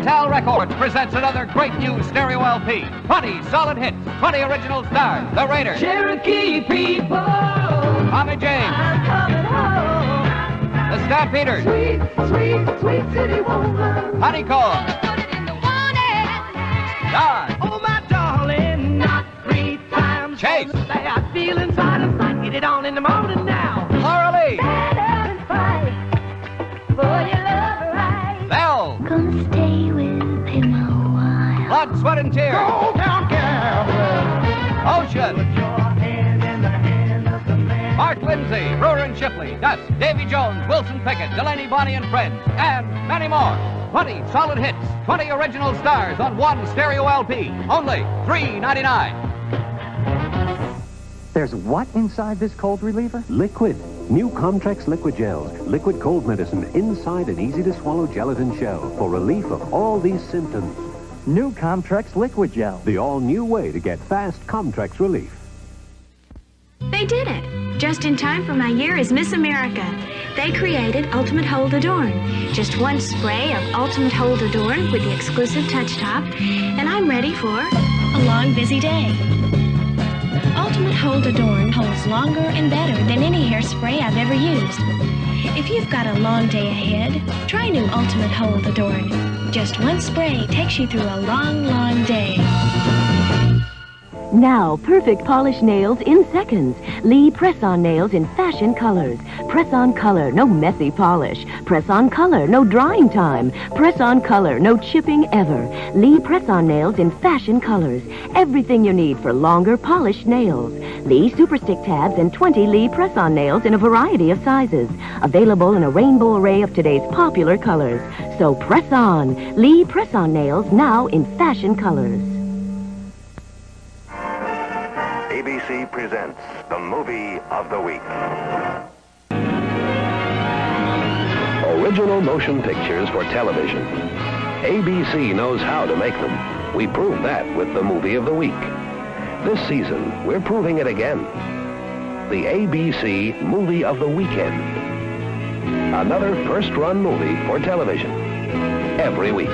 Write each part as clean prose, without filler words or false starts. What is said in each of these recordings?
Tal Records presents another great new stereo LP. 20 solid hits, 20 original stars. The Raiders, Cherokee people, Tommy James, I'm coming home. the Stampeders, Sweet, sweet, sweet city woman. Honeycomb, Don, Oh, my darling, not 3 times. Chase, I feel inside of me. Get it on in the morning now. Laura Lee, Stand up and fight for your love right. Bell, Gonna stay with him a while. Blood, Sweat, and Tears, Go down, Cowboy. Ocean, Put your hand in the hand of the man. Mark Lindsay, Brewer and Shipley, Dust, Davy Jones, Wilson Pickett, Delaney, Bonnie and Friends, and many more. 20 solid hits, 20 original stars on one stereo LP. Only $3.99. There's what inside this cold reliever? Liquid. New Comtrex liquid gels. Liquid cold medicine inside an easy-to-swallow gelatin shell for relief of all these symptoms. New Comtrex liquid gel. The all-new way to get fast Comtrex relief. They did it. Just in time for my year as Miss America. They created Ultimate Hold Adorn. Just one spray of Ultimate Hold Adorn with the exclusive touch top, and I'm ready for a long, busy day. Ultimate Hold Adorn holds longer and better than any hairspray I've ever used. If you've got a long day ahead, try new Ultimate Hold Adorn. Just one spray takes you through a long, long day. Now, perfect polish nails in seconds. Lee press-on nails in fashion colors. Press-on color, no messy polish. Press-on color, no drying time. Press-on color, no chipping ever. Lee press-on nails in fashion colors. Everything you need for longer, polished nails. Lee Super Stick tabs and 20 Lee press-on nails in a variety of sizes. Available in a rainbow array of today's popular colors. So press on. Lee press-on nails now in fashion colors. ABC presents the movie of the week. Original motion pictures for television. ABC knows how to make them. We proved that with the movie of the week. This season, we're proving it again. The ABC Movie of the Weekend. Another first-run movie for television. Every week.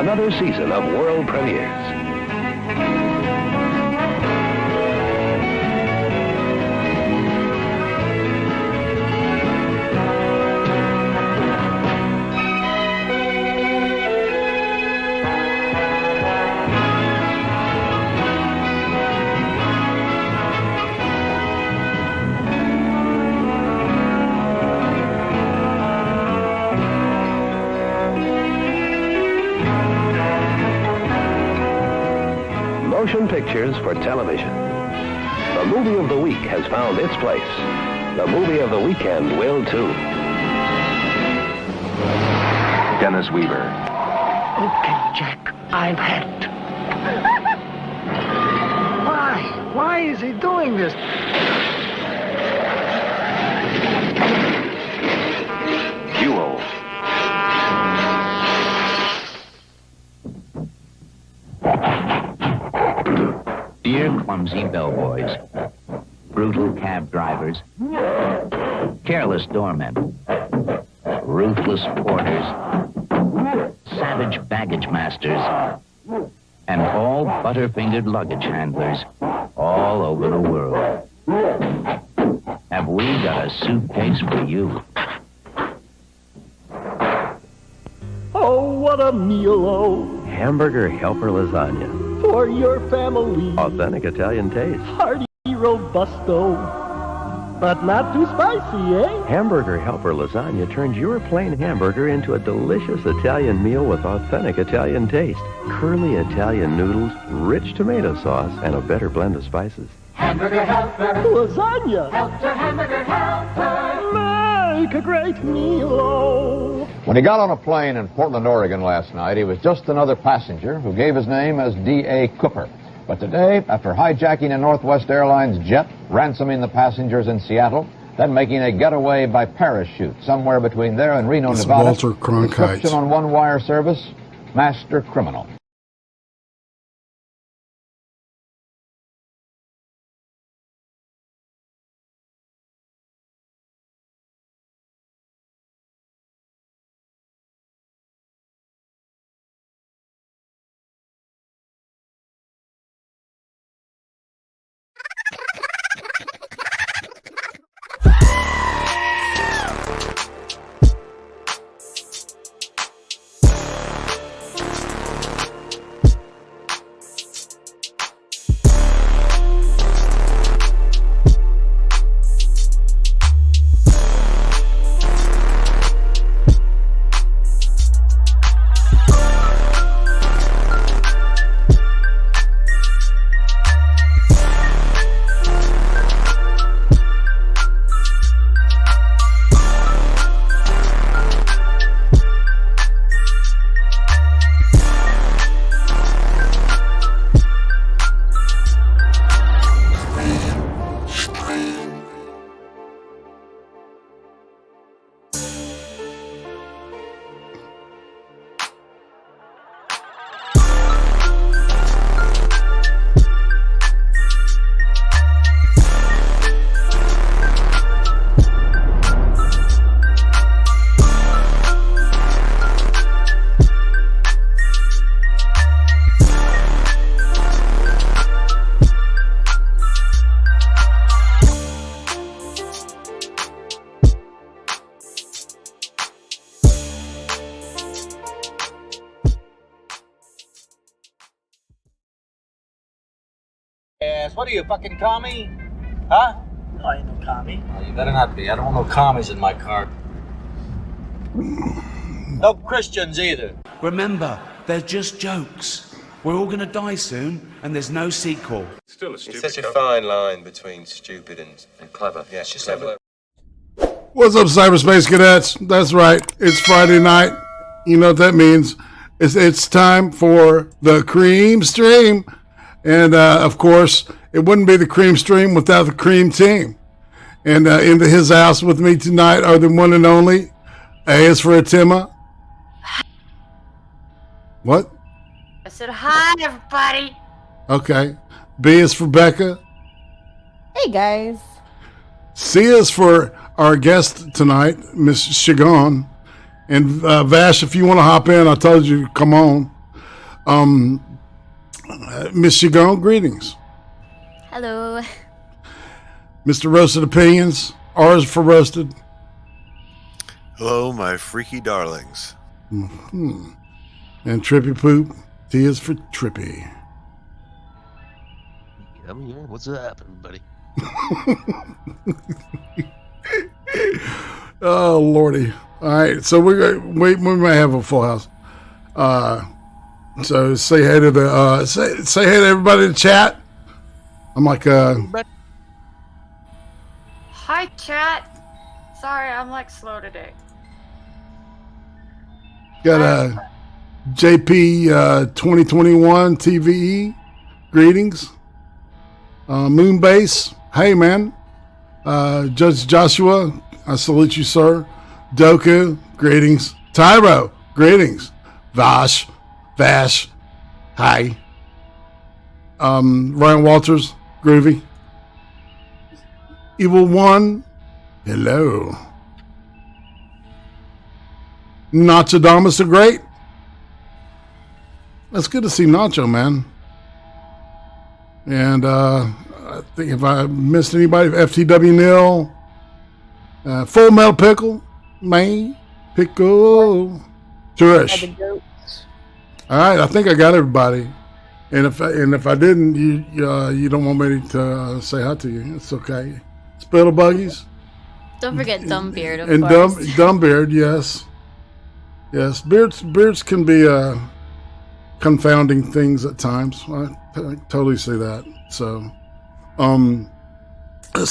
Another season of world premieres. Motion pictures for television. The movie of the week has found its place. The movie of the weekend will too. Dennis Weaver. Okay, Jack, I've had it. Why is he doing this? Duel. Dear clumsy bellboys, brutal cab drivers, careless doormen, ruthless porters, savage baggage masters, and all butter-fingered luggage handlers all over the world. Have we got a suitcase for you? Oh, what a meal, oh, Hamburger helper lasagna. for your family. Authentic Italian taste. Hearty robusto, but not too spicy, eh? Hamburger helper lasagna turns your plain hamburger into a delicious Italian meal with authentic Italian taste. Curly Italian noodles, rich tomato sauce, and a better blend of spices. Hamburger helper, Lasagna. helper, hamburger helper. Make a great meal, oh. When he got on a plane in Portland, Oregon last night, he was just another passenger who gave his name as D.A. Cooper. But today, after hijacking a Northwest Airlines jet, ransoming the passengers in Seattle, then making a getaway by parachute somewhere between there and Reno, It's Nevada. Walter Cronkite. Description on one wire service, master criminal. What are you, fucking commie? Huh? No, I ain't no commie. Oh, you better not be. I don't want no commies in my car. No Christians either. Remember, they're just jokes. We're all gonna die soon, and there's no sequel. Still a stupid. It's such a fine line between stupid and clever. Yeah, it's just clever. What's up, Cyberspace Cadets? That's right. It's Friday night. You know what that means. It's time for the CREEM Stream. And, of course, it wouldn't be the CREEM Stream without the CREEM team. And into his house with me tonight are the one and only. A is for Atima. What? I said hi, everybody. Okay. B is for BECCA. Hey, guys. C is for our guest tonight, Miss Shigon. And Vash, if you want to hop in, I told you to come on. Miss Shigon, greetings. Hello. Mr. Roasted Opinions, R is for Roasted. Hello, my freaky darlings. Mm-hmm. And Trippypoop, T is for Trippy. I'm here. What's up, everybody? Oh, Lordy. All right, so we might have a full house. So say hey to the say hey to everybody in the chat. I'm like Hi, chat. Sorry, I'm like slow today. got JP 2021 TVE. Greetings. Moonbase. Hey man. Judge Joshua, I salute you, sir. Doku, greetings. Tyro, greetings. Vash, hi. Ryan Walters, groovy. Evil One, hello. Nachodamus the Great. That's good to see Nacho, man. And I think if I missed anybody, FTW Nil, Full Metal Pickle, man, Pickle, Turish. All right, I think I got everybody. And if I didn't, you don't want me to say hi to you. It's okay. Spittle Buggies. Don't forget Dumbbeard, of and course. Dumbbeard, yes. Yes, beards can be confounding things at times. I totally see that. So, all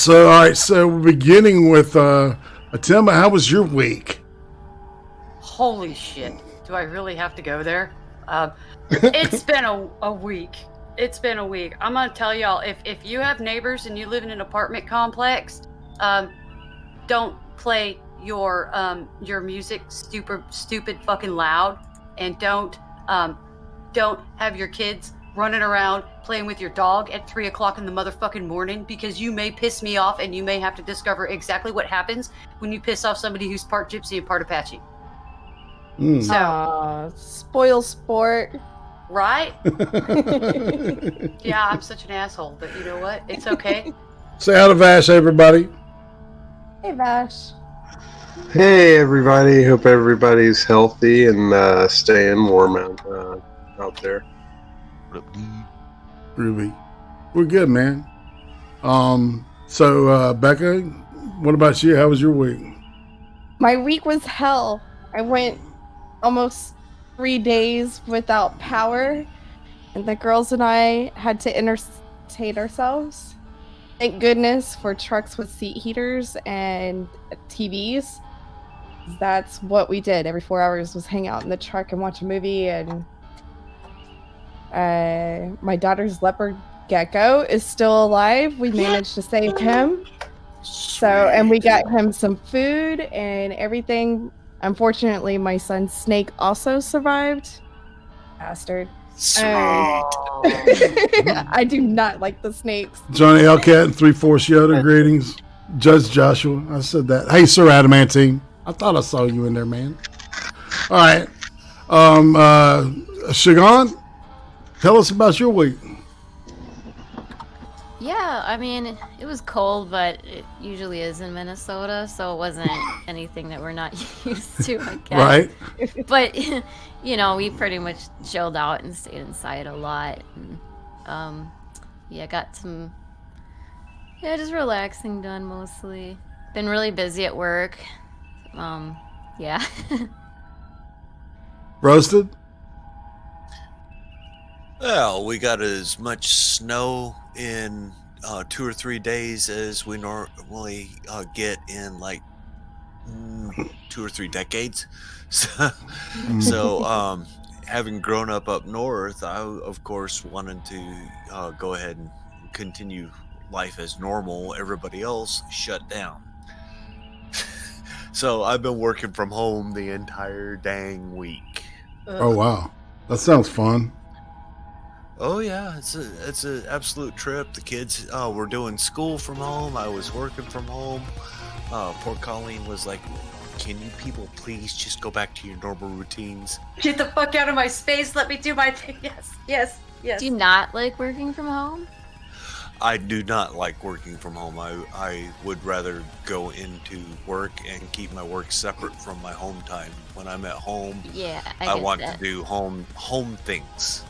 right. So we're beginning with Atima. How was your week? Holy shit! Do I really have to go there? It's been a week. It's been a week. I'm gonna tell y'all, if you have neighbors and you live in an apartment complex, don't play your music stupid fucking loud, and don't have your kids running around playing with your dog at 3 o'clock in the motherfucking morning, because you may piss me off and you may have to discover exactly what happens when you piss off somebody who's part gypsy and part Apache. So, spoil sport. Right? Yeah, I'm such an asshole, but you know what? It's okay. Say hi to Vash, everybody. Hey, Vash. Hey, everybody. Hope everybody's healthy and staying warm out there. Ruby. We're good, man. So, Becca, what about you? How was your week? My week was hell. I went almost 3 days without power, and the girls and I had to entertain ourselves. Thank goodness for trucks with seat heaters and TVs. That's what we did every 4 hours, was hang out in the truck and watch a movie. And my daughter's leopard gecko is still alive. We managed to save him. And we got him some food and everything. Unfortunately, my son's snake also survived. Bastard. Sweet. I do not like the snakes. Johnny Elcat and 3/4 Yoda, greetings. Judge Joshua, I said that. Hey, Sir Adamantine. I thought I saw you in there, man. All right. Shagan, tell us about your week. Yeah, I mean, it was cold, but it usually is in Minnesota, so it wasn't anything that we're not used to, I guess. Right. But, you know, we pretty much chilled out and stayed inside a lot. And, yeah, got some, just relaxing done mostly. Been really busy at work. Yeah. Roasted? Well, we got as much snow in 2 or 3 days as we normally get in like 2 or 3 decades. So, having grown up north, I of course wanted to go ahead and continue life as normal. Everybody else shut down. So I've been working from home the entire dang week. Oh wow, that sounds fun. Oh yeah, it's an absolute trip. The kids were doing school from home. I was working from home. Poor Colleen was like, "Can you people please just go back to your normal routines?" Get the fuck out of my space. Let me do my thing. Yes. Do you not like working from home? I do not like working from home. I would rather go into work and keep my work separate from my home time. When I'm at home, I want to do home things.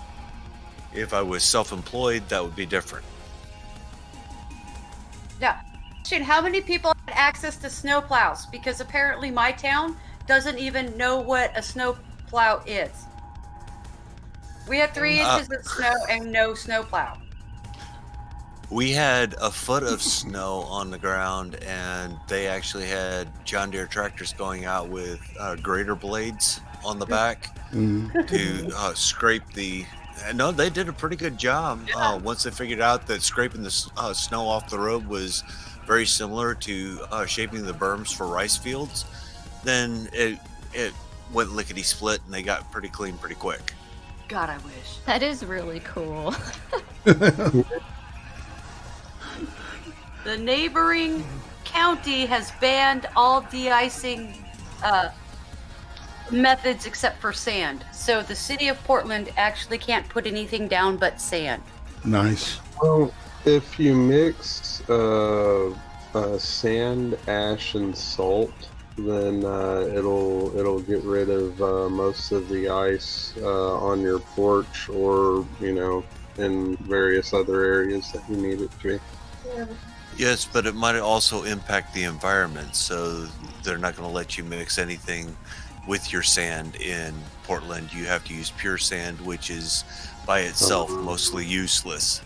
If I was self-employed, that would be different. Yeah. How many people had access to snowplows? Because apparently my town doesn't even know what a snowplow is. We had 3 inches of snow and no snowplow. We had a foot of snow on the ground, and they actually had John Deere tractors going out with grater blades on the back to scrape the... No, they did a pretty good job. Once they figured out that scraping the snow off the road was very similar to shaping the berms for rice fields, then it went lickety-split, and they got pretty clean pretty quick. God, I wish. That is really cool. The neighboring county has banned all de-icing methods except for sand. So the city of Portland actually can't put anything down but sand. Nice. Well, if you mix sand, ash, and salt, then it'll get rid of most of the ice on your porch, or in various other areas that you need it to be. Yes, but it might also impact the environment, so they're not going to let you mix anything with your sand in Portland. You have to use pure sand, which is by itself mostly useless.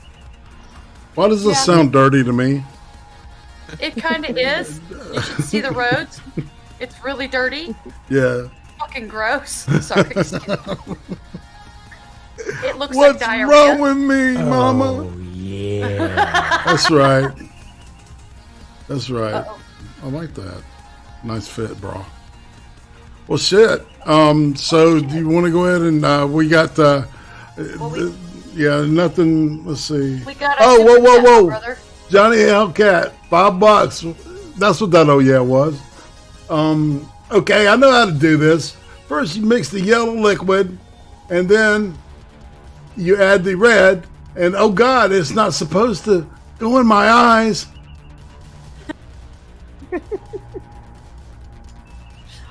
Why does this sound dirty to me? It kind of is. You should see the roads. It's really dirty. Yeah. Fucking gross. Sorry. It looks What's like diarrhea. wrong with me, Mama? Yeah. That's right. That's right. I like that. Nice fit, bro. Well, shit. So do you want to go ahead and we got yeah, nothing. Let's see. We got whoa. brother. Johnny Hellcat, $5. That's what that was. Okay, I know how to do this. First, you mix the yellow liquid, and then you add the red. And oh God, it's not supposed to go in my eyes.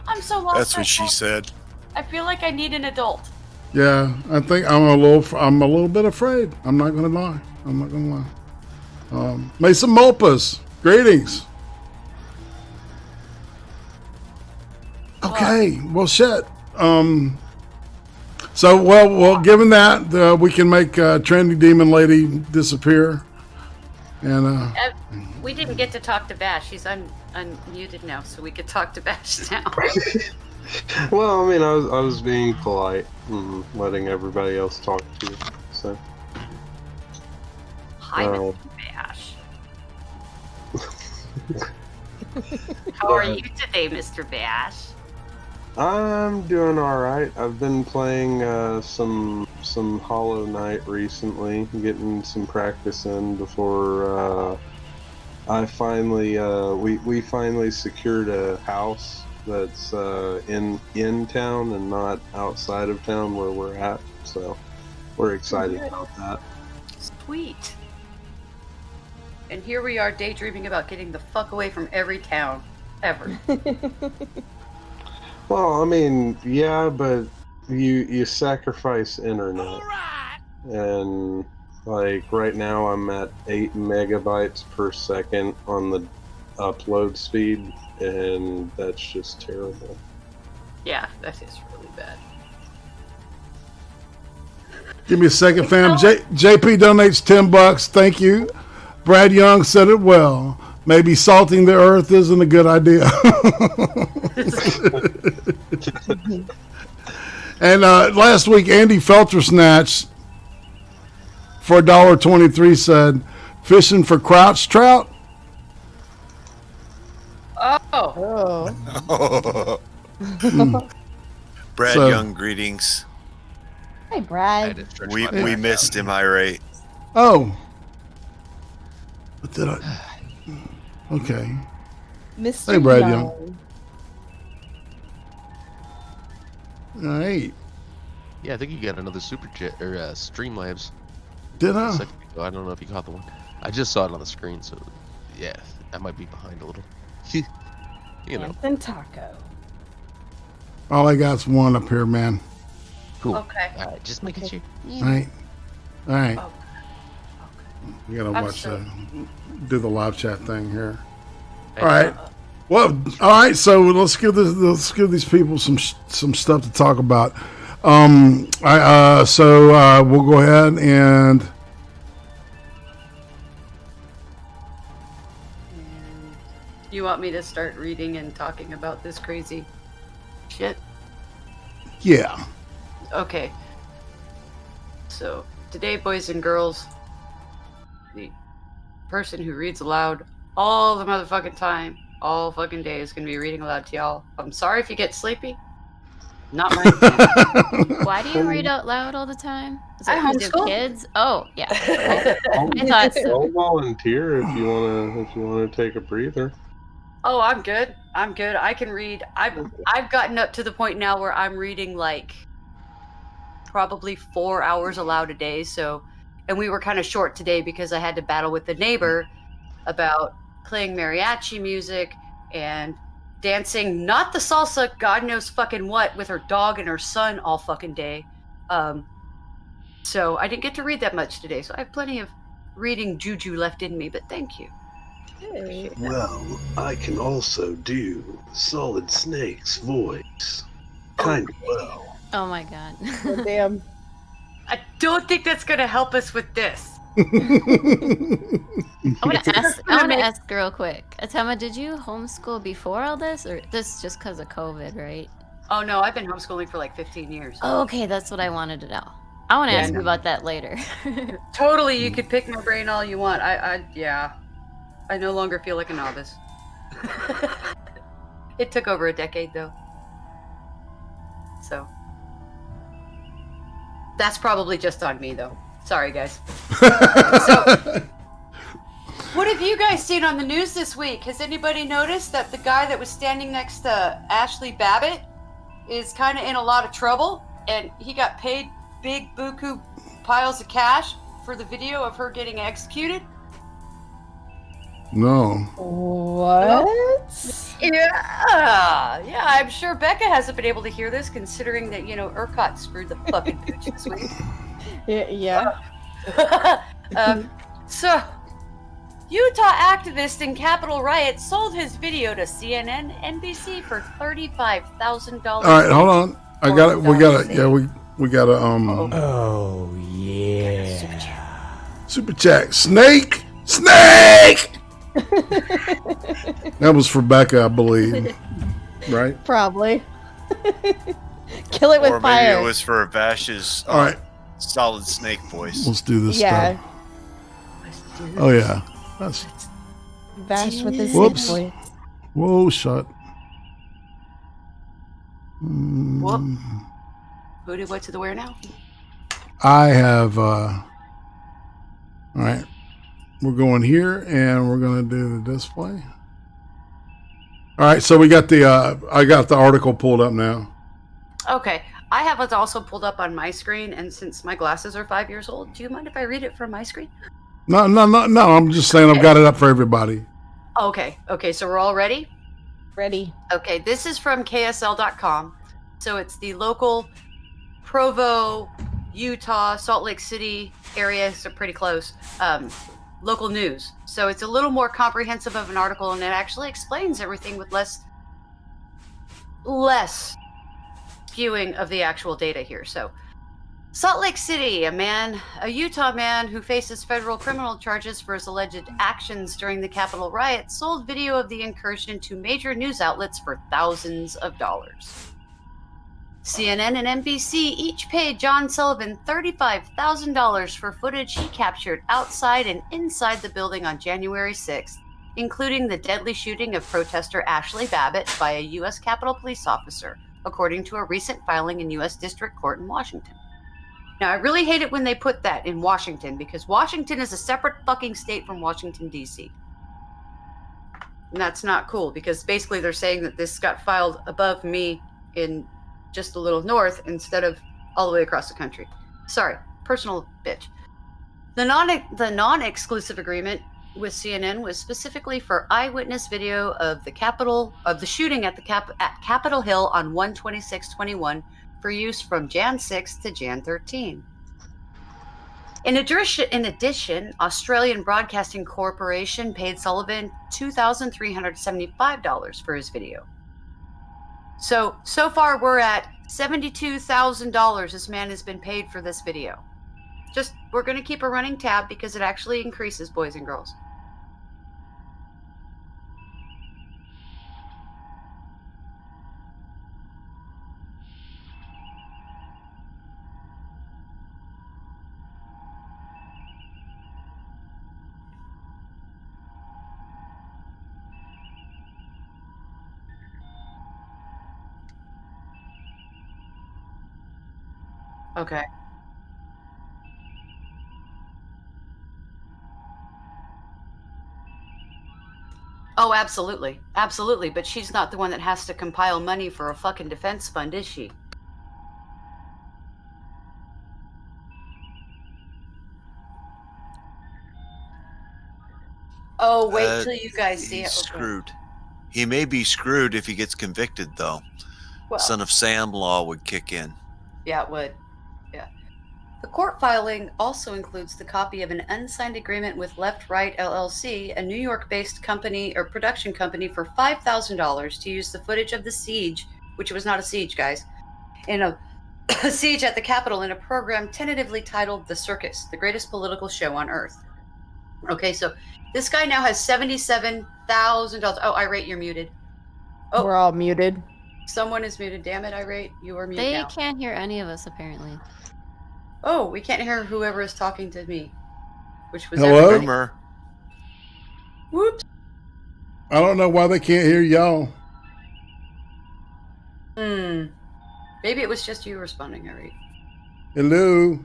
I'm so lost. That's what she said. I feel like I need an adult. Yeah, I think I'm a little bit afraid. I'm not gonna lie. Mesa Mulpus, greetings. Okay, well, shit. So, well, given that, we can make Trendy Demon Lady disappear, and we didn't get to talk to Bash. She's unmuted now, so we could talk to Bash now. Well, I mean, I was being polite and letting everybody else talk to you. So. Hi, Mr. Bash. How are you today, Mr. Bash? I'm doing all right. I've been playing some Hollow Knight recently, getting some practice in before I finally we finally secured a house that's in town and not outside of town where we're at. So we're excited about that. Sweet. And here we are daydreaming about getting the fuck away from every town ever. Well, I mean, yeah, but you sacrifice internet. And like right now I'm at 8 megabytes per second on the upload speed, and that's just terrible. Yeah, that is really bad. Give me a second, fam. JP donates $10. Thank you. Brad Young said it well. Maybe salting the earth isn't a good idea. And last week, Andy Feltersnatch for $1.23 said, fishing for crouch trout. Oh. Brad Young, greetings. Hey, Brad. We missed him, irate. Oh. What did I... Okay. Mr. Hey, Brad Young. Young. All right. Yeah, I think you got another super chat or Streamlabs. Did I? I don't know if you caught the one. I just saw it on the screen, so yeah, I might be behind a little. You know. And taco. All I got's one up here, man. Cool. Okay. All right, just making sure. All right. All right. Okay. You gotta watch do the live chat thing here. Hey. All right. Well, all right. So let's give these people some stuff to talk about. We'll go ahead and. You want me to start reading and talking about this crazy shit? Yeah. Okay. So, today, boys and girls, the person who reads aloud all the motherfucking time, all fucking day, is going to be reading aloud to y'all. I'm sorry if you get sleepy. Not my Why do you read out loud all the time? Is it I because homeschool. of kids? Oh, yeah. I thought so. I'll volunteer if you wanna take a breather. Oh, I'm good. I can read. I've gotten up to the point now where I'm reading like probably 4 hours aloud a day. So, and we were kind of short today because I had to battle with the neighbor about playing mariachi music and dancing, not the salsa, God knows fucking what, with her dog and her son all fucking day. So I didn't get to read that much today. So I have plenty of reading juju left in me, but thank you. Well, I can also do Solid Snake's voice. Kind of well. Oh my god. Oh, damn. I don't think that's going to help us with this. I want to ask real quick. Atema, did you homeschool before all this, or this just because of COVID, right? Oh no, I've been homeschooling for like 15 years. Oh, okay, that's what I wanted to know. I want to ask you about that later. Totally, you could pick my brain all you want. I no longer feel like a novice. It took over a decade, though. So. That's probably just on me, though. Sorry, guys. So, what have you guys seen on the news this week? Has anybody noticed that the guy that was standing next to Ashley Babbitt is kind of in a lot of trouble? And he got paid big buku piles of cash for the video of her getting executed? No. What? Yeah, I'm sure Becca hasn't been able to hear this, considering that, ERCOT screwed the fucking pooch this week. Yeah. So, Utah activist in Capitol riot sold his video to CNN, NBC for $35,000. All right, hold on. I got it. We got it. Yeah, we got to Oh yeah. Super chat. Snake. That was for Becca, I believe. Right? Probably. Kill it with or fire. maybe it was for Bash's All right. solid snake voice. Let's do this Yeah. stuff. Oh yeah. That's Bash with his Whoops. voice. Whoa, shut. Whoop. Who did what to the where now? I have all right. We're going here and we're gonna do the display. All right, so we got the I got the article pulled up now. Okay. I have it also pulled up on my screen, and since my glasses are 5 years old, do you mind if I read it from my screen? No, I'm just saying I've got it up for everybody. Okay, so we're all ready? Ready. Okay, this is from KSL.com. So it's the local Provo, Utah, Salt Lake City area, so pretty close, local news. So it's a little more comprehensive of an article, and it actually explains everything with less spewing of the actual data here. So Salt Lake City, a Utah man who faces federal criminal charges for his alleged actions during the Capitol riot, sold video of the incursion to major news outlets for thousands of dollars. CNN and NBC each paid John Sullivan $35,000 for footage he captured outside and inside the building on January 6th, including the deadly shooting of protester Ashley Babbitt by a U.S. Capitol police officer, according to a recent filing in U.S. District Court in Washington. Now, I really hate it when they put that in Washington, because Washington is a separate fucking state from Washington, D.C. And that's not cool, because basically they're saying that this got filed above me in just a little north instead of all the way across the country. Sorry, personal bitch. The non-exclusive agreement with CNN was specifically for eyewitness video of the shooting at Capitol Hill on 1/26/21 for use from Jan 6 to Jan 13. In addition, Australian Broadcasting Corporation paid Sullivan $2,375 for his video. So far we're at $72,000 this man has been paid for this video. We're going to keep a running tab because it actually increases, boys and girls. Okay. Oh, absolutely. Absolutely. But she's not the one that has to compile money for a fucking defense fund, is she? Oh, wait till you guys see it. He's screwed. He may be screwed if he gets convicted, though. Well, Son of Sam law would kick in. Yeah, it would. Yeah. The court filing also includes the copy of an unsigned agreement with Left Right LLC, a New York-based company or production company, for $5,000 to use the footage of the siege, which was not a siege, guys, in a siege at the Capitol in a program tentatively titled The Circus, the greatest political show on earth. Okay, so this guy now has $77,000. Oh, Irate, you're muted. Oh, we're all muted. Someone is muted. Damn it, Irate. You are muted They now. can't hear any of us, apparently. Oh, we can't hear whoever is talking to me. Which was Hello? everybody. Whoops. I don't know why they can't hear y'all. Maybe it was just you responding, Harry. Hello.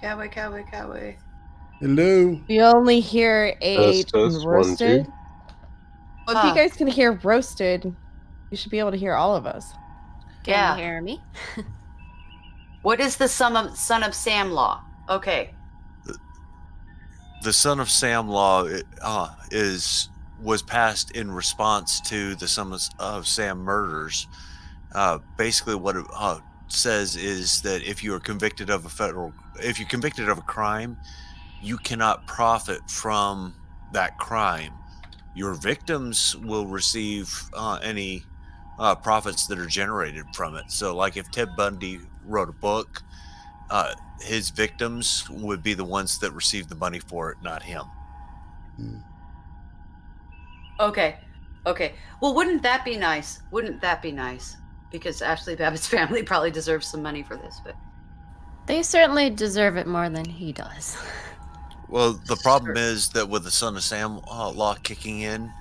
Cowboy. Hello. We only hear Test, test, roasted. 1, 2. Well, if you guys can hear roasted, you should be able to hear all of us. Can you hear me? What is the son of Sam law? Okay. The Son of Sam law was passed in response to the Son of Sam murders. Basically, what it says is that if you are convicted of a crime, you cannot profit from that crime. Your victims will receive any profits that are generated from it. So, like if Ted Bundy wrote a book, his victims would be the ones that receive the money for it, not him. Okay. Well, wouldn't that be nice? Because Ashley Babbitt's family probably deserves some money for this, but They certainly deserve it more than he does. Well, the problem is that with the Son of Sam law kicking in,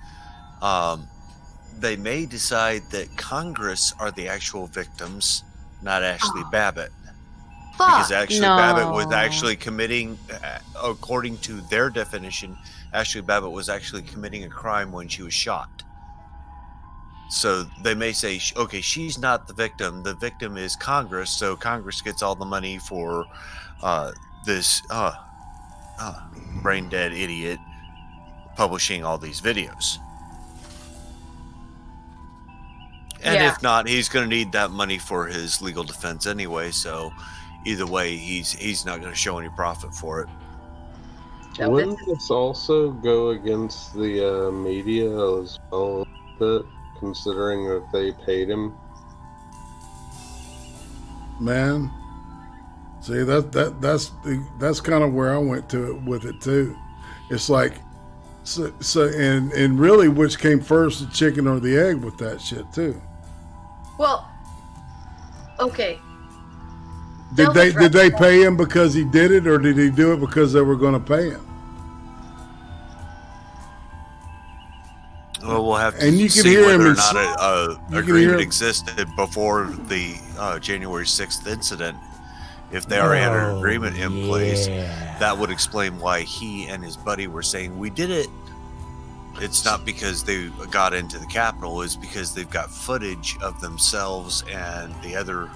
they may decide that Congress are the actual victims, not Ashley Babbitt. Because Ashley Babbitt was actually committing, according to their definition, Ashley Babbitt was actually committing a crime when she was shot. So they may say, okay, she's not the victim. The victim is Congress, so Congress gets all the money for this brain dead idiot publishing all these videos. And if not, he's going to need that money for his legal defense anyway. So either way, he's not going to show any profit for it. Wouldn't this also go against the media as well, a bit, considering that they paid him? Man, see that's kind of where I went to it with it too. It's like so and really, which came first, the chicken or the egg with that shit too. well, okay. Did they pay him because he did it, or did he do it because they were going to pay him? Well, we'll have to And you can see hear whether him or in- not you an can hear agreement him- existed before the January 6th incident. If they already had an agreement in place, that would explain why he and his buddy were saying, we did it. It's not because they got into the Capitol, it's because they've got footage of themselves and the other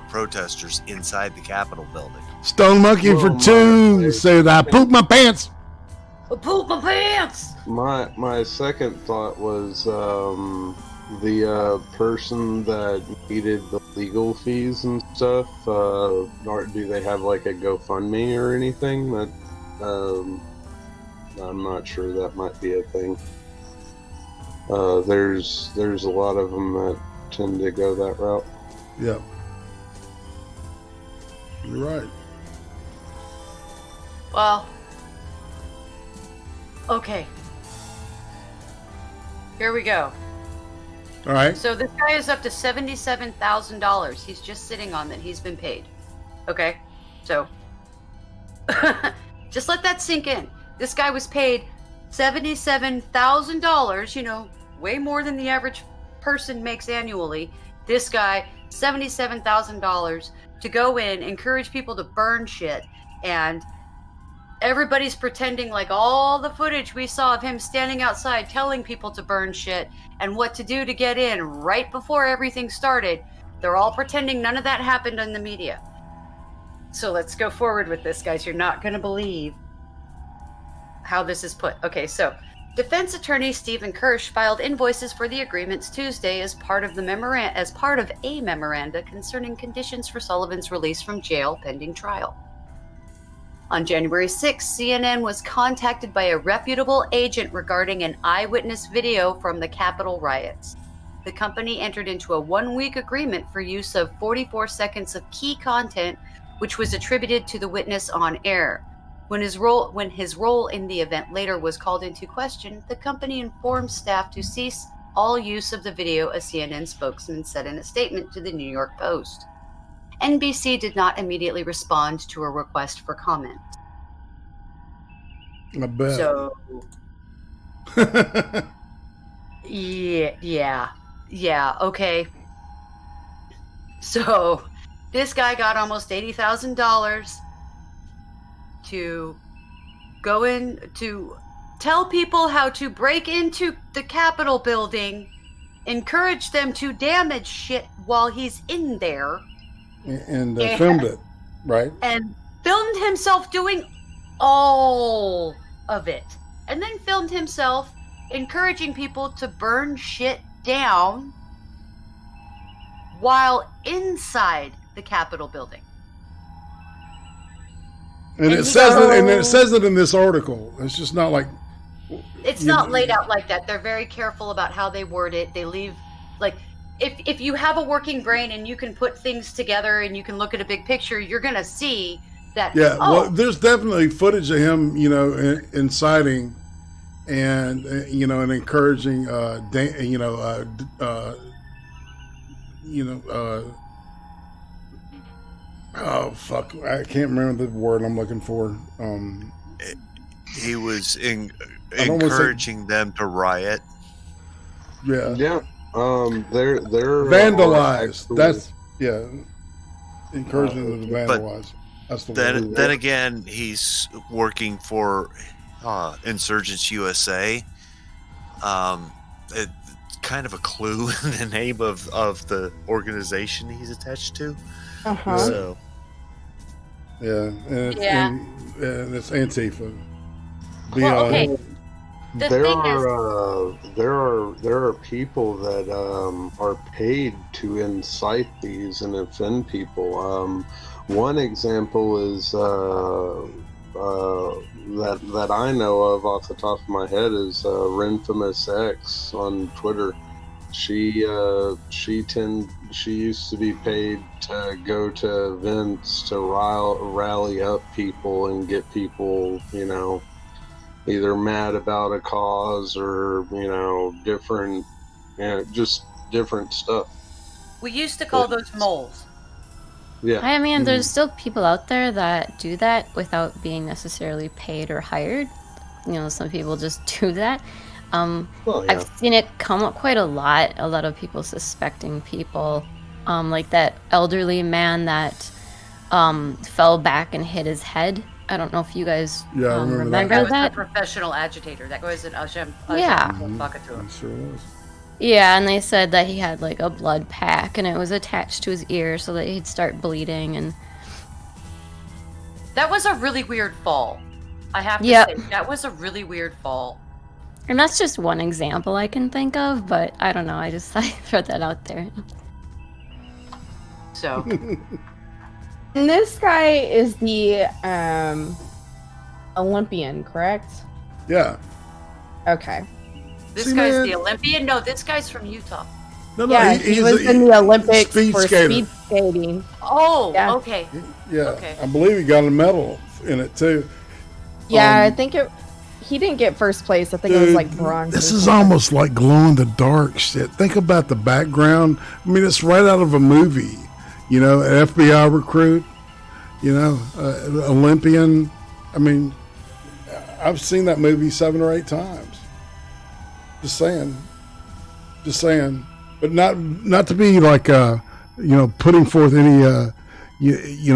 protesters inside the Capitol building. Stone Monkey for two said, I pooped my pants. I pooped my pants. My second thought was the person that needed the legal fees and stuff. Or do they have like a GoFundMe or anything? That I'm not sure. That might be a thing. There's a lot of them that tend to go that route. Yep. You're right. Well, okay. Here we go. All right. So this guy is up to $77,000. He's just sitting on that. He's been paid. Okay? So, just let that sink in. This guy was paid $77,000, way more than the average person makes annually. This guy, $77,000 to go in, encourage people to burn shit, and everybody's pretending like all the footage we saw of him standing outside telling people to burn shit and what to do to get in right before everything started. They're all pretending none of that happened in the media. So let's go forward with this, guys. You're not going to believe how this is put. Okay, so defense attorney Stephen Kirsch filed invoices for the agreements Tuesday as part of a memoranda concerning conditions for Sullivan's release from jail pending trial. On January 6, CNN was contacted by a reputable agent regarding an eyewitness video from the Capitol riots. The company entered into a one-week agreement for use of 44 seconds of key content, which was attributed to the witness on air. When his role in the event later was called into question, the company informed staff to cease all use of the video, a CNN spokesman said in a statement to the New York Post. NBC did not immediately respond to a request for comment. I bet. So, Yeah. Okay. So, this guy got almost $80,000 to go in to tell people how to break into the Capitol building, encourage them to damage shit while he's in there, and filmed it, right? and filmed himself doing all of it, and then filmed himself encouraging people to burn shit down while inside the Capitol building. And it says it, and it says it in this article. It's just not like It's not laid out like that. They're very careful about how they word it. They leave, like, if you have a working brain and you can put things together and you can look at a big picture, you're gonna see that. Yeah, well, there's definitely footage of him, inciting and and encouraging, oh fuck, I can't remember the word I'm looking for. He was encouraging them to riot. Yeah. Yeah. They're vandalize. That's encouraging them to vandalize. That's the word. Then again, he's working for Insurgents USA. It's kind of a clue in the name of the organization he's attached to. So. Yeah, and it's Antifa. Well, okay. There are people that are paid to incite these and offend people. One example is that I know of off the top of my head is Renfamous X on Twitter. She used to be paid to go to events to rally up people and get people, either mad about a cause or, different, just different stuff. We used to call those moles. Yeah. I mean, there's still people out there that do that without being necessarily paid or hired. Some people just do that. I've seen it come up quite a lot. A lot of people suspecting people, like that elderly man that fell back and hit his head. I don't know if you guys remember that. That was a professional agitator. That was an Occam. Yeah. Sure was. Yeah, and they said that he had like a blood pack and it was attached to his ear so that he'd start bleeding. And that was a really weird fall. I have to say, that was a really weird fall. And that's just one example I can think of, but I don't know. I just thought I'd throw that out there. So. And this guy is the Olympian, correct? Yeah. Okay. This guy's the Olympian? No, this guy's from Utah. No, yeah, he was in the Olympics for speed skating. Oh, okay. Yeah, okay. I believe he got a medal in it too. Yeah, I think he didn't get first place. I think it was like bronze. This is almost like glow in the dark shit. Think about the background. I mean, it's right out of a movie. An FBI recruit. Olympian. I mean, I've seen that movie 7 or 8 times. Just saying. But not to be like putting forth any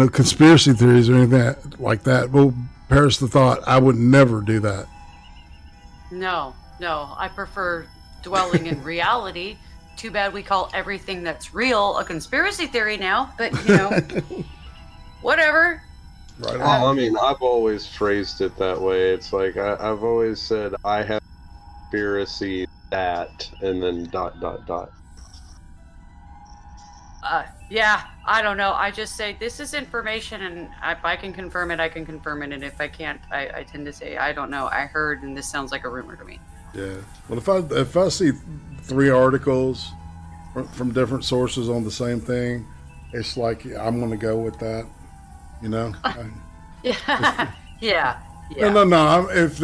conspiracy theories or anything like that. We'll perish the thought. I would never do that. No, I prefer dwelling in reality. Too bad we call everything that's real a conspiracy theory now, but whatever. Right. Well, I mean, I've always phrased it that way. It's like I've always said I have conspiracy that, and then ... Yeah, I don't know. I just say this is information, and if I can confirm it, I can confirm it, and if I can't, I tend to say I don't know. I heard, and this sounds like a rumor to me. Yeah. Well, if I see 3 articles from different sources on the same thing, it's like I'm going to go with that. Yeah. No. If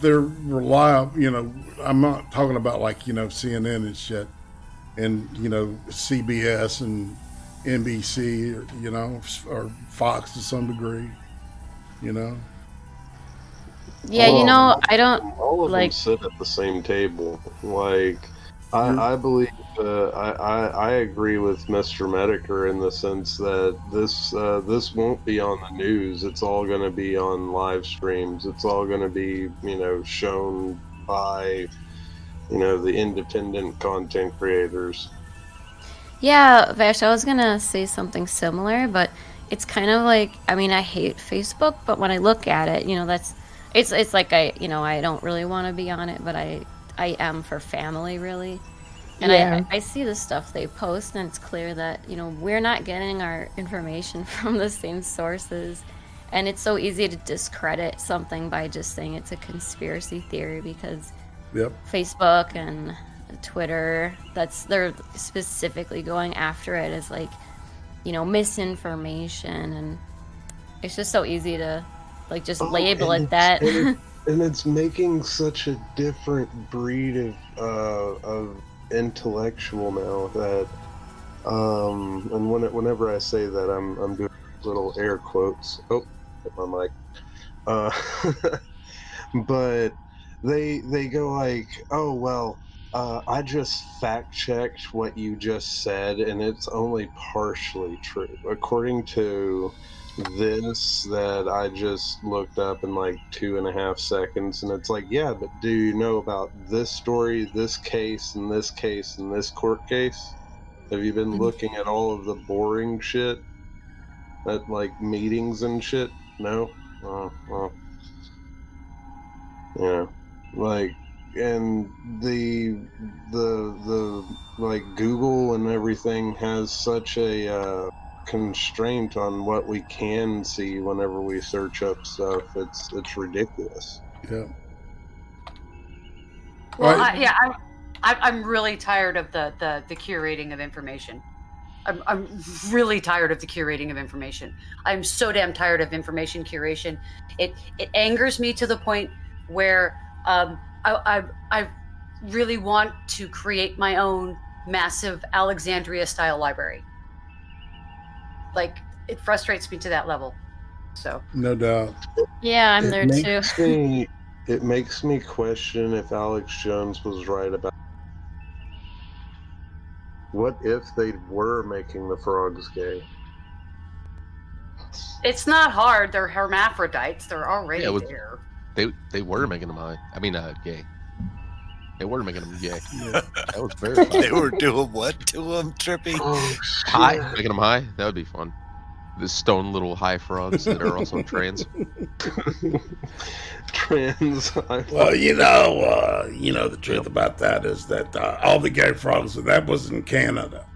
they're reliable, I'm not talking about like CNN and shit, and CBS and NBC, or Fox to some degree, Yeah, I don't all of like them sit at the same table. Like I believe I agree with Mr. Mediker in the sense that this won't be on the news. It's all going to be on live streams. It's all going to be shown by the independent content creators. Yeah, Vash, I was gonna say something similar, but it's kind of like, I mean, I hate Facebook, but when I look at it, it's like I don't really want to be on it, but I am for family, really. And Yeah. I see the stuff they post, and it's clear that, we're not getting our information from the same sources. And it's so easy to discredit something by just saying it's a conspiracy theory because Facebook and Twitter, they're specifically going after it as like, misinformation, and it's just so easy to like just label it that. And it's making such a different breed of intellectual now that and whenever I say that I'm doing little air quotes. Oh, hit my mic. But they go like, oh well, I just fact checked what you just said, and it's only partially true according to this that I just looked up in like 2.5 seconds, and it's like, yeah, but do you know about this story, this case, and this case, and this court case? Have you been looking at all of the boring shit at like meetings and shit? No? Oh, well. Yeah. Like, and the like Google and everything has such a constraint on what we can see whenever we search up stuff. It's ridiculous. Yeah. Well, I'm really tired of the curating of information. I'm really tired of the curating of information. I'm so damn tired of information curation. It angers me to the point where I really want to create my own massive Alexandria-style library. Like, it frustrates me to that level. So no doubt. Yeah, I'm there too. It makes me question if Alex Jones was right about. What if they were making the frogs gay? It's not hard. They're hermaphrodites. They're already there. They were making them high. I mean, gay. They were making them gay. Yeah. That was very fun. They were doing what to them, Trippy? High, making them high. That would be fun. The stone little high frogs that are also trans. Trans. Well, the truth about that is that all the gay frogs, that was in Canada,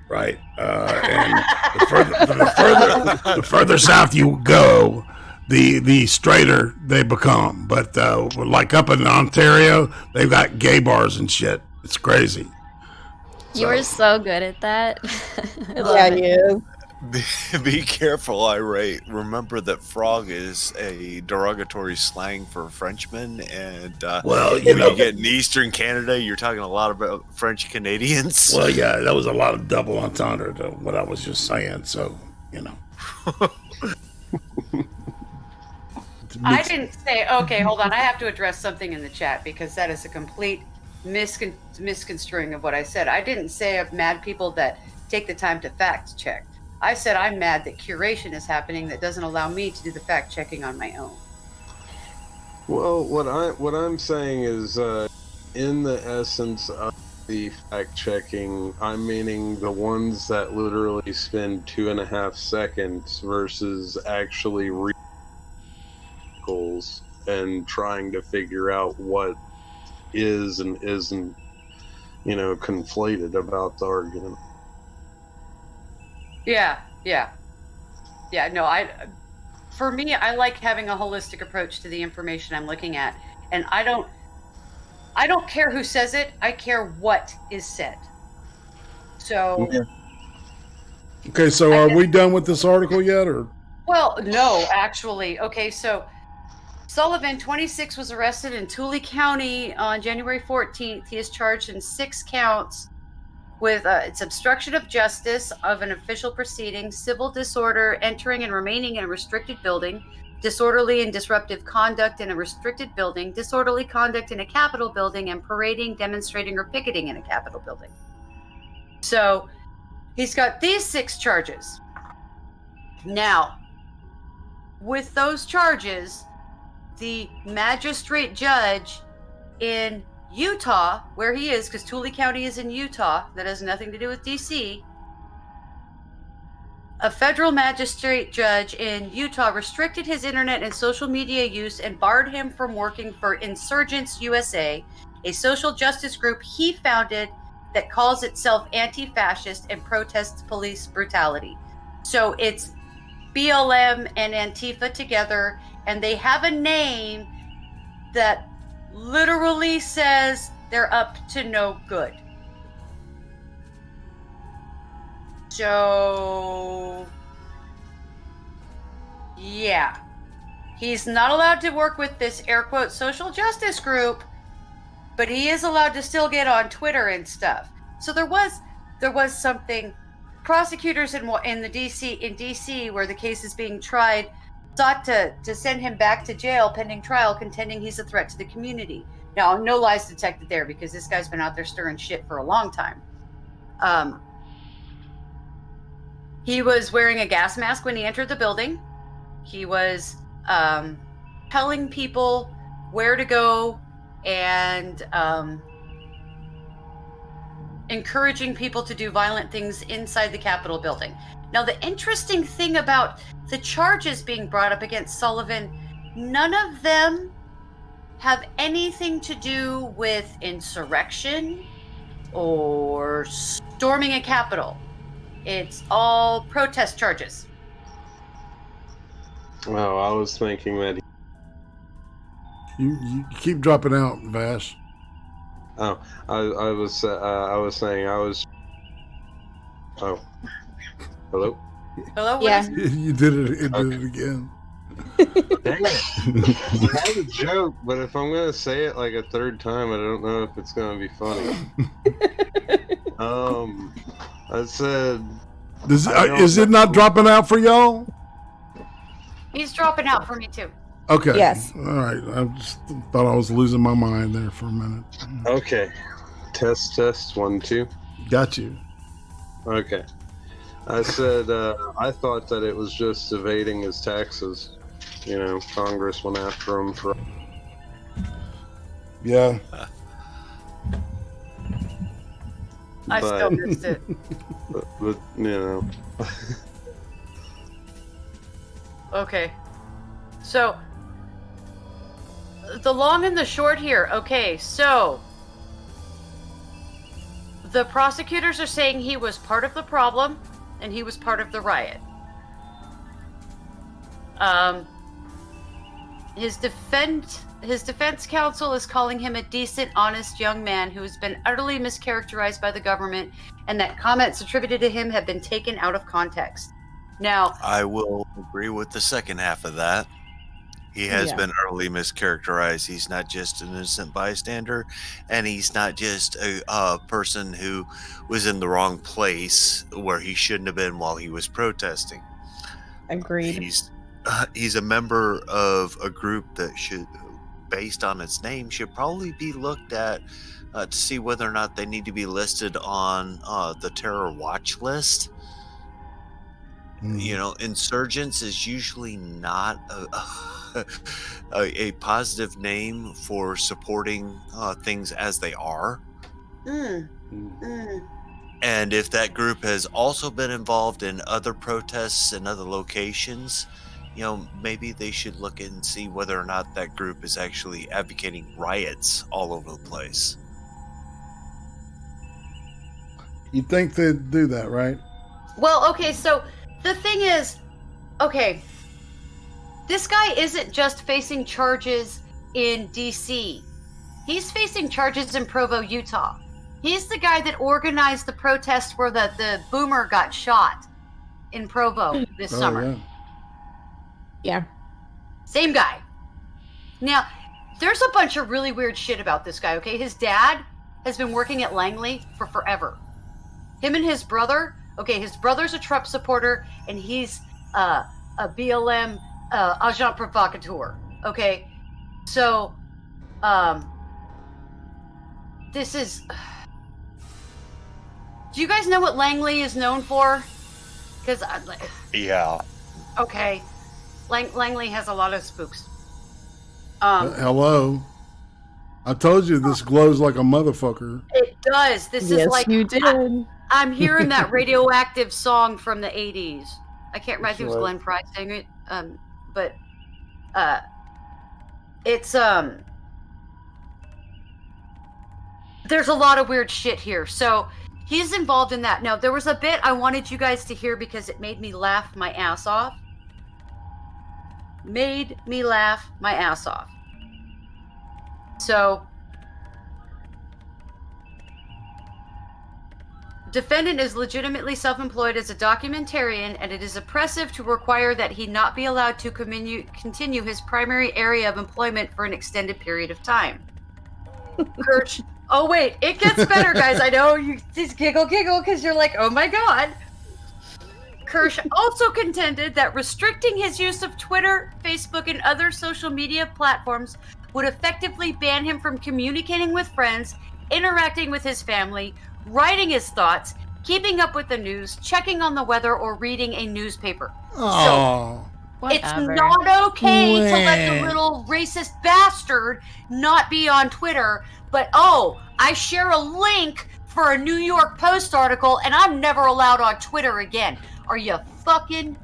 right? And the further south you go, the straighter they become. But like up in Ontario, they've got gay bars and shit. It's crazy. You were so good at that. Yeah, he is. Be careful, irate. Remember that frog is a derogatory slang for Frenchmen, and when you get in Eastern Canada, you're talking a lot about French Canadians. Well, yeah, that was a lot of double entendre to what I was just saying. So, I didn't say. Okay, hold on. I have to address something in the chat because that is a complete misconstruing of what I said. I didn't say I'm mad people that take the time to fact check. I said I'm mad that curation is happening that doesn't allow me to do the fact checking on my own. Well, what I'm saying is, in the essence of the fact checking, I'm meaning the ones that literally spend 2.5 seconds versus actually reading articles and trying to figure out what is and isn't, conflated about the argument. Yeah. No, for me, I like having a holistic approach to the information I'm looking at, and I don't care who says it. I care what is said. So. Okay, so are we done with this article yet, or? Well, no, actually. Okay, so Sullivan, 26, was arrested in Tulare County on January 14th. He is charged in 6 counts. With its obstruction of justice of an official proceeding, civil disorder, entering and remaining in a restricted building, disorderly and disruptive conduct in a restricted building, disorderly conduct in a Capitol building, and parading, demonstrating, or picketing in a Capitol building. So he's got these 6 charges. Now, with those charges, the magistrate judge in Utah, where he is, because Tooele County is in Utah, that has nothing to do with DC, a federal magistrate judge in Utah restricted his internet and social media use and barred him from working for Insurgents USA, a social justice group he founded that calls itself anti-fascist and protests police brutality. So it's BLM and Antifa together, and they have a name that literally says they're up to no good. So, yeah. He's not allowed to work with this air quote social justice group, but he is allowed to still get on Twitter and stuff. So there was something. Prosecutors in DC, where the case is being tried, sought to send him back to jail pending trial, contending he's a threat to the community. Now, no lies detected there, because this guy's been out there stirring shit for a long time. He was wearing a gas mask when he entered the building. He was telling people where to go and encouraging people to do violent things inside the Capitol building. Now, the interesting thing about the charges being brought up against Sullivan, none of them have anything to do with insurrection or storming a Capitol. It's all protest charges. Oh, I was thinking that You keep dropping out, Vash. Oh, I was saying I was. Oh, hello. Hello. Yeah. You did it. It did it again. Dang it! That was a joke, but if I'm gonna say it like a third time, I don't know if it's gonna be funny. I said. Is it not dropping out for y'all? He's dropping out for me too. Okay. Yes. All right. I just thought I was losing my mind there for a minute. Okay. Test 1 2. Got you. Okay. I said I thought that it was just evading his taxes. You know, Congress went after him for. Yeah. I still missed it. But you know. Okay. So, the long and the short here. Okay, so the prosecutors are saying he was part of the problem and he was part of the riot. His defense counsel is calling him a decent, honest young man who has been utterly mischaracterized by the government, and that comments attributed to him have been taken out of context. Now, I will agree with the second half of that. He has been utterly mischaracterized. He's not just an innocent bystander, and he's not just a person who was in the wrong place where he shouldn't have been while he was protesting. Agreed. He's a member of a group that should, based on its name, should probably be looked at to see whether or not they need to be listed on the terror watch list. You know, insurgents is usually not a positive name for supporting things as they are. And if that group has also been involved in other protests in other locations, you know, maybe they should look and see whether or not that group is actually advocating riots all over the place. You'd think they'd do that, right? well, okay, so the thing is, okay, this guy isn't just facing charges in DC. He's facing charges in Provo, Utah. He's the guy that organized the protest where the boomer got shot in Provo this summer. Yeah. Same guy. Now, there's a bunch of really weird shit about this guy, okay? His dad has been working at Langley for forever. Him and his brother, okay, his brother's a Trump supporter, and he's a BLM agent provocateur. Okay, so this is. Do you guys know what Langley is known for? Because Yeah. okay, Langley has a lot of spooks. Hello. I told you this glows like a motherfucker. It does. This is Yes, like you did. I'm hearing that radioactive song from the 80s. I can't remember if it was Right. Glenn Fry sang it. But it's there's a lot of weird shit here. So he's involved in that. Now there was a bit I wanted you guys to hear because it made me laugh my ass off. Made me laugh my ass off. So, defendant is legitimately self-employed as a documentarian, and it is oppressive to require that he not be allowed to continue his primary area of employment for an extended period of time. Kirsch, oh wait, it gets better, guys. I know you just giggle because you're like, oh my god. Kirsch also contended that restricting his use of Twitter, Facebook, and other social media platforms would effectively ban him from communicating with friends, interacting with his family, writing his thoughts, keeping up with the news, checking on the weather, or reading a newspaper. Oh. So, it's not okay to let the Wah. little racist bastard not be on Twitter, but I share a link for a New York Post article and I'm never allowed on Twitter again. Are you fucking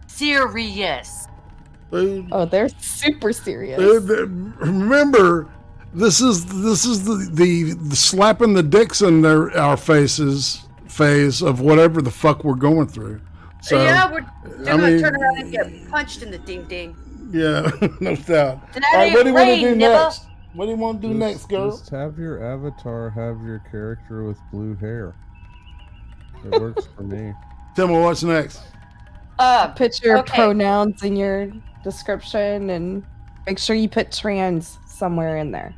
serious? Oh, they're super serious. Remember, this is the slapping the dicks in our faces phase of whatever the fuck we're going through. So, yeah, we're gonna turn around and get punched in the ding ding. Yeah, no doubt. That All right, what do you want to do ain't nibble. next? What do you want to do next, girl? Just have your avatar have your character with blue hair. It works for me. Tell me what's next. Put your okay. pronouns in your description and make sure you put trans somewhere in there.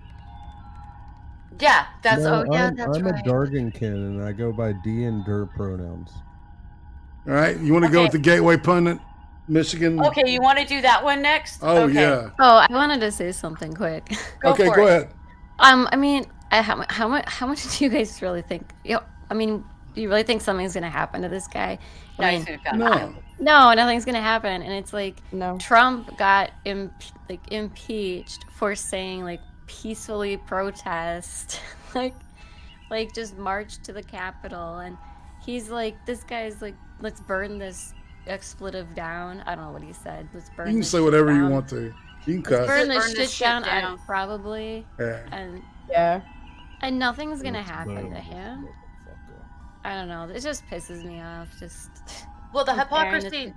Yeah, that's No, that's I'm right. a Dargankin and I go by D and Der pronouns. All right, you want to go with the Gateway Pundit, Michigan? Okay, you want to do that one next? Oh okay. yeah. Oh, I wanted to say something quick. Okay, go ahead. I mean, how much do you guys really think? I mean, do you really think something's gonna happen to this guy? I mean, no, nothing's gonna happen. And it's like, Trump got impeached for saying like peacefully protest, like just march to the Capitol, and he's like, this guy's like, let's burn this expletive down. I don't know what he said. Let's burn. You can this say whatever down. you want to. You can Let's cuss. burn this shit down. Probably. Yeah. And nothing's gonna happen to him. I don't know. It just pisses me off. Well, the comparing hypocrisy.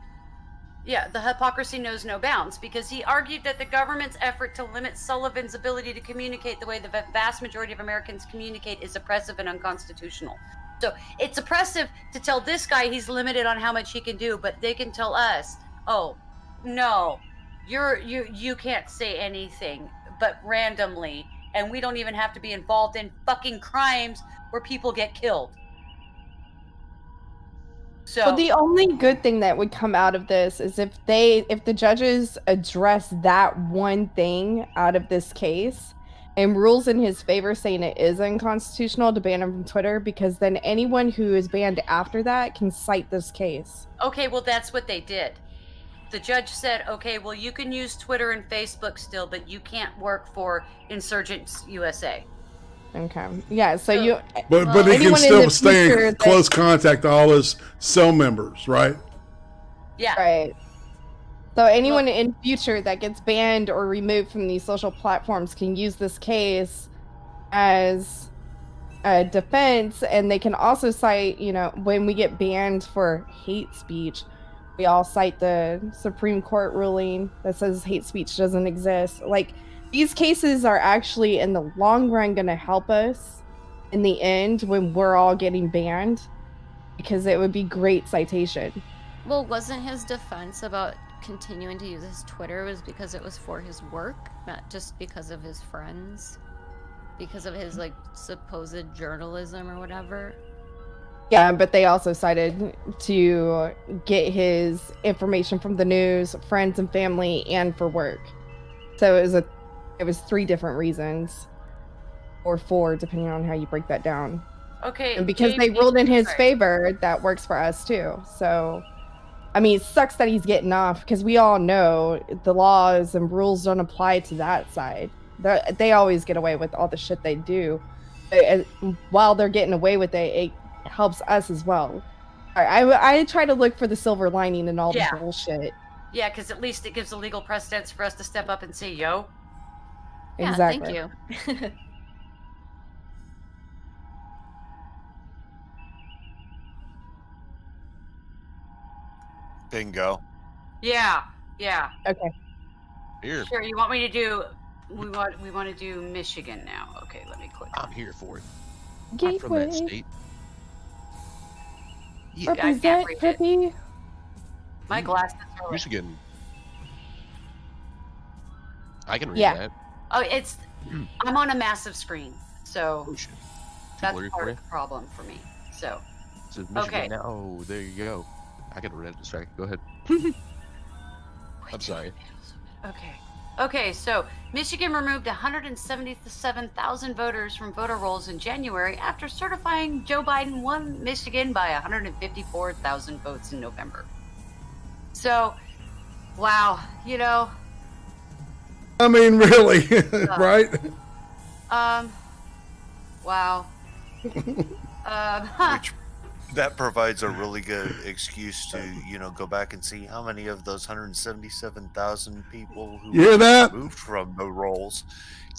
Yeah, the hypocrisy knows no bounds because he argued that the government's effort to limit Sullivan's ability to communicate the way the vast majority of Americans communicate is oppressive and unconstitutional. So it's oppressive to tell this guy he's limited on how much he can do, but they can tell us, oh, no, you can't say anything but randomly, and we don't even have to be involved in fucking crimes where people get killed. So the only good thing that would come out of this is if the judges address that one thing out of this case and rules in his favor saying it is unconstitutional to ban him from Twitter, because then anyone who is banned after that can cite this case. Okay, well, that's what they did. The judge said, okay, well, you can use Twitter and Facebook still, but you can't work for Insurgents USA. Okay. Yeah, so you... But he can still stay in close contact to all his cell members, right? Yeah. Right. So anyone in future that gets banned or removed from these social platforms can use this case as a defense, and they can also cite, when we get banned for hate speech, we all cite the Supreme Court ruling that says hate speech doesn't exist. Like, these cases are actually, in the long run, going to help us in the end when we're all getting banned, because it would be great citation. Well, wasn't his defense about continuing to use his Twitter was because it was for his work, not just because of his friends, because of his supposed journalism or whatever? Yeah, but they also cited to get his information from the news, friends and family, and for work. So it was 3 different reasons, or 4, depending on how you break that down. Okay. And because they ruled in his favor, that works for us too. So, I mean, it sucks that he's getting off because we all know the laws and rules don't apply to that side. They always get away with all the shit they do. While they're getting away with it, it helps us as well. I try to look for the silver lining in all the bullshit. Yeah, because at least it gives a legal precedence for us to step up and say, yo. Yeah, Exactly. thank you. Bingo. Yeah. Okay. Here. Sure, you want me to do... We want to do Michigan now. Okay, let me click. I'm here for it. Gateway. I'm from that state. Yeah. Represent, Trippy. My glasses are... Michigan. I can read Yeah. that. Oh, it's... I'm on a massive screen, so... Oh, shit. That's blurry part for of the problem for me. So... It says Michigan Okay. now. Oh, there you go. I get read distracted. Go ahead. I'm sorry. Okay, so Michigan removed 177,000 voters from voter rolls in January after certifying Joe Biden won Michigan by 154,000 votes in November. So, wow, you know. I mean, really, right? Wow. Which that provides a really good excuse to, go back and see how many of those 177,000 people who You hear that? moved from the rolls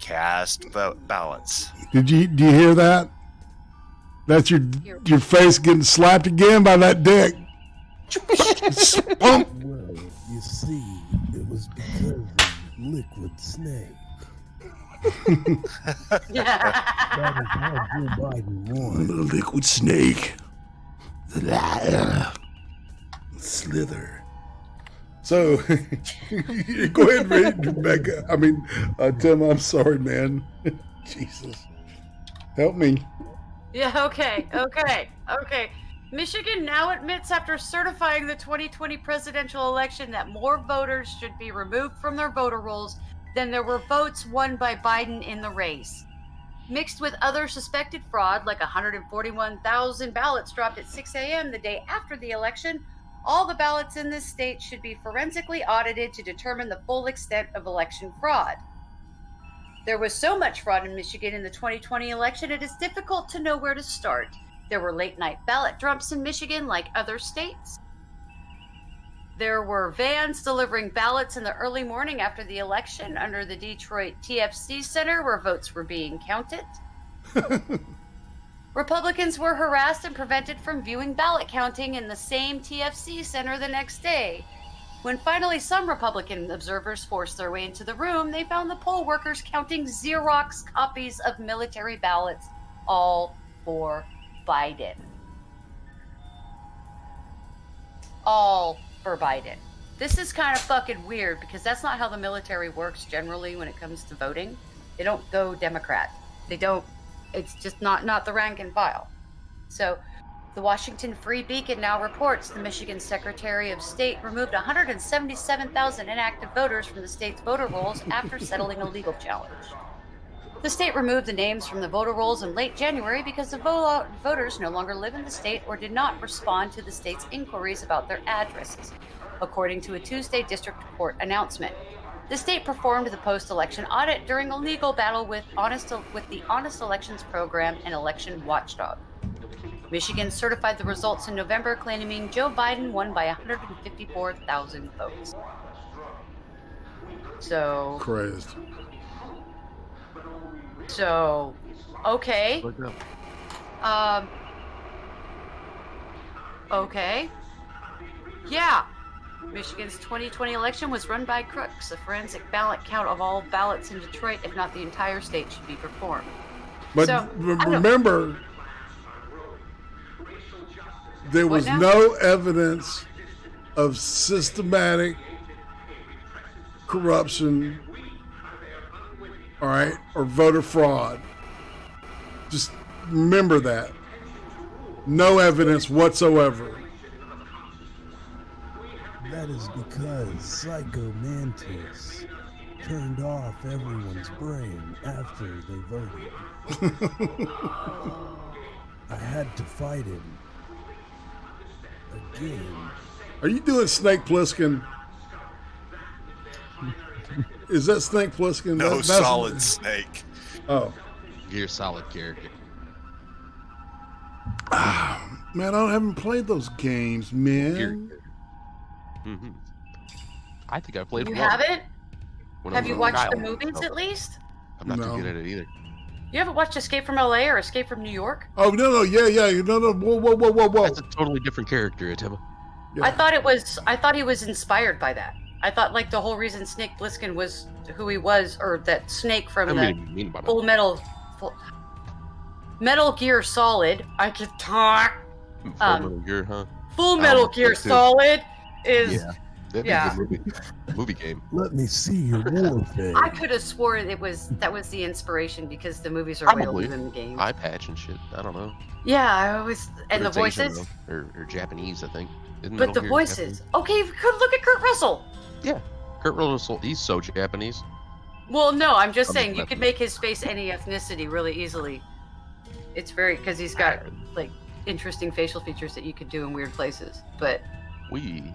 cast ballots. Do you hear that? That's your face getting slapped again by that dick. Well, you see, it was because of Liquid Snake. That is how Joe Biden won. Liquid Snake. Slither. So, go ahead and read, Rebecca. I mean, Tim, I'm sorry, man. Jesus. Help me. Yeah, okay. Michigan now admits after certifying the 2020 presidential election that more voters should be removed from their voter rolls than there were votes won by Biden in the race. Mixed with other suspected fraud, like 141,000 ballots dropped at 6 a.m. the day after the election, all the ballots in this state should be forensically audited to determine the full extent of election fraud. There was so much fraud in Michigan in the 2020 election, it is difficult to know where to start. There were late-night ballot dumps in Michigan, like other states. There were vans delivering ballots in the early morning after the election under the Detroit TFC Center, where votes were being counted. Republicans were harassed and prevented from viewing ballot counting in the same TFC Center the next day. When finally some Republican observers forced their way into the room, they found the poll workers counting Xerox copies of military ballots, all for Biden. All for Biden. This is kind of fucking weird because that's not how the military works generally when it comes to voting. They don't go Democrat. They don't, it's just not the rank and file. So the Washington Free Beacon now reports the Michigan Secretary of State removed 177,000 inactive voters from the state's voter rolls after settling a legal challenge. The state removed the names from the voter rolls in late January because the voters no longer live in the state or did not respond to the state's inquiries about their addresses, according to a Tuesday district court announcement. The state performed the post-election audit during a legal battle with the Honest Elections Program and Election Watchdog. Michigan certified the results in November, claiming Joe Biden won by 154,000 votes. So... Crazed. So, okay. Okay. Yeah. Michigan's 2020 election was run by crooks. A forensic ballot count of all ballots in Detroit, if not the entire state, should be performed. But so, remember, there was no evidence of systematic corruption, all right, or voter fraud. Just remember that. No evidence whatsoever. That is because Psycho Mantis turned off everyone's brain after they voted. I had to fight him again. Are you doing Snake Plissken? Is that Snake Plissken? No, That's Solid Snake. Oh. You're a solid character. Man, I haven't played those games, man. Mm-hmm. I think I played You one. haven't? When I Have was you a watched the child. movies No. at least? I'm not No. too good at it either. You haven't watched Escape from LA or Escape from New York? Oh, no, yeah. No, whoa. That's a totally different character, Attila. I thought he was inspired by that. I thought like the whole reason Snake Plissken was who he was, or that Snake from I the mean by that. Full Metal Gear Solid. I could talk. Full Metal Gear, huh? Full Metal Gear Solid is Yeah. That'd be a good movie game. Let me see your warfare. I could have sworn that was the inspiration because the movies are way Probably. older than the game. Eye patch and shit. I don't know. Yeah, I always and But the it's Asian, voices. though, or Japanese, I think. Isn't But Metal the Gear voices. Okay, look at Kurt Russell. Yeah, Kurt Russell. He's so Japanese. Well, no, I'm just I'm saying just you could messing. make his face any ethnicity really easily. It's very because he's got like interesting facial features that you could do in weird places. But We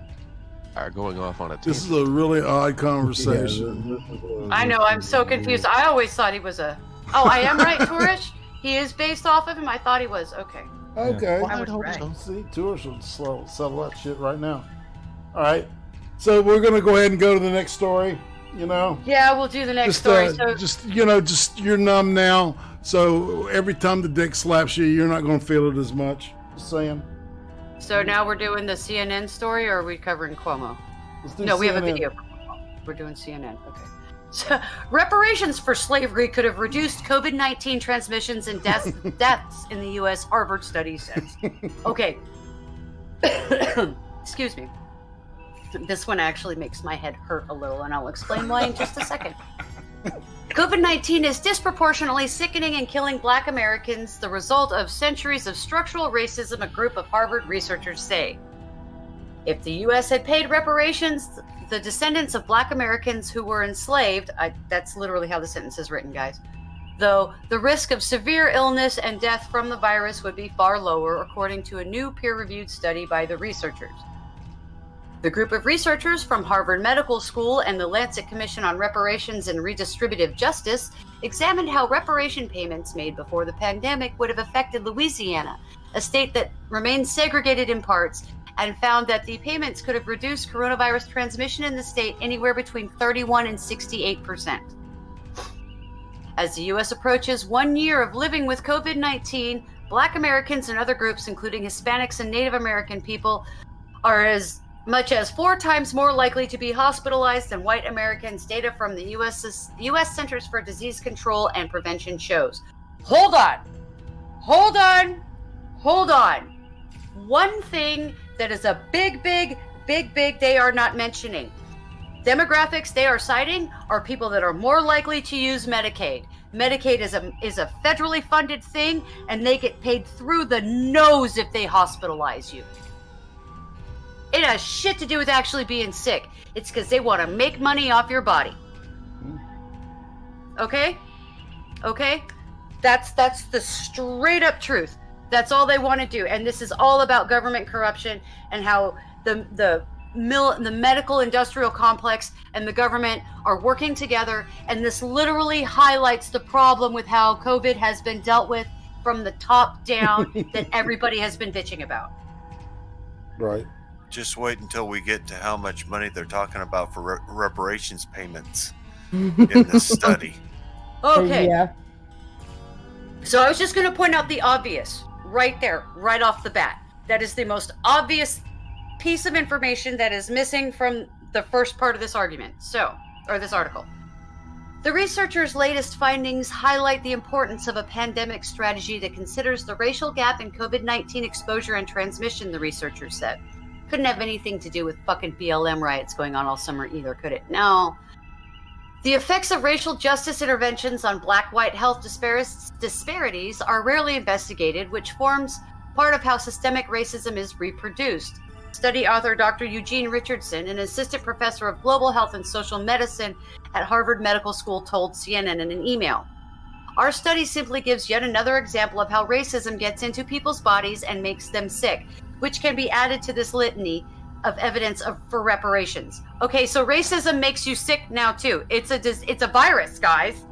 are going off on a This is tangent. a really odd conversation. I know I'm so confused. I always thought he was a. Oh, I am right, Tourish. He is based off of him. I thought he was. Okay. Okay. I was right. See, tours will settle that shit right now. All right. So we're going to go ahead and go to the next story, you know? Yeah, we'll do the next story. So Just you're numb now. So every time the dick slaps you, you're not going to feel it as much. Just saying. So now we're doing the CNN story, or are we covering Cuomo? Let's do No, we have a CNN. video. For Cuomo. We're doing CNN. Okay. So, reparations for slavery could have reduced COVID-19 transmissions and deaths in the U.S. Harvard study says. Okay. Excuse me. This one actually makes my head hurt a little, and I'll explain why in just a second. COVID-19 is disproportionately sickening and killing Black Americans, the result of centuries of structural racism, a group of Harvard researchers say. If the U.S. had paid reparations, the descendants of Black Americans who were enslaved, that's literally how the sentence is written, guys, though the risk of severe illness and death from the virus would be far lower, according to a new peer-reviewed study by the researchers. The group of researchers from Harvard Medical School and the Lancet Commission on Reparations and Redistributive Justice examined how reparation payments made before the pandemic would have affected Louisiana, a state that remains segregated in parts, and found that the payments could have reduced coronavirus transmission in the state anywhere between 31 and 68%. As the U.S. approaches 1 year of living with COVID-19, Black Americans and other groups, including Hispanics and Native American people, are as much as 4 times more likely to be hospitalized than white Americans, data from the U.S. Centers for Disease Control and Prevention shows. Hold on. One thing that is a big they are not mentioning. Demographics they are citing are people that are more likely to use Medicaid. Medicaid is a federally funded thing, and they get paid through the nose if they hospitalize you. It has shit to do with actually being sick. It's because they want to make money off your body. Okay? That's the straight up truth. That's all they want to do. And this is all about government corruption and how the medical industrial complex and the government are working together. And this literally highlights the problem with how COVID has been dealt with from the top down that everybody has been bitching about. Right. Just wait until we get to how much money they're talking about for reparations payments in this study. Okay. Yeah. So I was just going to point out the obvious right there, right off the bat. That is the most obvious piece of information that is missing from the first part of this argument. This article. The researchers' latest findings highlight the importance of a pandemic strategy that considers the racial gap in COVID-19 exposure and transmission, the researchers said. Couldn't have anything to do with fucking BLM riots going on all summer either, could it? No. The effects of racial justice interventions on black-white health disparities are rarely investigated, which forms part of how systemic racism is reproduced. Study author Dr. Eugene Richardson, an assistant professor of global health and social medicine at Harvard Medical School, told CNN in an email. Our study simply gives yet another example of how racism gets into people's bodies and makes them sick, which can be added to this litany of evidence for reparations. Okay, so racism makes you sick now too. It's a virus, guys.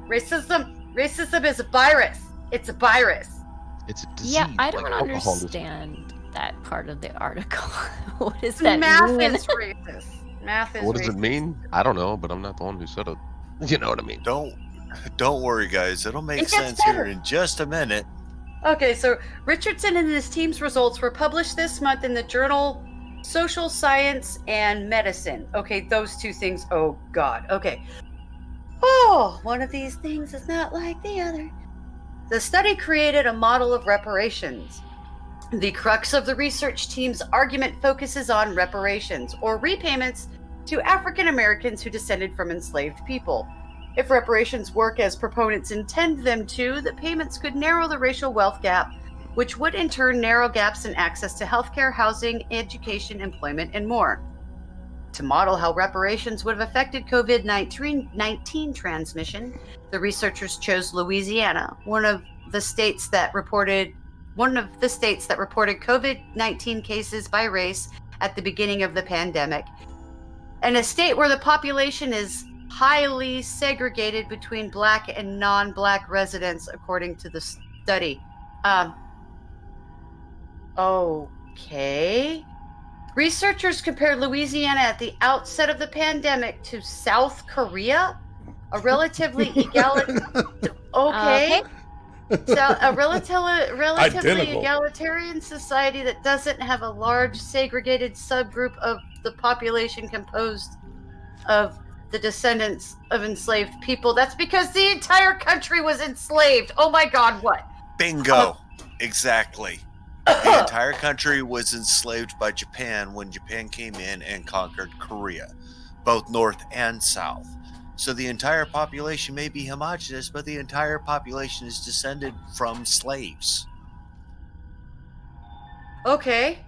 Racism is a virus. It's a virus. It's a disease. Yeah, I don't like alcoholism. understand that part of the article. What does that Math mean? is racist. Math is What does racist. it mean? I don't know, but I'm not the one who said it. You know what I mean? Don't worry, guys. It'll make It gets sense better. here in just a minute. Okay, so Richardson and his team's results were published this month in the journal Social Science and Medicine. Okay, those two things. Oh, God. Okay. Oh, one of these things is not like the other. The study created a model of reparations. The crux of the research team's argument focuses on reparations, or repayments, to African Americans who descended from enslaved people. If reparations work as proponents intend them to, the payments could narrow the racial wealth gap, which would in turn narrow gaps in access to healthcare, housing, education, employment, and more. To model how reparations would have affected COVID-19 transmission, the researchers chose Louisiana, one of the states that reported COVID-19 cases by race at the beginning of the pandemic, and a state where the population is highly segregated between Black and non-Black residents, according to the study. Okay. Researchers compared Louisiana at the outset of the pandemic to South Korea, a relatively relatively egalitarian society that doesn't have a large segregated subgroup of the population composed of the descendants of enslaved people. That's because the entire country was enslaved. Oh my God, what? Bingo. Exactly. The entire country was enslaved by Japan when Japan came in and conquered Korea, both North and South. So the entire population may be homogenous, but the entire population is descended from slaves. Okay.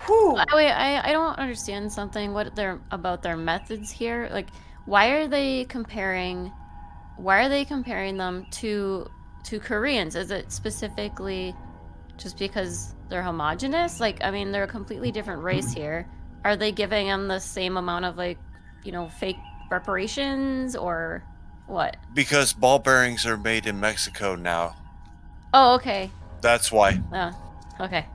Wait, I don't understand something. About their methods here? Like, why are they comparing them to Koreans? Is it specifically just because they're homogenous? Like, I mean, they're a completely different race here. Are they giving them the same amount of, like, fake reparations or what? Because ball bearings are made in Mexico now. Oh, okay. That's why. Oh, okay.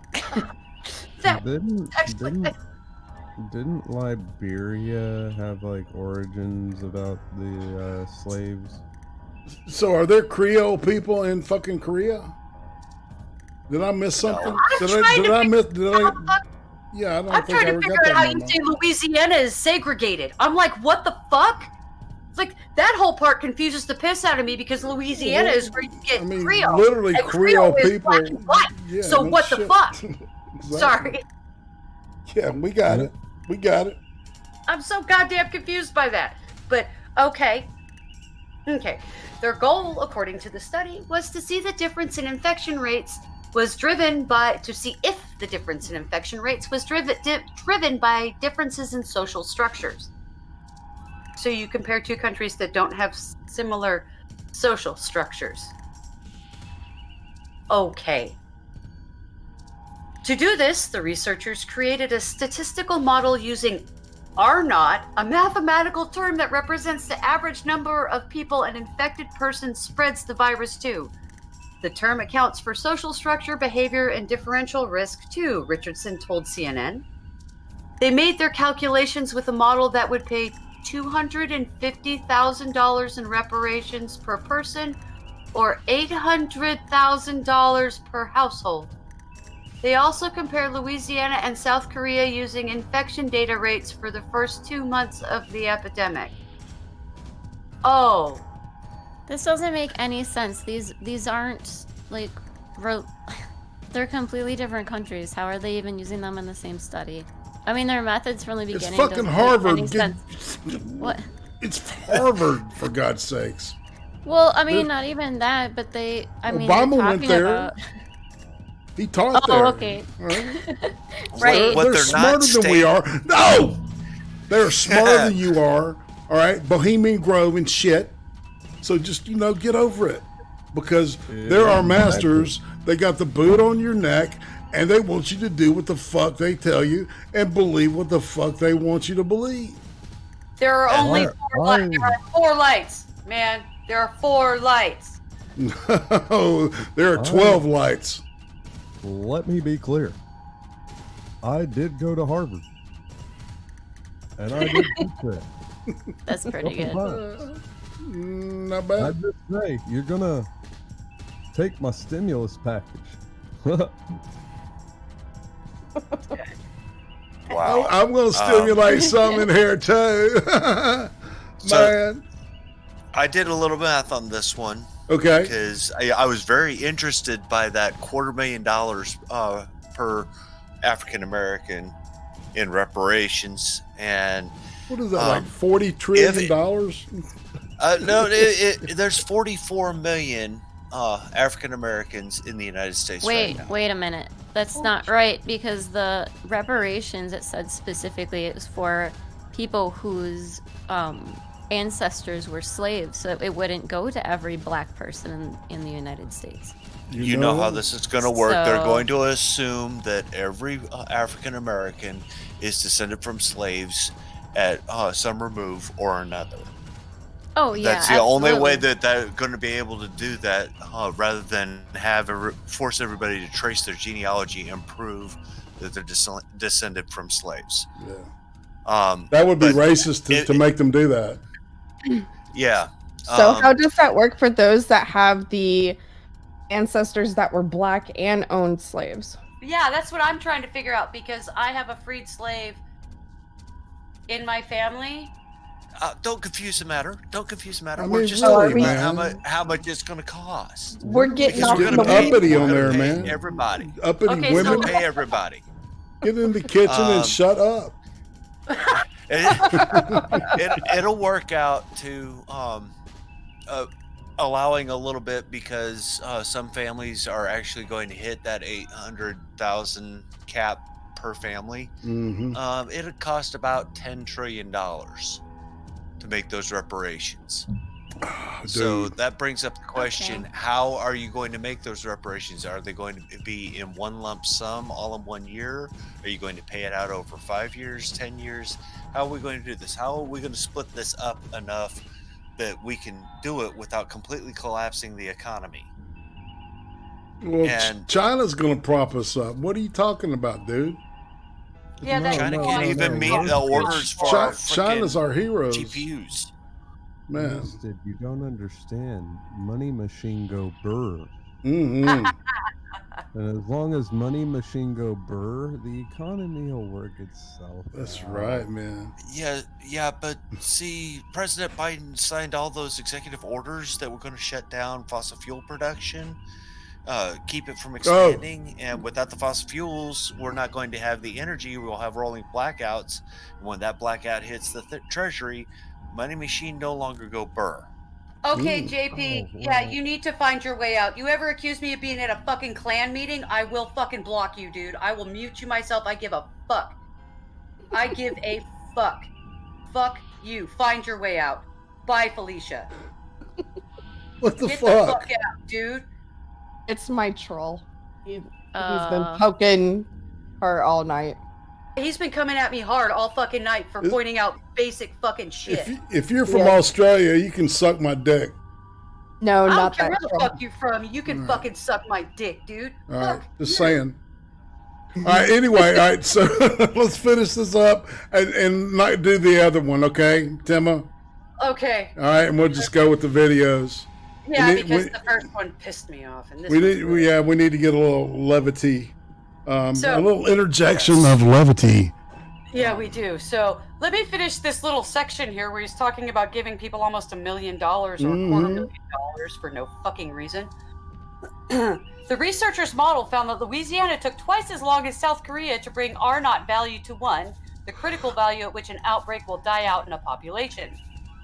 Didn't Liberia have like origins about the slaves? So are there Creole people in fucking Korea? Did I miss something? Yeah, I don't I'm think trying I to figure got out how that you memo. say Louisiana is segregated. I'm like, what the fuck? It's like that whole part confuses the piss out of me because Louisiana is where you get Creole. literally and Creole is people- black and white. yeah, so no what the shit. fuck? Exactly. Sorry. Yeah, we got it. We got it. I'm so goddamn confused by that. But okay. Okay. Their goal, according to the study, was to see the difference in infection rates was driven by driven by differences in social structures. So you compare two countries that don't have similar social structures. Okay. To do this, the researchers created a statistical model using R0, a mathematical term that represents the average number of people an infected person spreads the virus to. The term accounts for social structure, behavior, and differential risk too, Richardson told CNN. They made their calculations with a model that would pay $250,000 in reparations per person or $800,000 per household. They also compared Louisiana and South Korea using infection data rates for the first 2 months of the epidemic. Oh. This doesn't make any sense. These aren't, like, they're completely different countries. How are they even using them in the same study? I mean, their methods from the beginning It's fucking doesn't Harvard. make any sense. What? It's Harvard, for God's sakes. Well, I mean, not even that, but they, I mean, Obama they're went talking there. about... He taught Oh, there. okay. Right. They're smarter than we are. No! They're smarter than you are. All right? Bohemian Grove and shit. So just, get over it. Because they're our masters. They got the boot on your neck, and they want you to do what the fuck they tell you and believe what the fuck they want you to believe. There are only 4 lights. There are 4 lights, man. There are 4 lights. No, there are 12 lights. Let me be clear. I did go to Harvard. And I did teach that. That's pretty good. Not bad. I just say, you're going to take my stimulus package. Wow. I'm going to stimulate some in here too. Man. I did a little math on this one. Okay. Because I was very interested by that $250,000 per African American in reparations. And what is that, like $40 trillion? No, there's 44 million African Americans in the United States right now. Wait a minute. That's not right, because the reparations, it said specifically it was for people whose ancestors were slaves, so it wouldn't go to every black person in the United States. You know how this is going to work. They're going to assume that every African American is descended from slaves at some remove or another. Oh yeah, that's the only way that they're going to be able to do that, rather than force everybody to trace their genealogy and prove that they're descended from slaves. Yeah. That would be racist to make them do that. Yeah. So how does that work for those that have the ancestors that were black and owned slaves? Yeah, that's what I'm trying to figure out, because I have a freed slave in my family. Don't confuse the matter. I mean, We're just really, talking about how much it's going to cost. We're getting off getting uppity on there, man. Everybody. Uppity women. Pay everybody. Get in the kitchen and shut up. It'll work out to allowing a little bit, because some families are actually going to hit that 800,000 cap per family. Mm-hmm. It'll cost about $10 trillion to make those reparations. So that brings up the question, how are you going to make those reparations? Are they going to be in one lump sum all in 1 year? Are you going to pay it out over 5 years, 10 years? How are we going to do this? How are we going to split this up enough that we can do it without completely collapsing the economy? Well, China's going to prop us up. What are you talking about, dude? Yeah, China can't even meet the orders for our China's our heroes. GPUs. Man, you don't understand. Money Machine go burr. Mm-hmm. And as long as Money Machine go burr, the economy will work itself. That's right, man. Yeah, but see, President Biden signed all those executive orders that were going to shut down fossil fuel production, keep it from expanding, and without the fossil fuels, we're not going to have the energy. We'll have rolling blackouts. And when that blackout hits the Treasury, Money Machine no longer go burr. Okay, JP, yeah, you need to find your way out. You ever accuse me of being at a fucking Klan meeting, I will fucking block you, dude. I will mute you myself. I give a fuck. I give a fuck. Fuck you. Find your way out. Bye, Felicia. What the Get fuck? the fuck out, dude. It's my troll. He's been poking her all night. He's been coming at me hard all fucking night for pointing out basic fucking shit. If you're from Australia, you can suck my dick. No, I don't not care that where the troll. fuck you from. You can fucking suck my dick, dude. All right, just saying. All right, anyway, all right, so let's finish this up and not do the other one, okay, Timma? Okay. All right, and we'll just go with the videos. Yeah, because the first one pissed me off, and this we need to get a little levity, a So- little interjection of levity. Yeah, we do. So let me finish this little section here where he's talking about giving people almost $1 million or $250,000 for no fucking reason. The researchers' model found that Louisiana took twice as long as South Korea to bring R0 value to 1, the critical value at which an outbreak will die out in a population.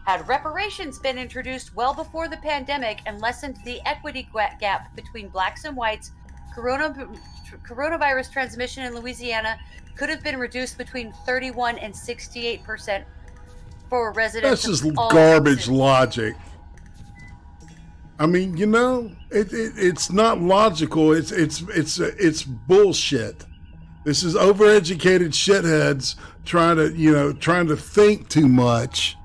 Had reparations been introduced well before the pandemic and lessened the equity gap between blacks and whites, coronavirus transmission in Louisiana could have been reduced between 31 and 68% for residents. That's just garbage logic. I mean, you know, it's not logical. It's bullshit. This is overeducated shitheads trying to think too much.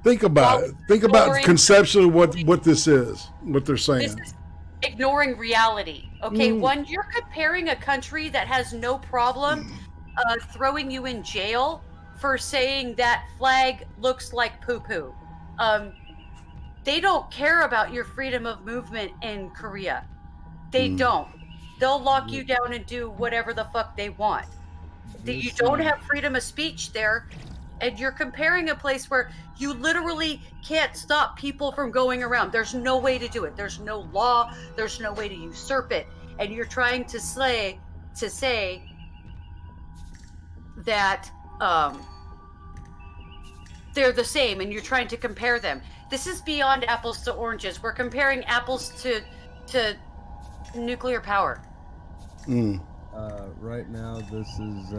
Think about it. Think about conceptually what this is, what they're saying. This is ignoring reality. Okay, when you're comparing a country that has no problem throwing you in jail for saying that flag looks like poo-poo, they don't care about your freedom of movement in Korea. They don't. They'll lock you down and do whatever the fuck they want. You don't have freedom of speech there, and you're comparing a place where you literally can't stop people from going around. There's no way to do it. There's no law. There's no way to usurp it. And you're trying to say that they're the same, and you're trying to compare them. This is beyond apples to oranges. We're comparing apples to nuclear power. Right now, this is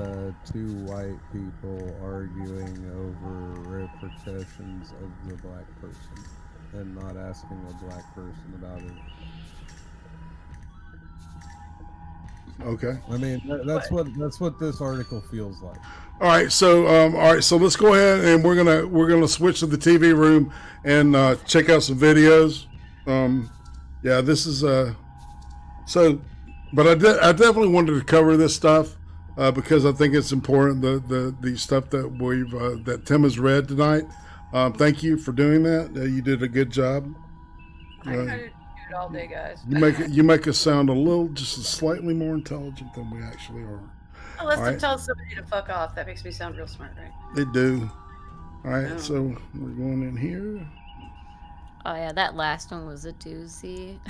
two white people arguing over repercussions of the black person and not asking a black person about it. Okay. I mean, that's what this article feels like. All right, so let's go ahead and we're gonna switch to the TV room and check out some videos. Yeah, this is so, but I definitely wanted to cover this stuff because I think it's important. The stuff that that Tim has read tonight. Thank you for doing that. You did a good job. I do it all day, guys. You make us sound just slightly more intelligent than we actually are. Unless they tell somebody to fuck off, that makes me sound real smart, right? They do. All right, so we're going in here. Oh yeah, that last one was a doozy.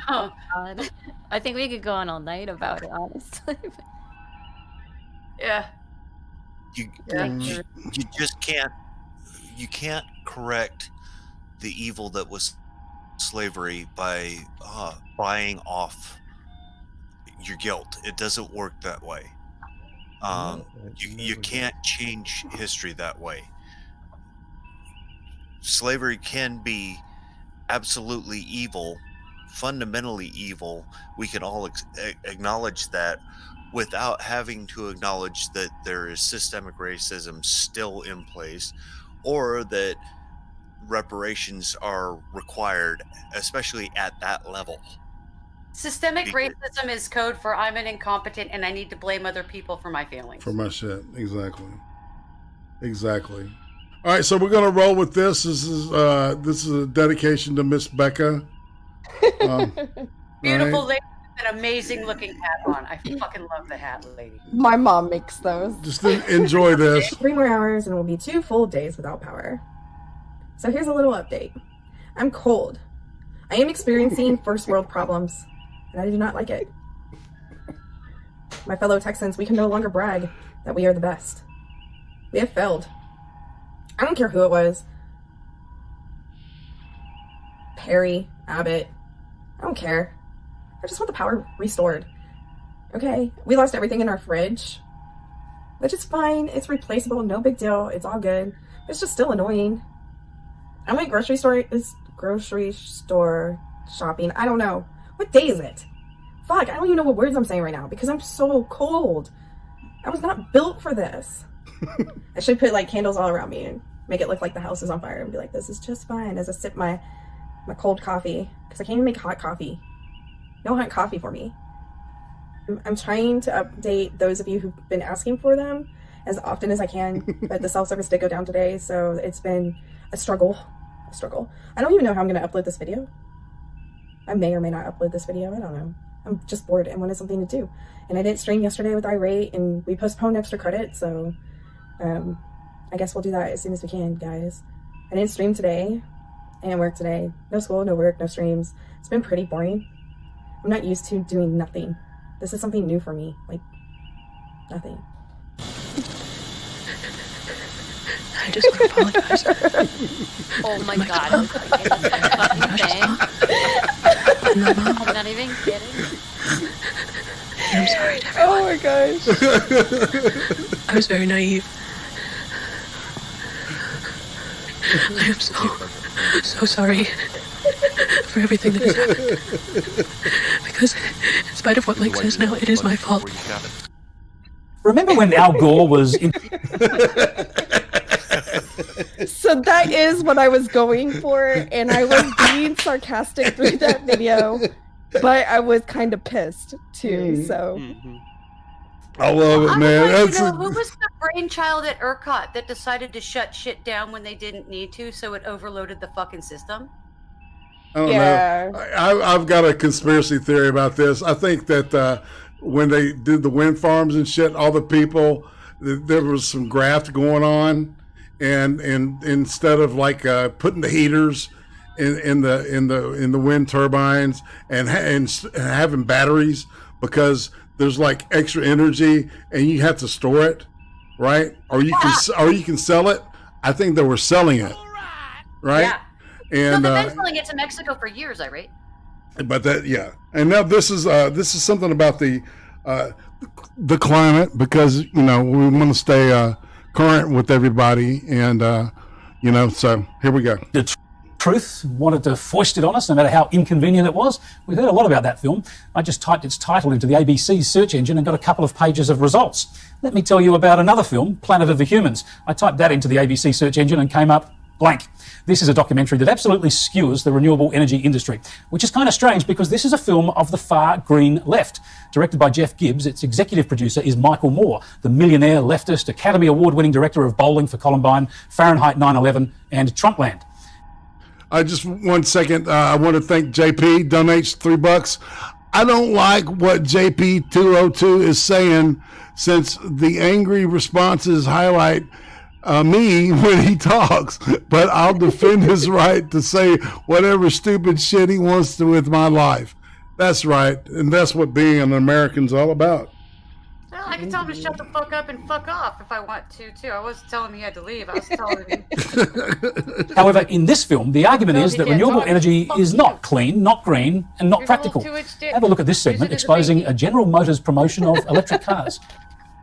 Oh God. I think we could go on all night about it, honestly. Yeah. You just can't. You can't correct the evil that was slavery by buying off your guilt. It doesn't work that way. You can't change history that way. Slavery can be absolutely evil, fundamentally evil. We can all acknowledge that without having to acknowledge that there is systemic racism still in place, or that reparations are required, especially at that level. Systemic racism is code for I'm an incompetent and I need to blame other people for my failings. For my shit, exactly. All right, so we're gonna roll with this. This is a dedication to Miss BECCA. Beautiful lady with an amazing looking hat on. I fucking love the hat, lady. My mom makes those. Just enjoy this. 3 more hours and it will be 2 full days without power. So here's a little update. I'm cold. I am experiencing first world problems, and I do not like it. My fellow Texans, we can no longer brag that we are the best. We have failed. I don't care who it was. Perry, Abbott. I don't care. I just want the power restored. Okay, we lost everything in our fridge, which is fine. It's replaceable, no big deal. It's all good. It's just still annoying. I went grocery store shopping. I don't know. What day is it? Fuck, I don't even know what words I'm saying right now because I'm so cold. I was not built for this. I should put like candles all around me and make it look like the house is on fire and be like, this is just fine as I sip my cold coffee because I can't even make hot coffee. No hot coffee for me. I'm trying to update those of you who've been asking for them as often as I can, but the self-service did go down today, so it's been a struggle. I don't even know how I'm going to upload this video. I may or may not upload this video. I don't know. I'm just bored and wanted something to do. And I didn't stream yesterday with Irate, and we postponed extra credit, so I guess we'll do that as soon as we can, guys. I didn't stream today and work today. No school, no work, no streams. It's been pretty boring. I'm not used to doing nothing. This is something new for me. Like, nothing. I just want to apologize. Oh my god, I was thinking the same fucking thing. And my mom. I'm not even kidding. And I'm sorry to everyone. Oh my gosh. I was very naive. I am so sorry for everything that has happened. Because in spite of what Link says now, it is my fault. Remember when Al Gore was in... So that is what I was going for, and I was being sarcastic through that video, but I was kind of pissed too, so... I love it, man. That's who was the brainchild at ERCOT that decided to shut shit down when they didn't need to, so it overloaded the fucking system? I don't know. I've got a conspiracy theory about this. I think that when they did the wind farms and shit, all the people, there was some graft going on, and instead of like putting the heaters in the wind turbines and having batteries, because there's like extra energy and you have to store it, right? Or you can sell it. I think they were selling it, right? Yeah. And no, they've been selling it to Mexico for years, I rate. But that, yeah. And now this is something about the climate, because we want to stay current with everybody, and so here we go. The truth, wanted to foist it on us, no matter how inconvenient it was. We heard a lot about that film. I just typed its title into the ABC's search engine and got a couple of pages of results. Let me tell you about another film, Planet of the Humans. I typed that into the ABC search engine and came up blank. This is a documentary that absolutely skewers the renewable energy industry, which is kind of strange because this is a film of the far green left. Directed by Jeff Gibbs, its executive producer is Michael Moore, the millionaire leftist Academy Award-winning director of Bowling for Columbine, Fahrenheit 9/11, and Trumpland. Just 1 second. I want to thank JP, donates $3. I don't like what JP202 is saying, since the angry responses highlight me when he talks, but I'll defend his right to say whatever stupid shit he wants to with my life. That's right, and that's what being an American's all about. Well, I can tell him to shut the fuck up and fuck off if I want to, too. I wasn't telling him he had to leave. I was telling him... However, in this film, the argument is that renewable energy is not clean, not green, and not practical. Have a look at this segment exposing a General Motors promotion of electric cars.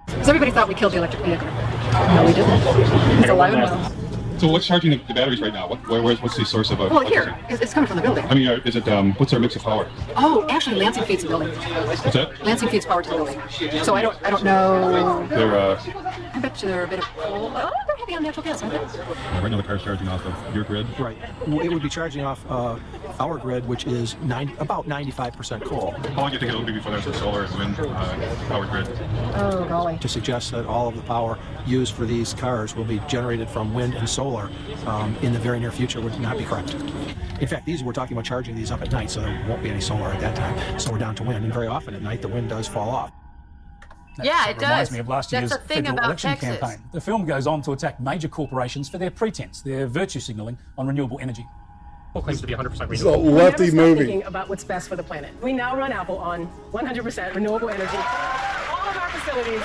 Because everybody thought we killed the electric vehicle. No, we didn't. It's alive now. So what's charging the batteries right now? What's the source of Well, here, it's coming from the building. I mean, is it what's our mix of power? Oh, actually, Lansing feeds the building. What's that? Lansing feeds power to the building. So I don't know. They're I bet you they're a bit of coal. Oh, they're heavy on natural gas, aren't they? right now the car's charging off of your grid. Right. Well, it would be charging off our grid, which is about 95% coal. How long do you think it'll be before there's a solar and wind power grid? Oh, golly. To suggest that all of the power used for these cars will be generated from wind and solar in the very near future would not be correct. In fact, we're talking about charging these up at night, so there won't be any solar at that time. So we're down to wind, and very often at night the wind does fall off. Yeah, it reminds does. me of last That's year's the thing federal about election Texas. campaign. The film goes on to attack major corporations for their pretense, their virtue signaling on renewable energy. Apple claims to be 100% renewable. It's a lefty movie. Thinking about what's best for the planet. We now run Apple on 100% renewable energy. All of our facilities.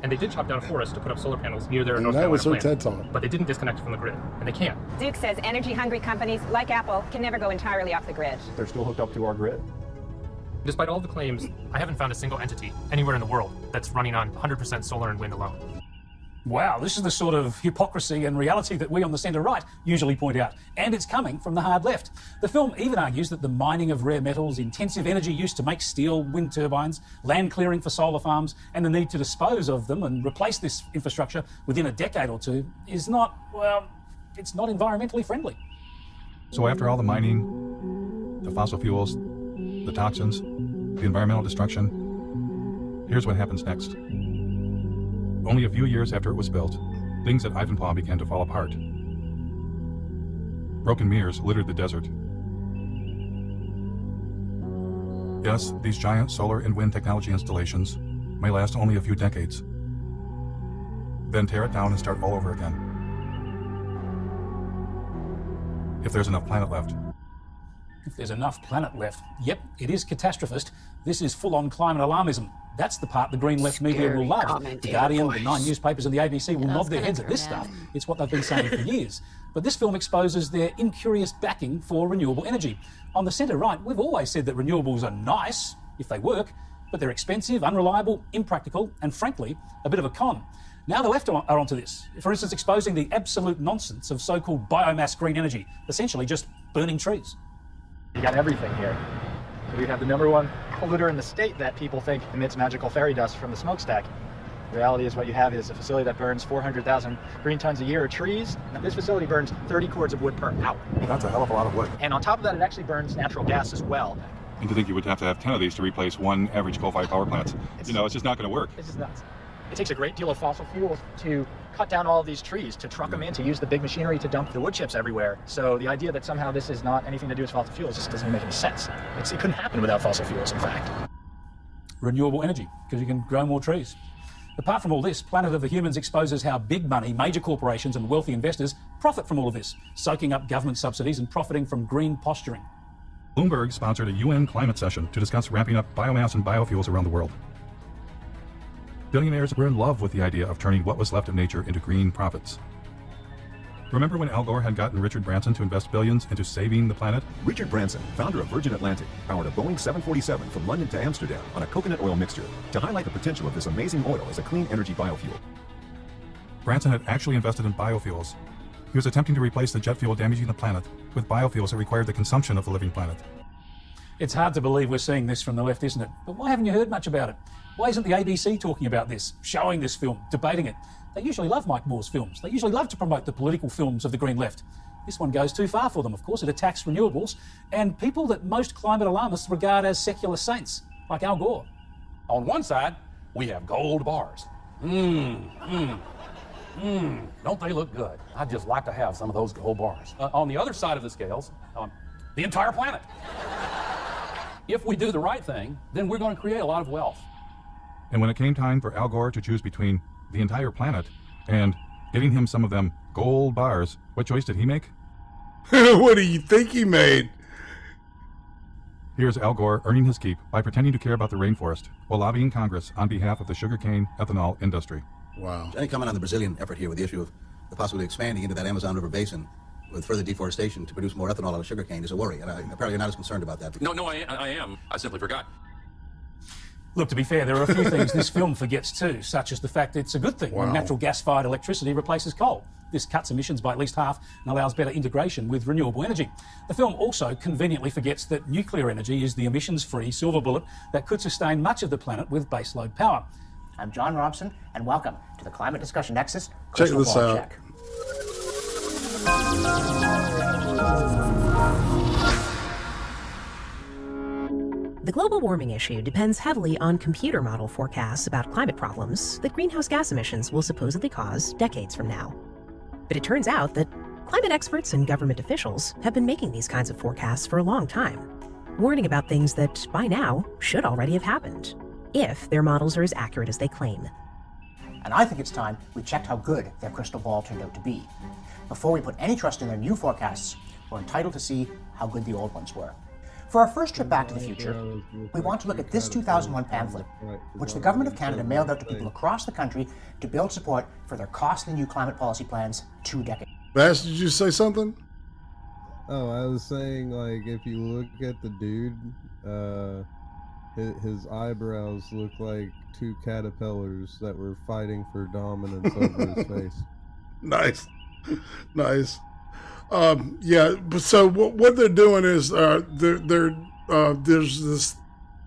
And they did chop down a forest to put up solar panels near their North That was her Carolina TED plant. Talk. But they didn't disconnect it from the grid, and they can't. Duke says energy-hungry companies like Apple can never go entirely off the grid. They're still hooked up to our grid. Despite all the claims, I haven't found a single entity anywhere in the world that's running on 100% solar and wind alone. Wow, this is the sort of hypocrisy and reality that we on the centre-right usually point out, and it's coming from the hard left. The film even argues that the mining of rare metals, intensive energy use to make steel, wind turbines, land clearing for solar farms, and the need to dispose of them and replace this infrastructure within a decade or two is not, well, it's not environmentally friendly. So after all the mining, the fossil fuels, the toxins, the environmental destruction, here's what happens next. Only a few years after it was built, things at Ivanpah began to fall apart. Broken mirrors littered the desert. Yes, these giant solar and wind technology installations may last only a few decades. Then tear it down and start all over again. If there's enough planet left. If there's enough planet left, yep, it is catastrophist. This is full-on climate alarmism. That's the part the green left media will love. The Guardian, the 9 newspapers and the ABC will nod their heads at this stuff. It's what they've been saying for years. But this film exposes their incurious backing for renewable energy. On the centre-right, we've always said that renewables are nice, if they work, but they're expensive, unreliable, impractical, and frankly, a bit of a con. Now the left are onto this. For instance, exposing the absolute nonsense of so-called biomass green energy, essentially just burning trees. You got everything here. We have the #1 polluter in the state that people think emits magical fairy dust from the smokestack. The reality is what you have is a facility that burns 400,000 green tons a year of trees. Now, this facility burns 30 cords of wood per hour. That's a hell of a lot of wood. And on top of that, it actually burns natural gas as well. And to think you would have to have 10 of these to replace one average coal-fired power plant. It's just not going to work. It's just nuts. It takes a great deal of fossil fuels to cut down all of these trees, to truck them in, to use the big machinery to dump the wood chips everywhere. So the idea that somehow this is not anything to do with fossil fuels just doesn't make any sense. It couldn't happen without fossil fuels, in fact. Renewable energy, because you can grow more trees. Apart from all this, Planet of the Humans exposes how big money, major corporations and wealthy investors profit from all of this, soaking up government subsidies and profiting from green posturing. Bloomberg sponsored a UN climate session to discuss ramping up biomass and biofuels around the world. Billionaires were in love with the idea of turning what was left of nature into green profits. Remember when Al Gore had gotten Richard Branson to invest billions into saving the planet? Richard Branson, founder of Virgin Atlantic, powered a Boeing 747 from London to Amsterdam on a coconut oil mixture to highlight the potential of this amazing oil as a clean energy biofuel. Branson had actually invested in biofuels. He was attempting to replace the jet fuel damaging the planet with biofuels that required the consumption of the living planet. It's hard to believe we're seeing this from the left, isn't it? But why haven't you heard much about it? Why isn't the ABC talking about this, showing this film, debating it? They usually love Mike Moore's films. They usually love to promote the political films of the Green Left. This one goes too far for them, of course. It attacks renewables and people that most climate alarmists regard as secular saints, like Al Gore. On one side, we have gold bars. Don't they look good? I'd just like to have some of those gold bars. On the other side of the scales, the entire planet. If we do the right thing, then we're going to create a lot of wealth. And when it came time for Al Gore to choose between the entire planet and giving him some of them gold bars, what choice did he make? What do you think he made? Here's Al Gore earning his keep by pretending to care about the rainforest while lobbying Congress on behalf of the sugarcane ethanol industry. Wow. Any comment on the Brazilian effort here with the issue of the possibility of expanding into that Amazon River basin with further deforestation to produce more ethanol out of sugarcane is a worry, and apparently you're not as concerned about that. No, I am. I simply forgot. Look, to be fair, there are a few things this film forgets too, such as the fact it's a good thing when natural gas-fired electricity replaces coal. This cuts emissions by at least half and allows better integration with renewable energy. The film also conveniently forgets that nuclear energy is the emissions-free silver bullet that could sustain much of the planet with baseload power. I'm John Robson, and welcome to the Climate Discussion Nexus Check Crystal this Ball out. Check. The global warming issue depends heavily on computer model forecasts about climate problems that greenhouse gas emissions will supposedly cause decades from now. But it turns out that climate experts and government officials have been making these kinds of forecasts for a long time, warning about things that by now should already have happened, if their models are as accurate as they claim. And I think it's time we checked how good their crystal ball turned out to be. Before we put any trust in their new forecasts, we're entitled to see how good the old ones were. For our first trip back to the future, we want to look at this 2001 pamphlet, which the Government of Canada mailed out to people across the country to build support for their costly new climate policy plans 2 decades. Bass, did you say something? Oh, I was saying, like, if you look at the dude, his eyebrows look like 2 caterpillars that were fighting for dominance over his face. Nice. Nice. Yeah, but so what they're doing is there's this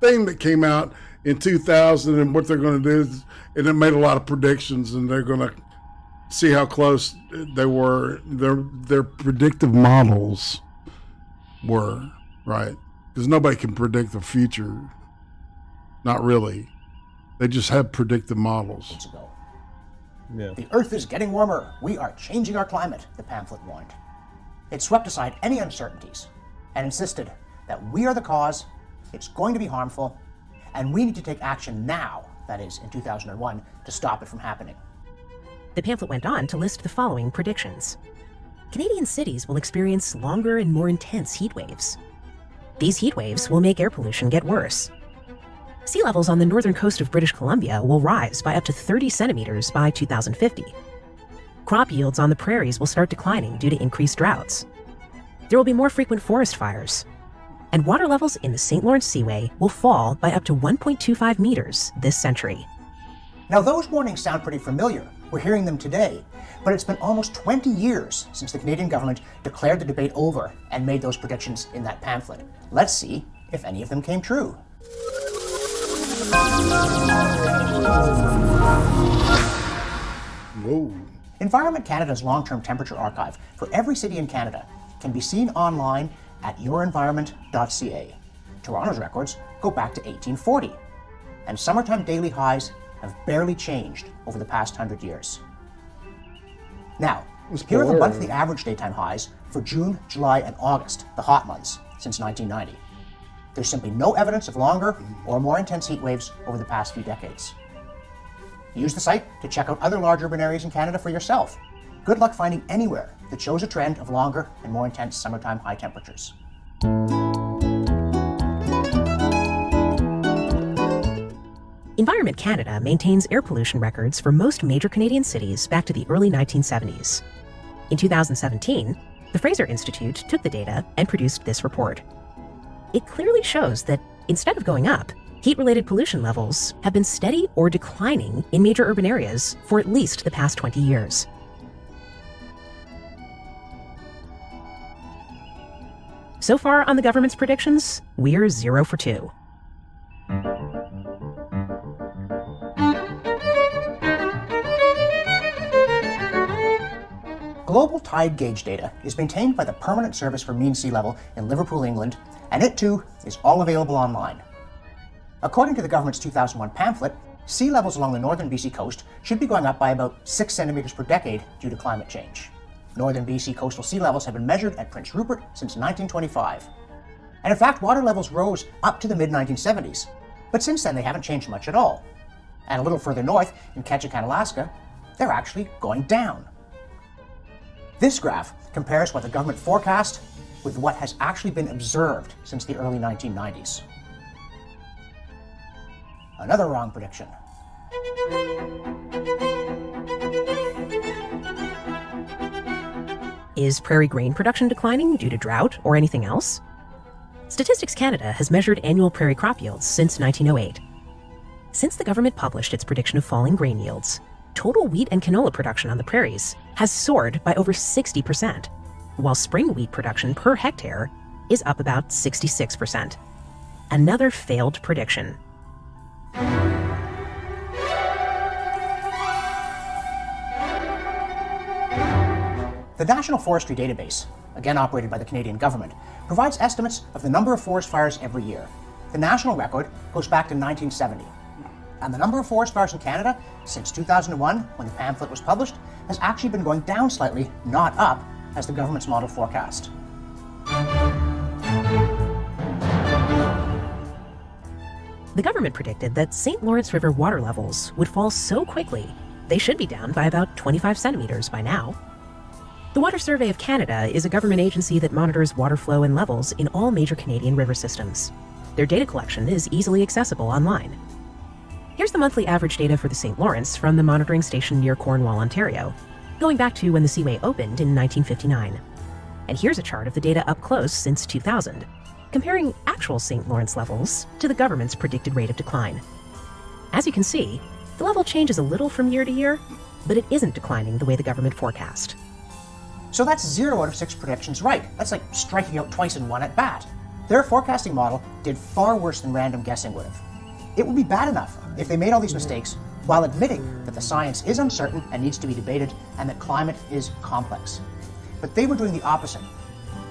thing that came out in 2000, and what they're going to do is, and it made a lot of predictions, and they're going to see how close they were. Their predictive models were right, because nobody can predict the future. Not really. They just have predictive models. Yeah. The Earth is getting warmer. We are changing our climate, the pamphlet warned. It swept aside any uncertainties and insisted that we are the cause, it's going to be harmful, and we need to take action now, that is, in 2001, to stop it from happening. The pamphlet went on to list the following predictions. Canadian cities will experience longer and more intense heat waves. These heat waves will make air pollution get worse. Sea levels on the northern coast of British Columbia will rise by up to 30 centimeters by 2050. Crop yields on the prairies will start declining due to increased droughts. There will be more frequent forest fires, and water levels in the St. Lawrence Seaway will fall by up to 1.25 meters this century. Now those warnings sound pretty familiar. We're hearing them today, but it's been almost 20 years since the Canadian government declared the debate over and made those predictions in that pamphlet. Let's see if any of them came true. Whoa. Environment Canada's long-term temperature archive for every city in Canada can be seen online at yourenvironment.ca. Toronto's records go back to 1840, and summertime daily highs have barely changed over the past 100 years. Now, here are the monthly average daytime highs for June, July, and August, the hot months, since 1990. There's simply no evidence of longer or more intense heat waves over the past few decades. Use the site to check out other large urban areas in Canada for yourself. Good luck finding anywhere that shows a trend of longer and more intense summertime high temperatures. Environment Canada maintains air pollution records for most major Canadian cities back to the early 1970s. In 2017, the Fraser Institute took the data and produced this report. It clearly shows that instead of going up, heat-related pollution levels have been steady or declining in major urban areas for at least the past 20 years. So far on the government's predictions, we're 0 for 2. Global tide gauge data is maintained by the Permanent Service for Mean Sea Level in Liverpool, England, and it too is all available online. According to the government's 2001 pamphlet, sea levels along the northern BC coast should be going up by about 6 centimeters per decade due to climate change. Northern BC coastal sea levels have been measured at Prince Rupert since 1925. And in fact, water levels rose up to the mid-1970s. But since then, they haven't changed much at all. And a little further north, in Ketchikan, Alaska, they're actually going down. This graph compares what the government forecast with what has actually been observed since the early 1990s. Another wrong prediction. Is prairie grain production declining due to drought or anything else? Statistics Canada has measured annual prairie crop yields since 1908. Since the government published its prediction of falling grain yields, total wheat and canola production on the prairies has soared by over 60%, while spring wheat production per hectare is up about 66%. Another failed prediction. The National Forestry Database, again operated by the Canadian government, provides estimates of the number of forest fires every year. The national record goes back to 1970. And the number of forest fires in Canada since 2001, when the pamphlet was published, has actually been going down slightly, not up, as the government's model forecast. The government predicted that St. Lawrence River water levels would fall so quickly, they should be down by about 25 centimeters by now. The Water Survey of Canada is a government agency that monitors water flow and levels in all major Canadian river systems. Their data collection is easily accessible online. Here's the monthly average data for the St. Lawrence from the monitoring station near Cornwall, Ontario, going back to when the Seaway opened in 1959. And here's a chart of the data up close since 2000, comparing actual St. Lawrence levels to the government's predicted rate of decline. As you can see, the level changes a little from year to year, but it isn't declining the way the government forecast. So that's 0 out of 6 predictions right. That's like striking out twice in one at bat. Their forecasting model did far worse than random guessing would have. It would be bad enough if they made all these mistakes while admitting that the science is uncertain and needs to be debated and that climate is complex. But they were doing the opposite.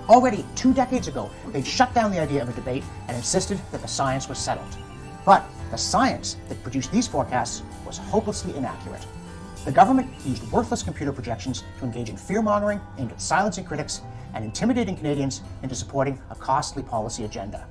Already 2 decades ago, they'd shut down the idea of a debate and insisted that the science was settled. But the science that produced these forecasts was hopelessly inaccurate. The government used worthless computer projections to engage in fear-mongering aimed at silencing critics and intimidating Canadians into supporting a costly policy agenda.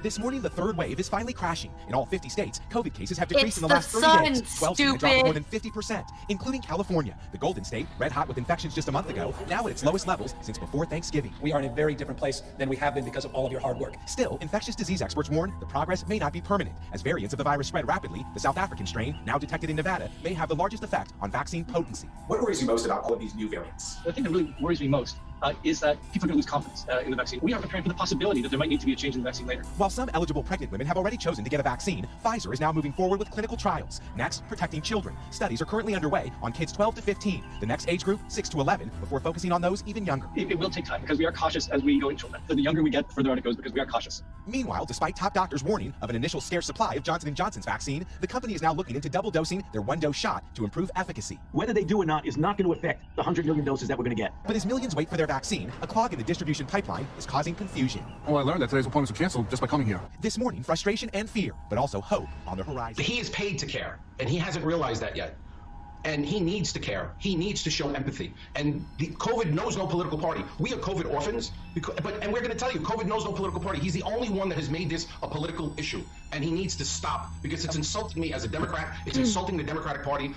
This morning, the third wave is finally crashing. In all 50 states, COVID cases have decreased It's in the last 30 sun, days. 12 states have dropped stupid. more than 50%, including California, the Golden State, red hot with infections just a month ago, now at its lowest levels since before Thanksgiving. We are in a very different place than we have been because of all of your hard work. Still, infectious disease experts warn the progress may not be permanent. As variants of the virus spread rapidly, the South African strain, now detected in Nevada, may have the largest effect on vaccine potency. What worries you most about all of these new variants? The thing that really worries me most is that people are going to lose confidence in the vaccine. We are preparing for the possibility that there might need to be a change in the vaccine later. While some eligible pregnant women have already chosen to get a vaccine, Pfizer is now moving forward with clinical trials. Next, protecting children. Studies are currently underway on kids 12 to 15, the next age group 6 to 11, before focusing on those even younger. It will take time because we are cautious as we go into children. The younger we get, the further on it goes because we are cautious. Meanwhile, despite top doctors' warning of an initial scarce supply of Johnson & Johnson's vaccine, the company is now looking into double dosing their one-dose shot to improve efficacy. Whether they do or not is not going to affect the 100 million doses that we're going to get. But as millions wait for their vaccine, a clog in the distribution pipeline is causing confusion. Well, I learned that today's appointments were canceled just by coming here. This morning, frustration and fear, but also hope on the horizon. He is paid to care, and he hasn't realized that yet. And he needs to care. He needs to show empathy. And COVID knows no political party. We are COVID orphans, and we're going to tell you, COVID knows no political party. He's the only one that has made this a political issue, and he needs to stop because it's insulting me as a Democrat. It's insulting the Democratic Party.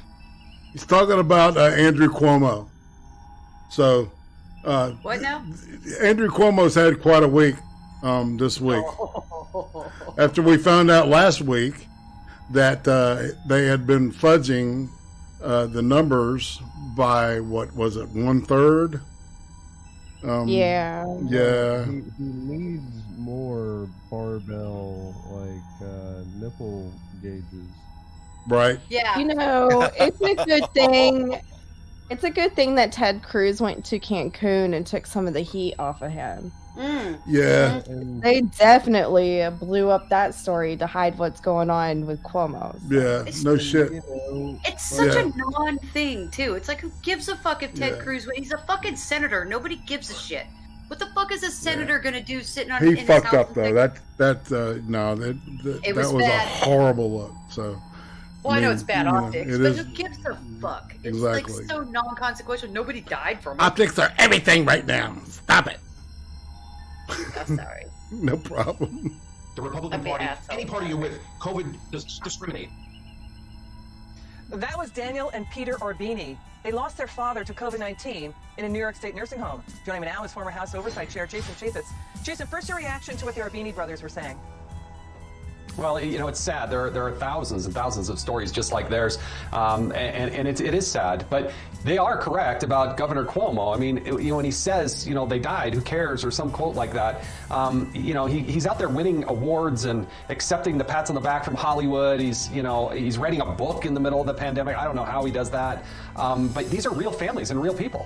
He's talking about Andrew Cuomo. So, What now? Andrew Cuomo's had quite a week this week. After we found out last week that they had been fudging the numbers by, what was it, 1/3? Yeah. Yeah. He needs more barbell, nipple gauges. Right. Yeah. You know, it's a good thing. It's a good thing that Ted Cruz went to Cancun and took some of the heat off of him. Yeah. They definitely blew up that story to hide what's going on with Cuomo. Yeah, no shit. It's such a non-thing, too. It's like, who gives a fuck if Ted Cruz... He's a fucking senator. Nobody gives a shit. What the fuck is a senator gonna do sitting on... He in his fucked house up though. That was bad. a horrible look. So. Well, I know it's bad optics, it but is- who gives a fuck? It's Exactly. like so non-consequential. Nobody died from it. Optics are everything right now. Stop it. I'm sorry. No problem. The Republican Party, any party you're with, COVID does discriminate. That was Daniel and Peter Orbini. They lost their father to COVID-19 in a New York State nursing home. Joining me now is former House Oversight Chair Jason Chaffetz. Jason, first your reaction to what the Orbini brothers were saying. Well, you know, it's sad. There are thousands and thousands of stories just like theirs, and it is sad. But they are correct about Governor Cuomo. I mean, when he says, they died, who cares, or some quote like that, he's out there winning awards and accepting the pats on the back from Hollywood. He's writing a book in the middle of the pandemic. I don't know how he does that, but these are real families and real people.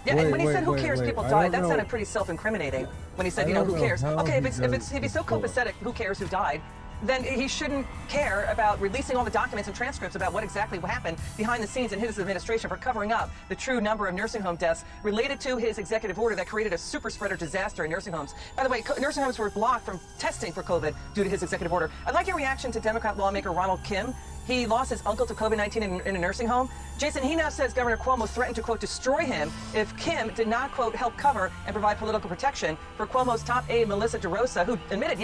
Yeah, and when he said, who cares, people died, that sounded pretty self-incriminating. When he said, who cares? Okay, if he's so copacetic, who cares who died? Then he shouldn't care about releasing all the documents and transcripts about what exactly happened behind the scenes in his administration for covering up the true number of nursing home deaths related to his executive order that created a super spreader disaster in nursing homes. By the way, nursing homes were blocked from testing for COVID due to his executive order. I'd like your reaction to Democrat lawmaker Ronald Kim. He lost his uncle to COVID-19 in a nursing home. Jason, he now says Governor Cuomo threatened to, quote, destroy him if Kim did not, quote, help cover and provide political protection for Cuomo's top aide, Melissa DeRosa, who admitted,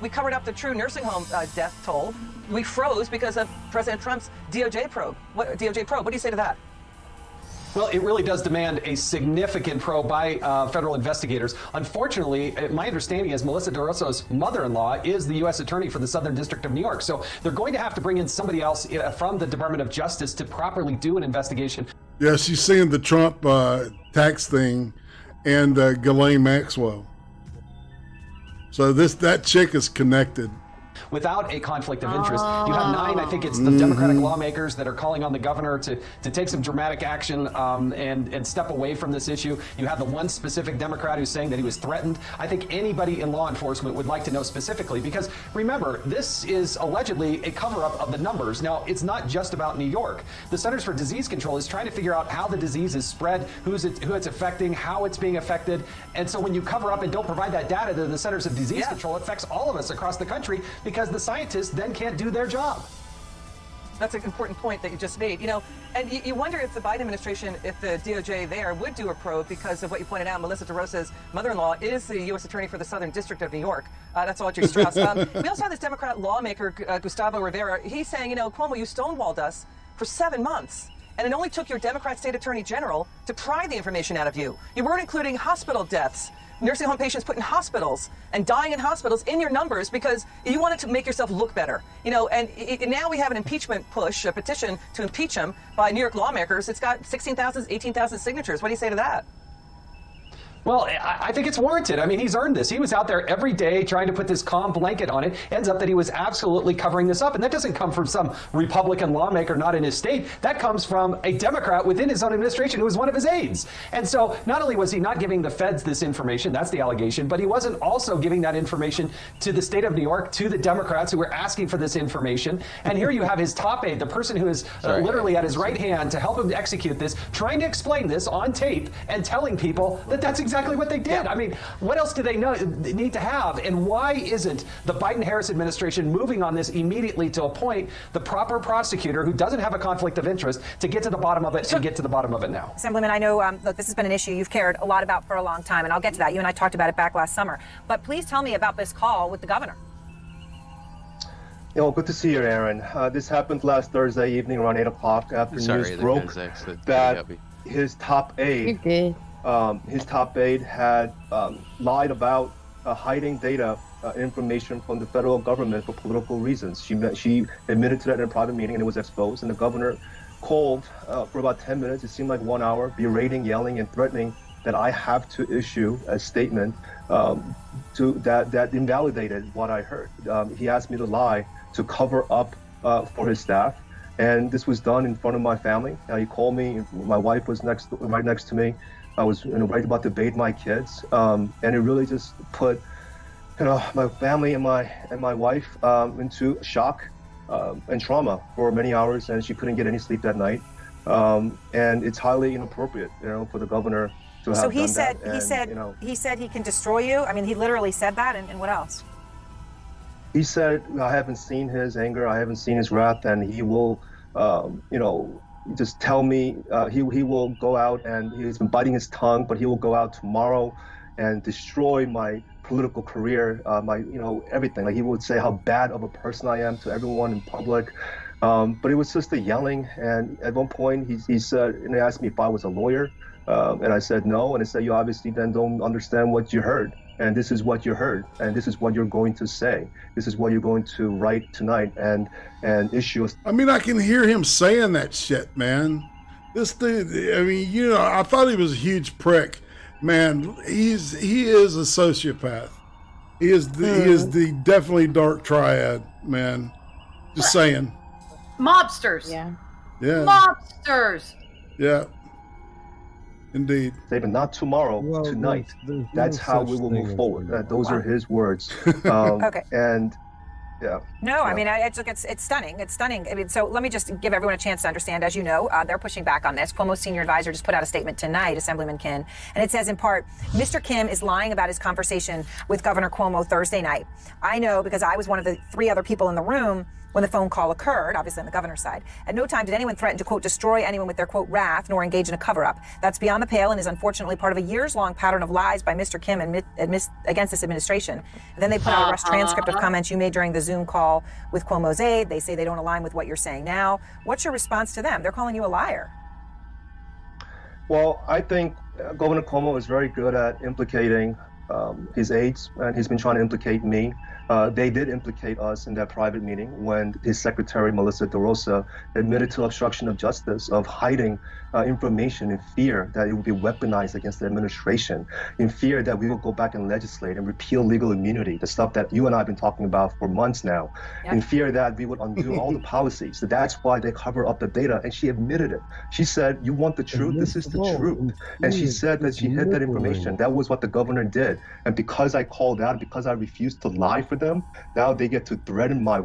we covered up the true nursing home death toll. We froze because of President Trump's DOJ probe. What do you say to that? Well, it really does demand a significant probe by federal investigators. Unfortunately, my understanding is Melissa DeRosa's mother-in-law is the U.S. Attorney for the Southern District of New York. So they're going to have to bring in somebody else from the Department of Justice to properly do an investigation. Yeah, she's seeing the Trump tax thing and Ghislaine Maxwell. So that chick is connected. Without a conflict of interest. You have 9, I think it's the Democratic lawmakers that are calling on the governor to take some dramatic action and step away from this issue. You have the one specific Democrat who's saying that he was threatened. I think anybody in law enforcement would like to know specifically, because remember, this is allegedly a cover-up of the numbers. Now, it's not just about New York. The Centers for Disease Control is trying to figure out how the disease is spread, who it's affecting, how it's being affected. And so when you cover up and don't provide that data to the Centers of Disease Control, it affects all of us across the country, because the scientists then can't do their job. That's an important point that you just made. You know, and you wonder if the Biden administration, if the DOJ there would do a probe because of what you pointed out. Melissa DeRosa's mother-in-law is the U.S. Attorney for the Southern District of New York. That's Audrey Strauss. We also have this Democrat lawmaker, Gustavo Rivera. He's saying, you know, Cuomo, you stonewalled us for 7 months. And it only took your Democrat state attorney general to pry the information out of you. You weren't including hospital deaths, nursing home patients put in hospitals and dying in hospitals in your numbers because you wanted to make yourself look better. You know, and now we have an impeachment push, a petition to impeach him by New York lawmakers. It's got 16,000, 18,000 signatures. What do you say to that? Well, I think it's warranted. I mean, he's earned this. He was out there every day trying to put this calm blanket on it. Ends up that he was absolutely covering this up. And that doesn't come from some Republican lawmaker not in his state. That comes from a Democrat within his own administration who was one of his aides. And so not only was he not giving the feds this information, that's the allegation, but he wasn't also giving that information to the state of New York, to the Democrats who were asking for this information. And here you have his top aide, the person who is literally at his right hand to help him execute this, trying to explain this on tape and telling people that that's exactly what they did. I mean, what else do they need to have? And why isn't the Biden-Harris administration moving on this immediately to appoint the proper prosecutor who doesn't have a conflict of interest to get to the bottom of it and get to the bottom of it now? Assemblyman, I know, look, this has been an issue you've cared a lot about for a long time, and I'll get to that. You and I talked about it back last summer. But please tell me about this call with the governor. You know, good to see you, Aaron. This happened last Thursday evening around 8 o'clock after news broke that his top aide, his top aide had lied about hiding data information from the federal government for political reasons. She admitted to that in a private meeting, and it was exposed. And the governor called for about 10 minutes. It seemed like 1 hour, berating, yelling, and threatening that I have to issue a statement that invalidated what I heard. He asked me to lie to cover up for his staff. And this was done in front of my family. He called me. My wife was right next to me. I was right about to bathe my kids, and it really just put, my family and my wife into shock and trauma for many hours, and she couldn't get any sleep that night. And it's highly inappropriate, for the governor to have done that. And, he said he can destroy you. I mean, he literally said that. And what else? He said, I haven't seen his anger, I haven't seen his wrath, and he will, just tell me, he will go out, and he's been biting his tongue, but he will go out tomorrow and destroy my political career, my, everything. Like, he would say how bad of a person I am to everyone in public. But it was just the yelling. And at one point he said, and he asked me if I was a lawyer. And I said no. And he said, you obviously then don't understand what you heard. And this is what you heard, and this is what you're going to say. This is what you're going to write tonight and issue. I mean, I can hear him saying that shit, man. This dude, I mean, I thought he was a huge prick. Man, he is a sociopath. He is the definitely dark triad, man. Just saying. Mobsters. Yeah. Yeah. Mobsters. Yeah. Indeed. But not tomorrow, tonight. That's how we will move forward. Those are his words. Okay. And yeah. No, I mean, it's stunning. It's stunning. I mean, so let me just give everyone a chance to understand. As you know, they're pushing back on this. Cuomo's senior advisor just put out a statement tonight, Assemblyman Kim, and it says in part, Mr. Kim is lying about his conversation with Governor Cuomo Thursday night. I know because I was one of the 3 other people in the room when the phone call occurred, obviously on the governor's side. At no time did anyone threaten to, quote, destroy anyone with their, quote, wrath, nor engage in a cover-up. That's beyond the pale and is unfortunately part of a years-long pattern of lies by Mr. Kim against this administration. And then they put out a rushed transcript of comments you made during the Zoom call with Cuomo's aide. They say they don't align with what you're saying now. What's your response to them? They're calling you a liar. Well, I think Governor Cuomo is very good at implicating his aides, and he's been trying to implicate me. They did implicate us in that private meeting when his secretary, Melissa DeRosa, admitted to obstruction of justice, of hiding information in fear that it would be weaponized against the administration, in fear that we will go back and legislate and repeal legal immunity, the stuff that you and I have been talking about for months now, in fear that we would undo all the policies. So that's why they cover up the data, and she admitted it. She said, you want the truth? This is the truth. And she said that she hid that information. That was what the governor did. And because I called out, because I refused to lie for them, now they get to threaten my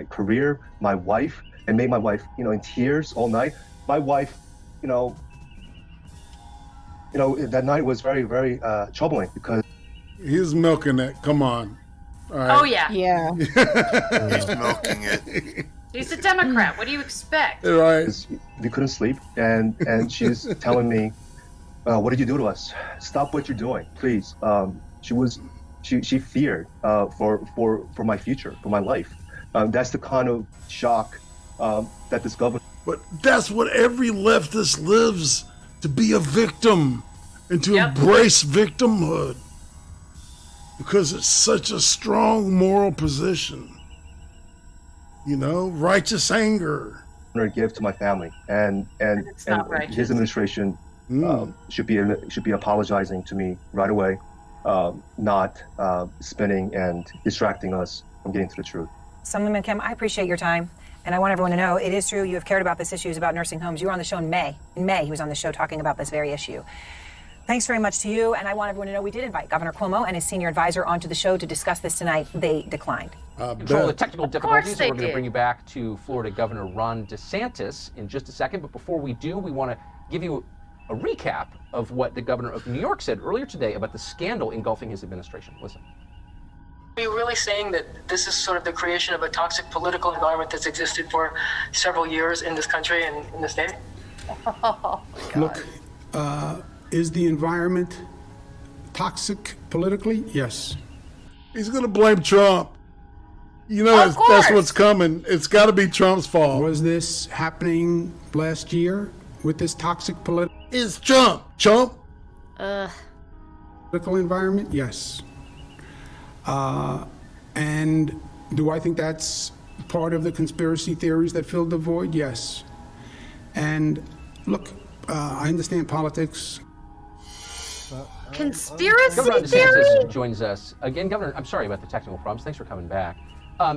career, my wife, and make my wife, in tears all night. My wife, that night was very, very troubling because he's milking it. Come on. All right. Oh yeah. Yeah. He's milking it. He's a Democrat. What do you expect? Right. We couldn't sleep, and she's telling me, "What did you do to us? Stop what you're doing, please." She feared for my future, for my life. That's the kind of shock that this government. But that's what every leftist lives, to be a victim and to embrace victimhood, because it's such a strong moral position. You know, righteous anger. Give to my family, and his administration should be apologizing to me right away, not spinning and distracting us from getting to the truth. Assemblyman Kim, I appreciate your time, and I want everyone to know it is true you have cared about this issue about nursing homes. You were on the show in May. In May, he was on the show talking about this very issue. Thanks very much to you, and I want everyone to know we did invite Governor Cuomo and his senior advisor onto the show to discuss this tonight. They declined. Control the technical difficulties, and we're going to bring you back to Florida Governor Ron DeSantis in just a second. But before we do, we want to give you a recap of what the governor of New York said earlier today about the scandal engulfing his administration. Listen. Are you really saying that this is sort of the creation of a toxic political environment that's existed for several years in this country and in the state? Oh, look, is the environment toxic politically? Yes. He's going to blame Trump. You know, that's what's coming. It's got to be Trump's fault. Was this happening last year with this toxic political? It's Trump. Political environment? Yes. And do I think that's part of the conspiracy theories that filled the void? Yes. And look, I understand politics. Conspiracy Governor theory? DeSantis joins us again. Governor, I'm sorry about the technical problems. Thanks for coming back.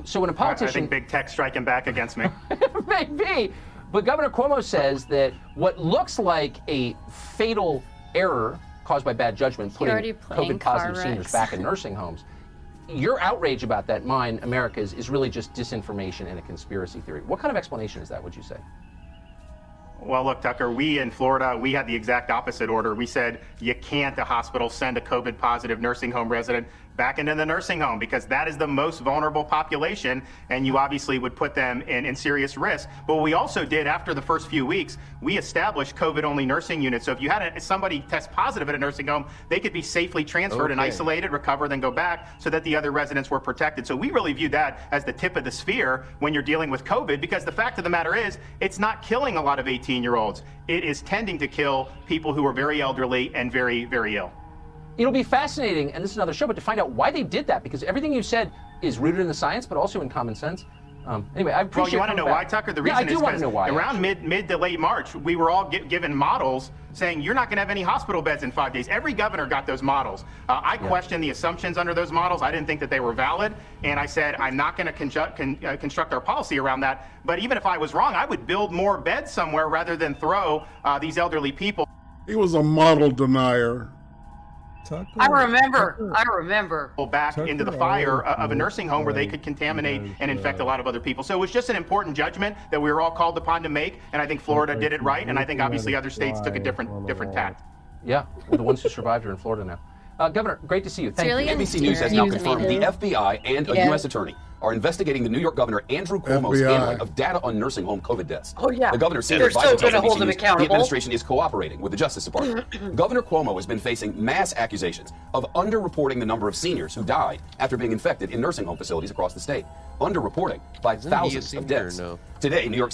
So when a politician, I think big tech striking back against me. Maybe, but Governor Cuomo says that what looks like a fatal error caused by bad judgment, putting COVID-positive seniors back in nursing homes. Your outrage about that, mine, America's, is really just disinformation and a conspiracy theory. What kind of explanation is that, would you say? Well, look, Tucker, we in Florida, we had the exact opposite order. We said you can't, a hospital, send a COVID-positive nursing home resident back into the nursing home because that is the most vulnerable population, and you obviously would put them in serious risk. But what we also did after the first few weeks, we established COVID-only nursing units. So if you had somebody test positive at a nursing home, they could be safely transferred and isolated, recover, then go back so that the other residents were protected. So we really view that as the tip of the spear when you're dealing with COVID, because the fact of the matter is it's not killing a lot of 18-year-olds. It is tending to kill people who are very elderly and very, very ill. It'll be fascinating, and this is another show, but to find out why they did that, because everything you said is rooted in the science, but also in common sense. Anyway, I appreciate. Well, you want to know why, Tucker? The reason is because around actually. mid to late March, we were all given models saying you're not going to have any hospital beds in 5 days. Every governor got those models. I questioned the assumptions under those models. I didn't think that they were valid, and I said I'm not going to construct our policy around that. But even if I was wrong, I would build more beds somewhere rather than throw these elderly people. He was a model denier. I remember. Back into the fire of a nursing home where they could contaminate and infect a lot of other people. So it was just an important judgment that we were all called upon to make, and I think Florida did it right, and I think obviously other states took a different tact. Yeah, well, the ones who survived are in Florida now. Governor, great to see you. Thank you. NBC News has now confirmed the FBI and a U.S. attorney are investigating the New York Governor Andrew Cuomo's handling of data on nursing home COVID deaths. Oh, yeah. The governor said They're still going to hold him the accountable. administration is cooperating with the Justice Department. Governor Cuomo has been facing mass accusations of underreporting the number of seniors who died after being infected in nursing home facilities across the state. Underreporting by thousands of deaths. Today, New York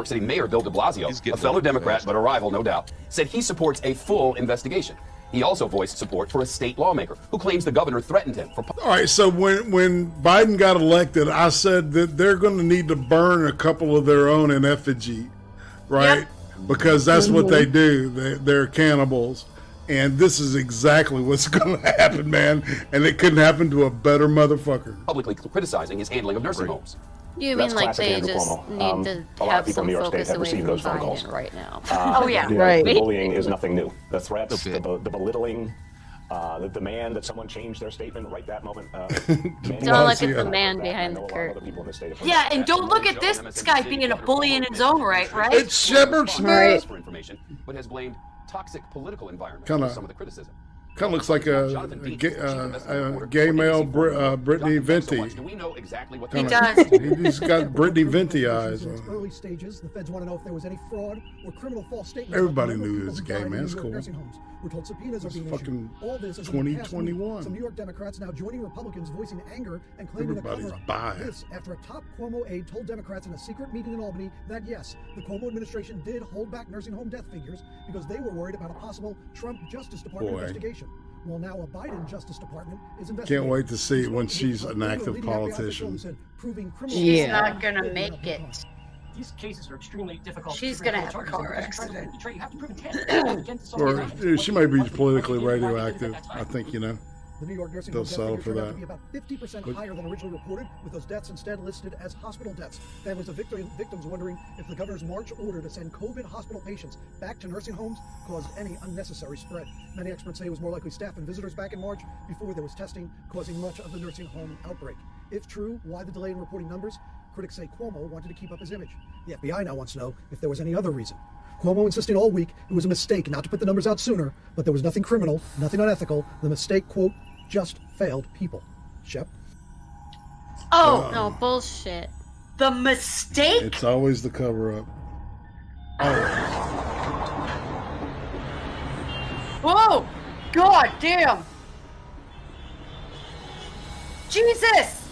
City Mayor Bill de Blasio, a fellow Democrat but a rival no doubt, said he supports a full investigation. He also voiced support for a state lawmaker who claims the governor threatened him. All right, so when Biden got elected, I said that they're going to need to burn a couple of their own in effigy, right? Yep. Because that's what they do. They're cannibals. And this is exactly what's going to happen, man. And it couldn't happen to a better motherfucker. Publicly criticizing his handling of nursing homes. You mean like they just need to have some focus away from Biden right now? Oh, yeah. Right. The bullying is nothing new. The threats, the belittling, the demand that someone change their statement right that moment. Don't look at the man behind the curtain. Yeah, and don't look at this guy being a bully in his own right? It's Shepard Smith. For information, but has blamed toxic political environment for some of the criticism. Kind of looks like a gay male Brittany Venti. Do we know exactly what He does. He's got Brittany Venti eyes on. Early stages, the feds want to know if there was any fraud or criminal false statements. Everybody knew he was gay, man. It's cool. We're told subpoenas are being fucking issued. All this is 2021. Some New York Democrats now joining Republicans voicing anger and claiming Everybody's a bi. cover-up. This after a top Cuomo aide told Democrats in a secret meeting in Albany that yes, the Cuomo administration did hold back nursing home death figures because they were worried about a possible Trump Justice Department investigation. Well, now a Biden Justice Department is investigating. Can't wait to see it when she's an active politician. She's not gonna make it. These cases are extremely difficult. She's gonna have a car accident. You have to prove intent. Or she might be politically radioactive. I think, you know. The New York nursing They'll home death settle figure for turned out that. to be about 50% higher than originally reported, with those deaths instead listed as hospital deaths. Families of victims wondering if the governor's March order to send COVID hospital patients back to nursing homes caused any unnecessary spread. Many experts say it was more likely staff and visitors back in March before there was testing, causing much of the nursing home outbreak. If true, why the delay in reporting numbers? Critics say Cuomo wanted to keep up his image. The FBI now wants to know if there was any other reason. Cuomo insisting all week it was a mistake not to put the numbers out sooner, but there was nothing criminal, nothing unethical. The mistake, quote, just failed people. Shep? Oh, no, bullshit. The mistake? It's always the cover-up. Whoa! God damn! Jesus!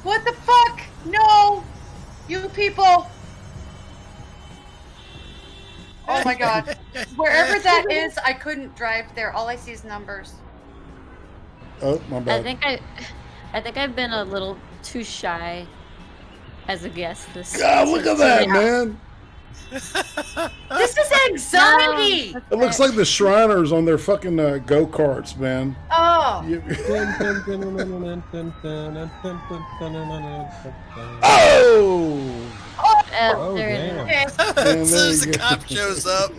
What the fuck? No! You people! Oh my god. Wherever that is, I couldn't drive there. All I see is numbers. Oh, my bad. I think I've been a little too shy as a guest this God, look at that, man. This is anxiety! It looks like the Shriners on their fucking go-karts, man. Oh! Oh! Oh, there it is. Okay. As soon as the cop shows up.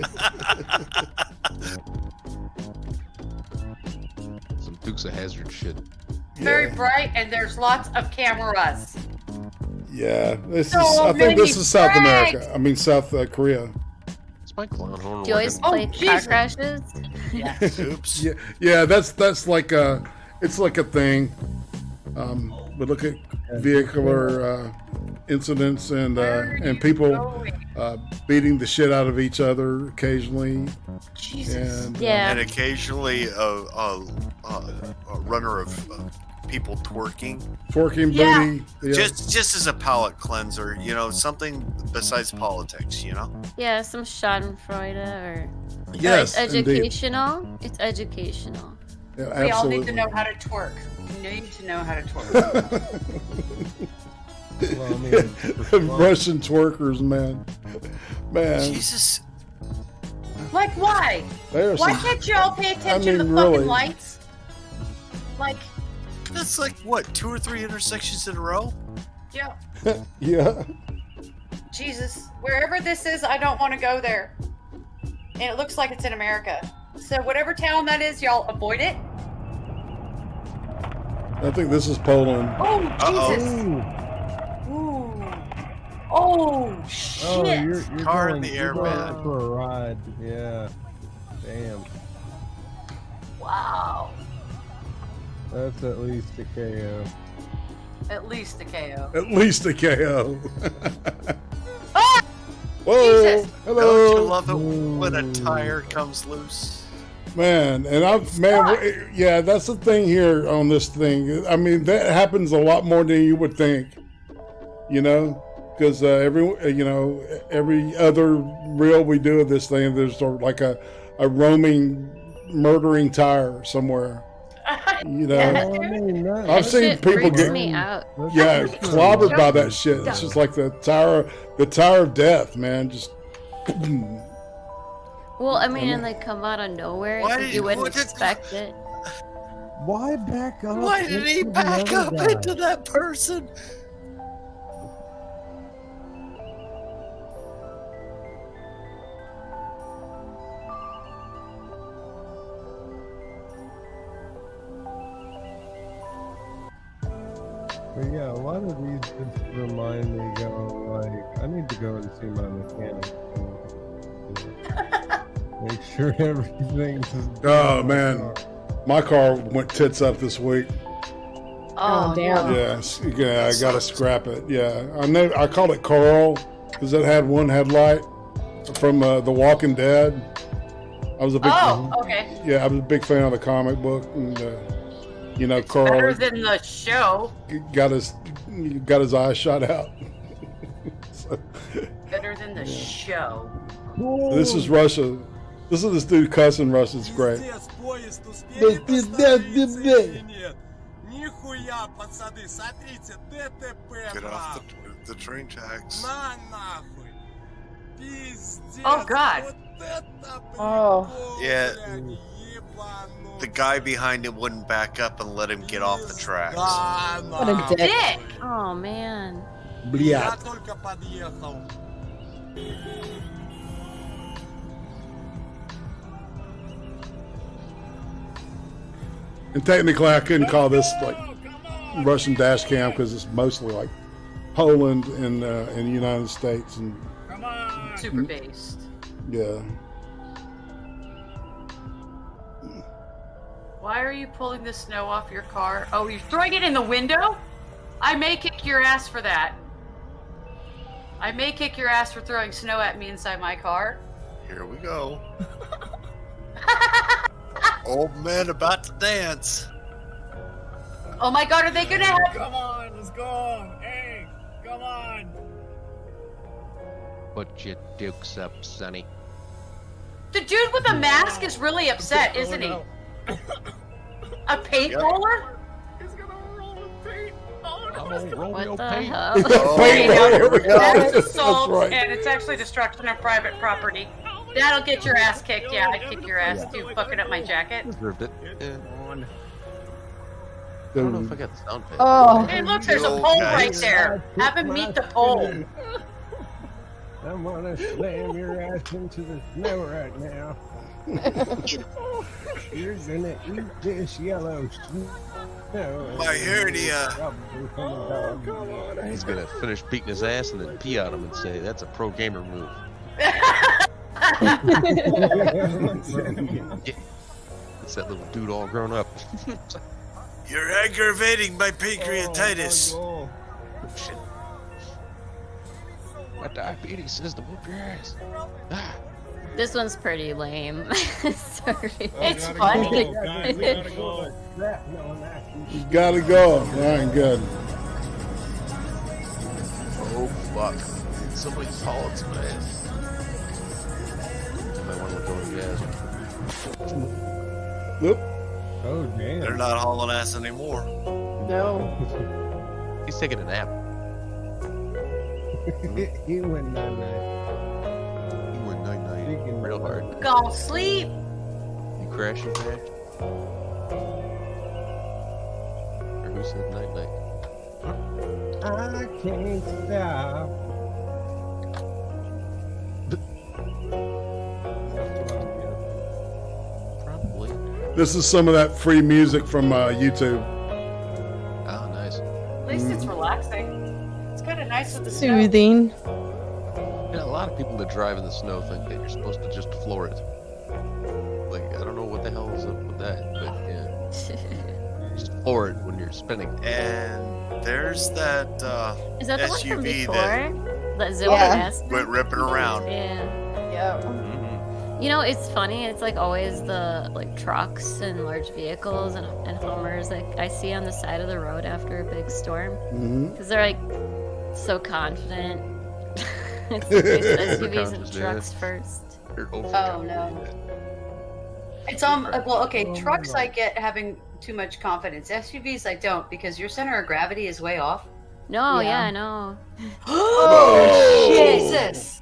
Some Dukes of Hazzard shit. Very bright, and there's lots of cameras. Yeah, this So is. I think many this is South brags. America. I mean South Korea. It's my clown horn. Do you always play car crashes? Yeah. Oops. Yeah, that's like a. It's like a thing. We look at vehicular incidents and people beating the shit out of each other occasionally. Jesus. And, Yeah. And occasionally a runner of people twerking. Twerking Yeah. booty. Yeah. Just as a palate cleanser, you know, something besides politics, you know? Yeah, some Schadenfreude or Yes, it's educational. It's educational. Yeah, We all need to absolutely. know how to twerk. We need to know how to twerk. Well, I mean, Russian twerkers, man. Jesus. Like, why? There's Why some- can't you all pay attention to the really. fucking lights? Like, That's like, what, 2 or 3 intersections in a row? yeah. Yeah. Jesus. Wherever this is, I don't want to go there. And it looks like it's in America. So whatever town that is, y'all avoid it. I think this is Poland. Oh, Jesus. Ooh. Oh, shit. oh, you're Car in going, the you're air, going man. for a ride. Yeah. Damn. Wow. That's at least a KO. At least a KO. At least a KO. Ah! Whoa. Jesus. Hello. Don't you love it when a tire comes loose? Man, yeah, that's the thing here on this thing. I mean, that happens a lot more than you would think, you know, because every other reel we do of this thing, there's sort of like a roaming, murdering tire somewhere. You know, I've seen Shit people freaks get me out. clobbered by that shit. It's just like the tower of death, man. Just. Well, I mean, and they come out of nowhere. Why So did you wouldn't what did- expect it. Why back up? Why did he into the back other up guy? into that person? But yeah, a lot of these just remind me, I need to go and see my mechanic. Make sure everything's. Oh man, my car went tits up this week. Oh, damn. Yeah, I gotta scrap it. Yeah, I called it Carl because it had one headlight from The Walking Dead. I was a big okay. Yeah, I was a big fan of the comic book, and Carl Better than the show. got his eye shot out. Better than the show. This is Russia. This is this dude cussing Russia. It's great. Get off the train tracks. Oh God. Oh. Yeah. The guy behind him wouldn't back up and let him get off the tracks. What a dick. Oh man. Блядь. And technically, I couldn't call this like Russian dash cam because it's mostly like Poland and the United States and Super based. yeah. Why are you pulling the snow off your car? Oh, you're throwing it in the window? I may kick your ass for that. I may kick your ass for throwing snow at me inside my car. Here we go. Old man about to dance. Oh my God, are they gonna have? Come on, let's go. Hey, come on. Put your dukes up, Sonny. The dude with the mask is really upset, isn't he? A paint roller? He's gonna roll the paint. Oh no. What the hell? Here we go. That's assault, That's right. and it's actually destruction of private property. That'll get your ass kicked. Yeah, I'd kick your ass too, fucking up my jacket. Deserved it. On. I don't know if I got the sound pad. Oh. Hey, look, there's a pole right there. Have him meet the pole. I'm gonna slam your ass into the snow right now. You're gonna eat this yellow snow. My hernia. He's gonna finish beating his ass and then pee on him and say, that's a pro gamer move. It's that little dude all grown up. You're aggravating my pancreatitis. Oh, shit. My diabetes says to whoop your ass. Ah. This one's pretty lame. Sorry. It's funny. We gotta go. You gotta go. All right, good. Oh, fuck. Somebody's hauling some ass. I want to go to gas. Whoop. Oh, damn. They're not hauling ass anymore. No. He's taking a nap. He went night-night. He went night-night real hard. Go sleep. You crashing, Jack? Or who said night-night? I can't stop. Probably. This is some of that free music from YouTube. Oh, nice. At least it's relaxing. It's kind of nice with the snow. Soothing. Yeah, a lot of people that drive in the snow think that you're supposed to just floor it. Like, I don't know what the hell is up with that, but yeah. Just floor it when you're spinning. And there's that Is that the one from SUV before? that That Zilla went ripping around. Yeah. Yep. You know, it's funny. It's like always the like trucks and large vehicles and Hummers like I see on the side of the road after a big storm because they're like so confident. It's SUVs and trucks first. Oh no. It's well, okay. Trucks I get having too much confidence. SUVs I don't because your center of gravity is way off. No, yeah, I know. Oh, Jesus!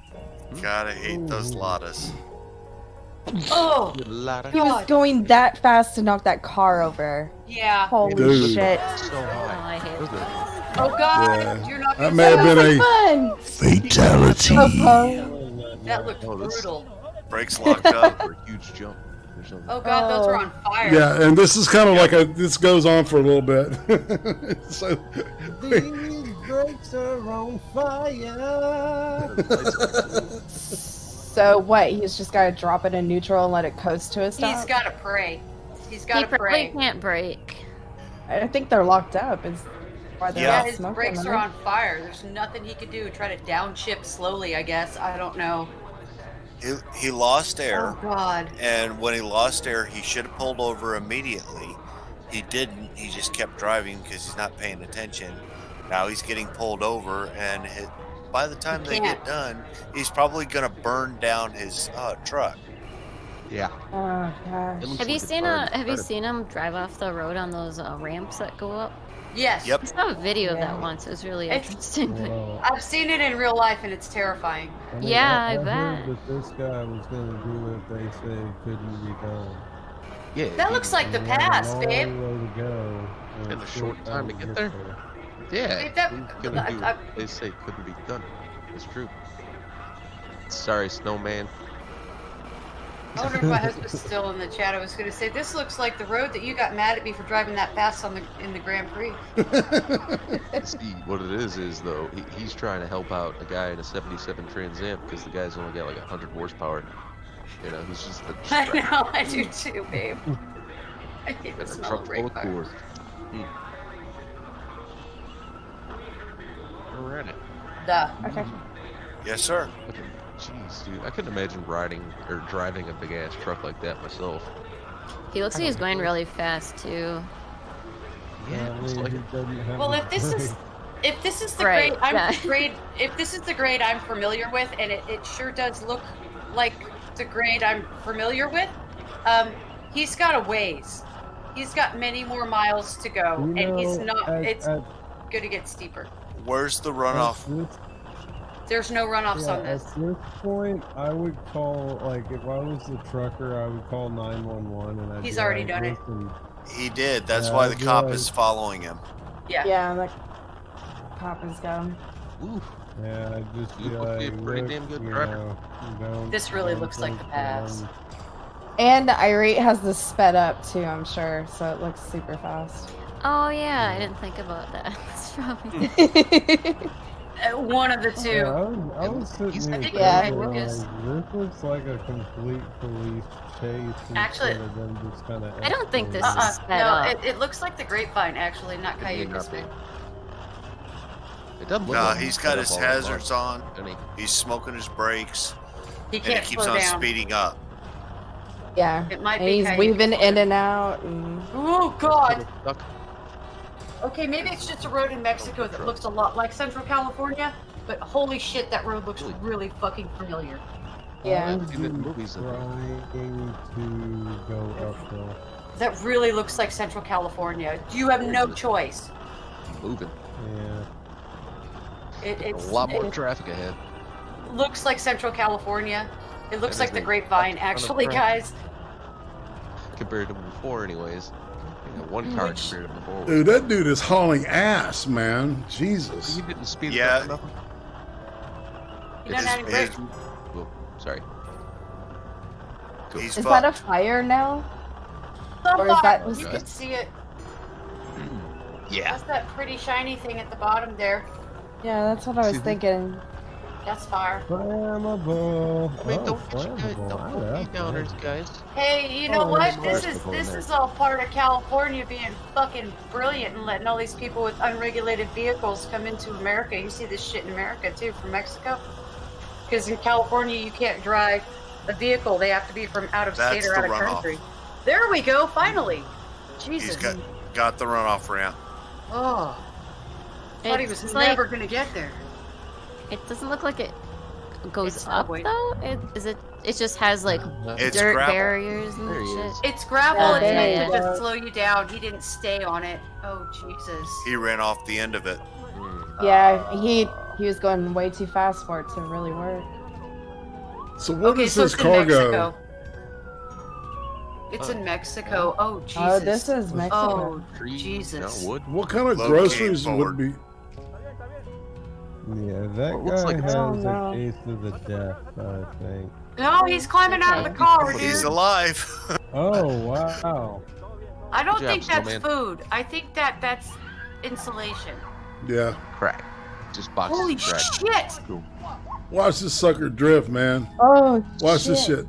Gotta hate those Ladas. Oh, He was going that fast to knock that car over. yeah. Holy Dude. shit. I hate it. Oh God, Yeah. you're not. That may have been a Fun. fatality. That looked brutal. Brakes locked up. For a huge jump or something. Oh God, those were on fire. Yeah, and this is kind of like this goes on for a little bit. So These brakes are on fire. So what? He's just got to drop it in neutral and let it coast to a stop? He's got to pray. He's got to He pray. probably can't brake. I think they're locked up. Is why they're Yeah, not his smoking brakes them. are on fire. There's nothing he could do. Try to downshift slowly, I guess. I don't know. He lost air. Oh, God. And when he lost air, he should have pulled over immediately. He didn't. He just kept driving because he's not paying attention. Now he's getting pulled over, and by the time they get done, he's probably going to burn down his truck. Yeah. Oh, gosh. Have you seen him drive off the road on those ramps that go up? Yes. Yep. I saw a video of that once. It was really interesting. I've seen it in real life, and it's terrifying. Yeah, I heard bet. that this guy was going to do what they say couldn't be done. Yeah. That looks like the pass, babe. Long way to go. In a short time to get there. Yeah. Babe, that- He's gonna do what they say couldn't be done. It's true. Sorry, Snowman. I wonder if my husband's still in the chat. I was going to say, this looks like the road that you got mad at me for driving that fast in the Grand Prix. See, what it is though, he's trying to help out a guy in a 77 Trans Am because the guy's only got like 100 horsepower. You know, he's just a I know, I do too, babe. I hate the and a smell truck of full brake of fire. cord. Alrighty. Duh. Okay. Yes, sir. Jeez, dude, I couldn't imagine riding or driving a big ass truck like that myself. He looks like he's going really fast too. Yeah, it's like Well, if this is the Right, grade if this is the grade I'm familiar with, and it sure does look like the grade I'm familiar with, he's got a ways. He's got many more miles to go, and he's not. It's going to get steeper. Where's the runoff? There's no runoffs on this. At this point, I would call, like, if I was the trucker, I would call 911 and I'd He's be already like, done it. "Listen." He did. That's Yeah, why the I'd be cop like- is following him. Yeah. Yeah, the cop is gone. Ooh. Yeah, I'd just be You must like, be a pretty "Look, damn good you driver." know, don't- This really don't looks like the think pass. I'm- And Irate has this sped up too, I'm sure, so it looks super fast. Oh yeah, I didn't think about that. That's probably One of the two. Yeah, I was sitting I here think thinking, Lucas- like, this looks like a complete police chase Actually- instead of them just kind of. I don't think this is sped No, up. it looks like the grapevine, actually, not Could be Cayugas. nothing. It doesn't look Nah, like he's sped got up his all that much, hazards on. doesn't he? He's smoking his brakes. He And can't he keeps slow on down. speeding up. Yeah. It might and be he's Cayugas. weaving in and out. And... Oh, God. Duck. Okay, maybe it's just a road in Mexico that looks a lot like Central California, but holy shit, that road looks really fucking familiar. Yeah. I've seen it in movies. Trying to go uphill. That really looks like Central California. You have no choice. Moving. Yeah. It's A lot more it traffic ahead. looks like Central California. It looks That like the is a grapevine, ton of actually, traffic. guys. Compared to before, anyways. You know, one car Which- compared to before. Dude, that dude is hauling ass, man. Jesus. He didn't speed Yeah. up enough. You don't have any brakes. Oh, sorry. He's Is that a fire now? Or is that You can see it. Yeah. That's that pretty shiny thing at the bottom there. Yeah, that's what I was thinking. That's fire. Flammable. Wait, Oh, don't flammable. be downers, guys. Hey, you know Oh, what? there's This electrical in there. is all part of California being fucking brilliant and letting all these people with unregulated vehicles come into America. You see this shit in America too, from Mexico. Because in California, you can't drive a vehicle. They have to be from out of That's state or out the of runoff. country. There we go. Finally. Jesus. He's got the runoff ramp. Oh. Thought he was It's never like- gonna get there. It doesn't look like it goes It's up subway. though. It just has like It's dirt gravel. barriers and There he shit. is. It's gravel. Oh, It's there meant he to is. just slow you down. He didn't stay on it. Oh, Jesus. He ran off the end of it. Yeah, he was going way too fast for it to really work. So what Okay, is so this it's in cargo? Mexico. It's in Mexico. Oh, Jesus. Oh, this is Mexico. Oh, Trees, Jesus. not wood. What kind of Locate groceries forward. would be? Yeah, that Well, it looks guy like has Oh, no. a case of the death, I think. No, he's climbing out of the car, He's dude. alive. Oh, wow. I don't Good think job, that's snowman. food. I think that's insulation. Yeah. Crack. Just boxes Holy of crack. shit! Cool. Watch this sucker drift, man. Oh, Watch this shit.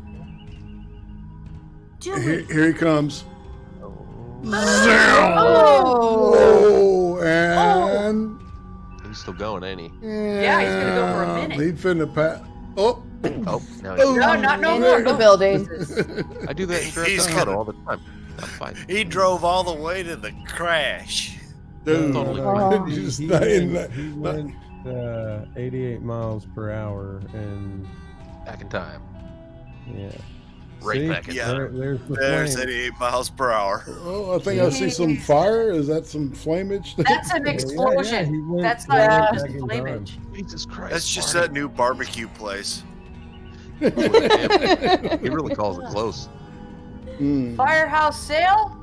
Here he comes. Oh. And he's still going, ain't he? Yeah, he's gonna go for a minute. He finna pat. Oh. Oh, no, No more. The building. I do that in Grand He's Theft gonna- Auto all the time. I'm fine. He drove all the way to the crash. Dude, Totally. just He not in went, that. he went 88 miles per hour and Back in time. yeah. Right See? back in Yeah. There's the There's flame. 88 miles per hour. Oh, I think I see some fire. Is that some flamage? That's an explosion. he went That's right not just back in flamage. Jesus Christ. That's just that new barbecue place. He really calls it close. Firehouse sale?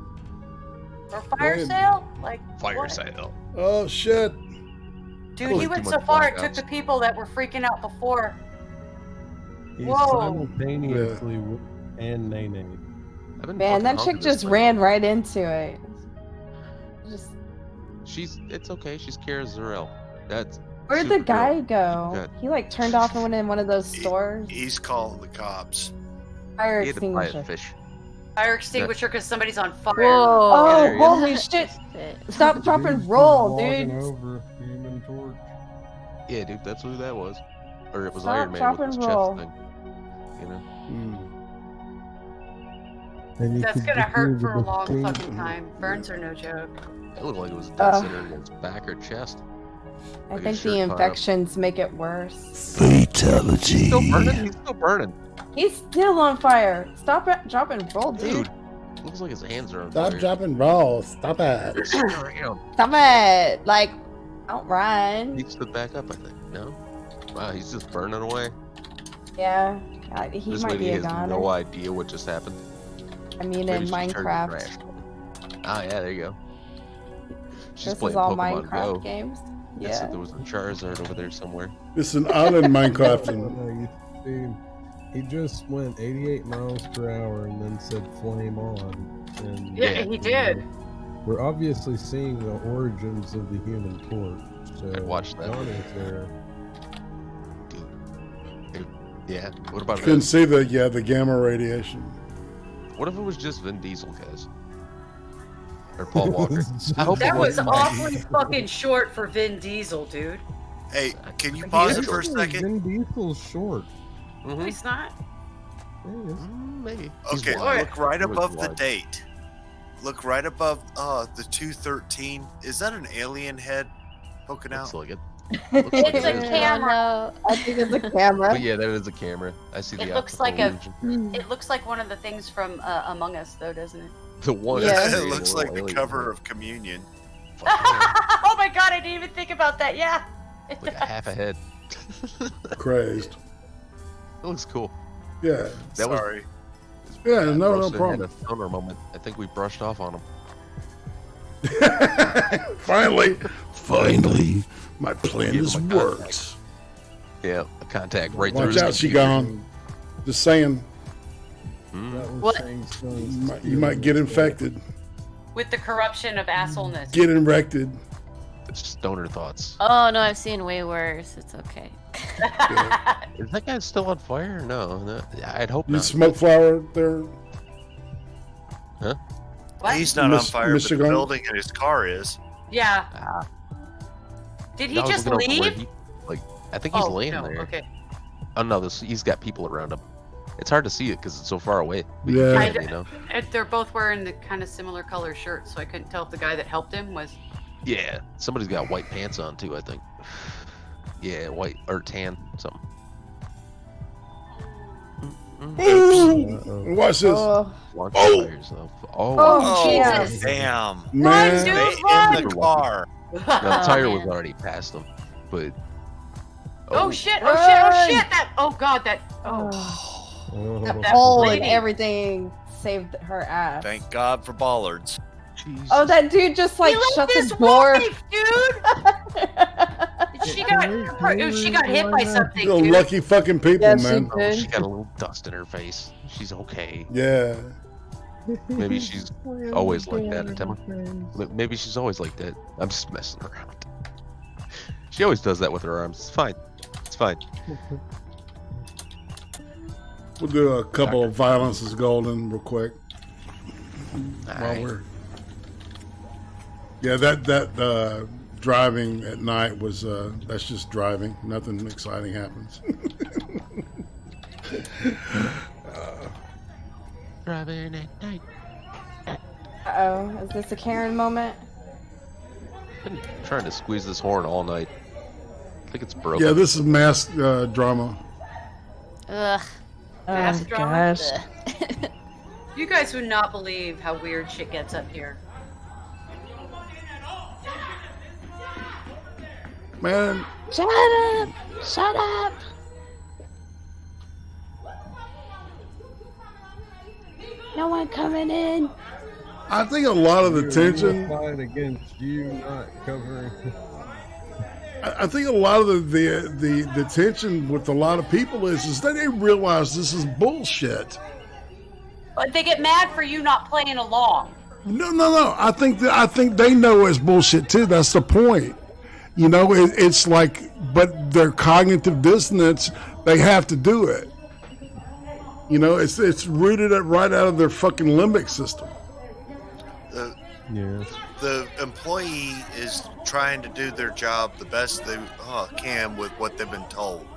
Or fire Maybe. sale? Like Fire what? sale. Oh shit! Dude, Holy he too went much so far it blackouts. took the people that were freaking out before. He Whoa. simultaneously and Nene. Man, that chick just ran right into it. Just It's okay. She's Kara Zor-El. That's where'd the Supergirl. guy go? Good. He like turned off and went in one of those stores. He's calling the cops. Fire He had to buy extinguisher. a fish. Fire extinguisher because somebody's on fire. Whoa. Oh, you holy shit! Stop, drop, and roll, Walking dude. over Human Torch. Yeah, dude, that's who that was. Or it was Stop, Iron Man drop, with his and chest roll. thing. You know? And you That's could gonna just hurt hear for a the long scream. fucking time. Burns are no joke. It looked like it was a dead center in his back or chest. I Like his think shirt the caught up. infections make it worse. Fatality. He's still burning. He's still burning. He's still on fire. Stop it, drop, and roll, dude. Dude, looks like his hands are on Stop, fire. drop, and roll. Stop it. Around. Stop it! Like, don't run. He stood back up, I think. No? Wow, he's just burning away. Yeah, he This might lady be a has goner. no idea what just happened. I mean, Maybe in she's turned to Minecraft. trash. Ah, yeah, there you go. She's This is playing all Pokemon Minecraft Go. games. I Yeah. said there was a Charizard over there somewhere. It's an island Minecraft. And No, you see, he just went 88 miles per hour and then said flame on. And, Yeah, he did. We're obviously seeing the origins of the Human Torch. So I'd watch that. Johnny's there. Yeah, what about couldn't this? see the gamma radiation. What if it was just Vin Diesel, guys? Or Paul Walker? I hope That it was wasn't. awfully fucking short for Vin Diesel, dude. Hey, can you pause it for a second? Vin Diesel's short. No, he's not. Maybe. Okay, He's wide. look right He was above the wide. date. Look right above the 213. Is that an alien head poking out? Looks like it. It's a camera. I think it's a camera. But yeah, that is a camera. I see the It looks optical like a. illusion. It looks like one of the things from Among Us, though, doesn't it? The one. Yeah. It looks like the cover of Communion. Oh my god, I didn't even think about that. Yeah. It Like a does. half a head. Crazed. That looks cool. Yeah. That was. Sorry. Yeah, no Roasted had problem. a stoner moment. I think we brushed off on him. Finally, my plan Give has him a worked. Yeah, a contact right through Watch his out, she computer. gone. Just saying, That was What? saying you might get infected, With the corruption of assholeness. get infected. Stoner thoughts. Oh no, I've seen way worse. It's okay. Is that guy still on fire? No, I'd hope You not. smoke flower there? Huh? What? He's not on fire, but Michigan? the building in his car is. Yeah. Ah. Did he I was just looking over where leave? I think he's Oh, laying no, there. okay. Oh no, he's got people around him. It's hard to see it because it's so far away. But Yeah. you can, you know. They're both wearing the kind of similar color shirts, so I couldn't tell if the guy that helped him was. Yeah, somebody's got white pants on too. I think. Yeah, white or tan, something. Watch this. Oh, Launch Oh. fires, though. Oh, oh, Jesus. Damn. Man, Stay Run, in the car. the tire Oh, was man. already past them, but Oh shit! Oh shit! Oh shit! That. Oh god! That. Oh. Oh. That hole and lady. everything saved her ass. Thank God for bollards. Jesus. Oh, that dude just like He left shut his the door. wife, dude. She got hit by something, you're dude. lucky fucking people, Yeah, she man. Oh, did. she got a little dust in her face. She's okay. Yeah. Maybe she's always like that, Emma. Maybe she's always like that. I'm just messing around. She always does that with her arms. It's fine. It's fine. We'll do a couple of Violence is Golden real quick. While we're... Yeah, that driving at night was, that's just driving. Nothing exciting happens. Driving at night. Uh-oh, is this a Karen moment? I've been trying to squeeze this horn all night. I think it's broken. Yeah, this is mask drama. Ugh. Mass drama? gosh. You guys would not believe how weird shit gets up here. Man. Shut up! Shut up! No one coming in. I think a lot of the tension. Fight against you not covering. I think a lot of the tension with a lot of people is that they realize this is bullshit. But they get mad for you not playing along. No. I think they know it's bullshit too. That's the point. You know, it's like, but their cognitive dissonance, they have to do it. You know, it's rooted right out of their fucking limbic system. The employee is trying to do their job the best they can with what they've been told.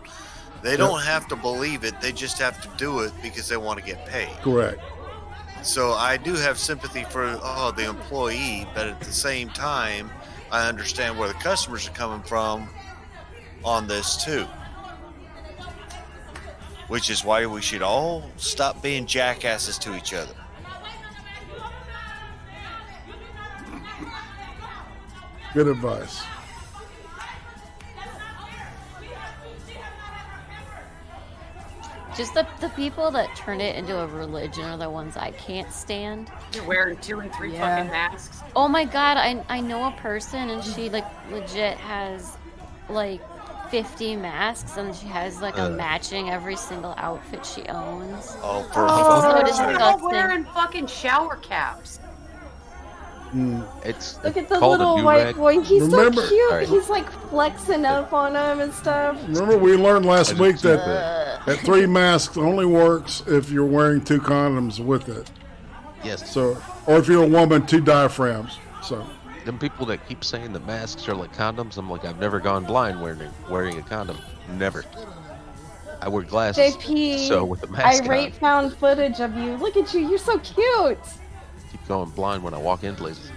They don't have to believe it. They just have to do it because they want to get paid. Correct. So I do have sympathy for the employee, but at the same time, I understand where the customers are coming from on this too. Which is why we should all stop being jackasses to each other. Good advice. Just the people that turn it into a religion are the ones I can't stand. You're wearing 2 and 3 fucking masks. Oh my god, I know a person and she like legit has like 50 masks and she has like a matching every single outfit she owns. Oh, They're disgusting. all wearing fucking shower caps. It's Look at the called little a white boy. He's Remember- so cute. Sorry. He's like flexing up on him and stuff. Remember, we learned last week that 3 masks only works if you're wearing 2 condoms with it. Yes. So, or if you're a woman, 2 diaphragms. So, Them people that keep saying that masks are like condoms, I'm like, I've never gone blind wearing a condom. Never. I wear glasses. JP, So with the mask I found footage of you. Look at you. You're so cute. keep going blind when I walk in places.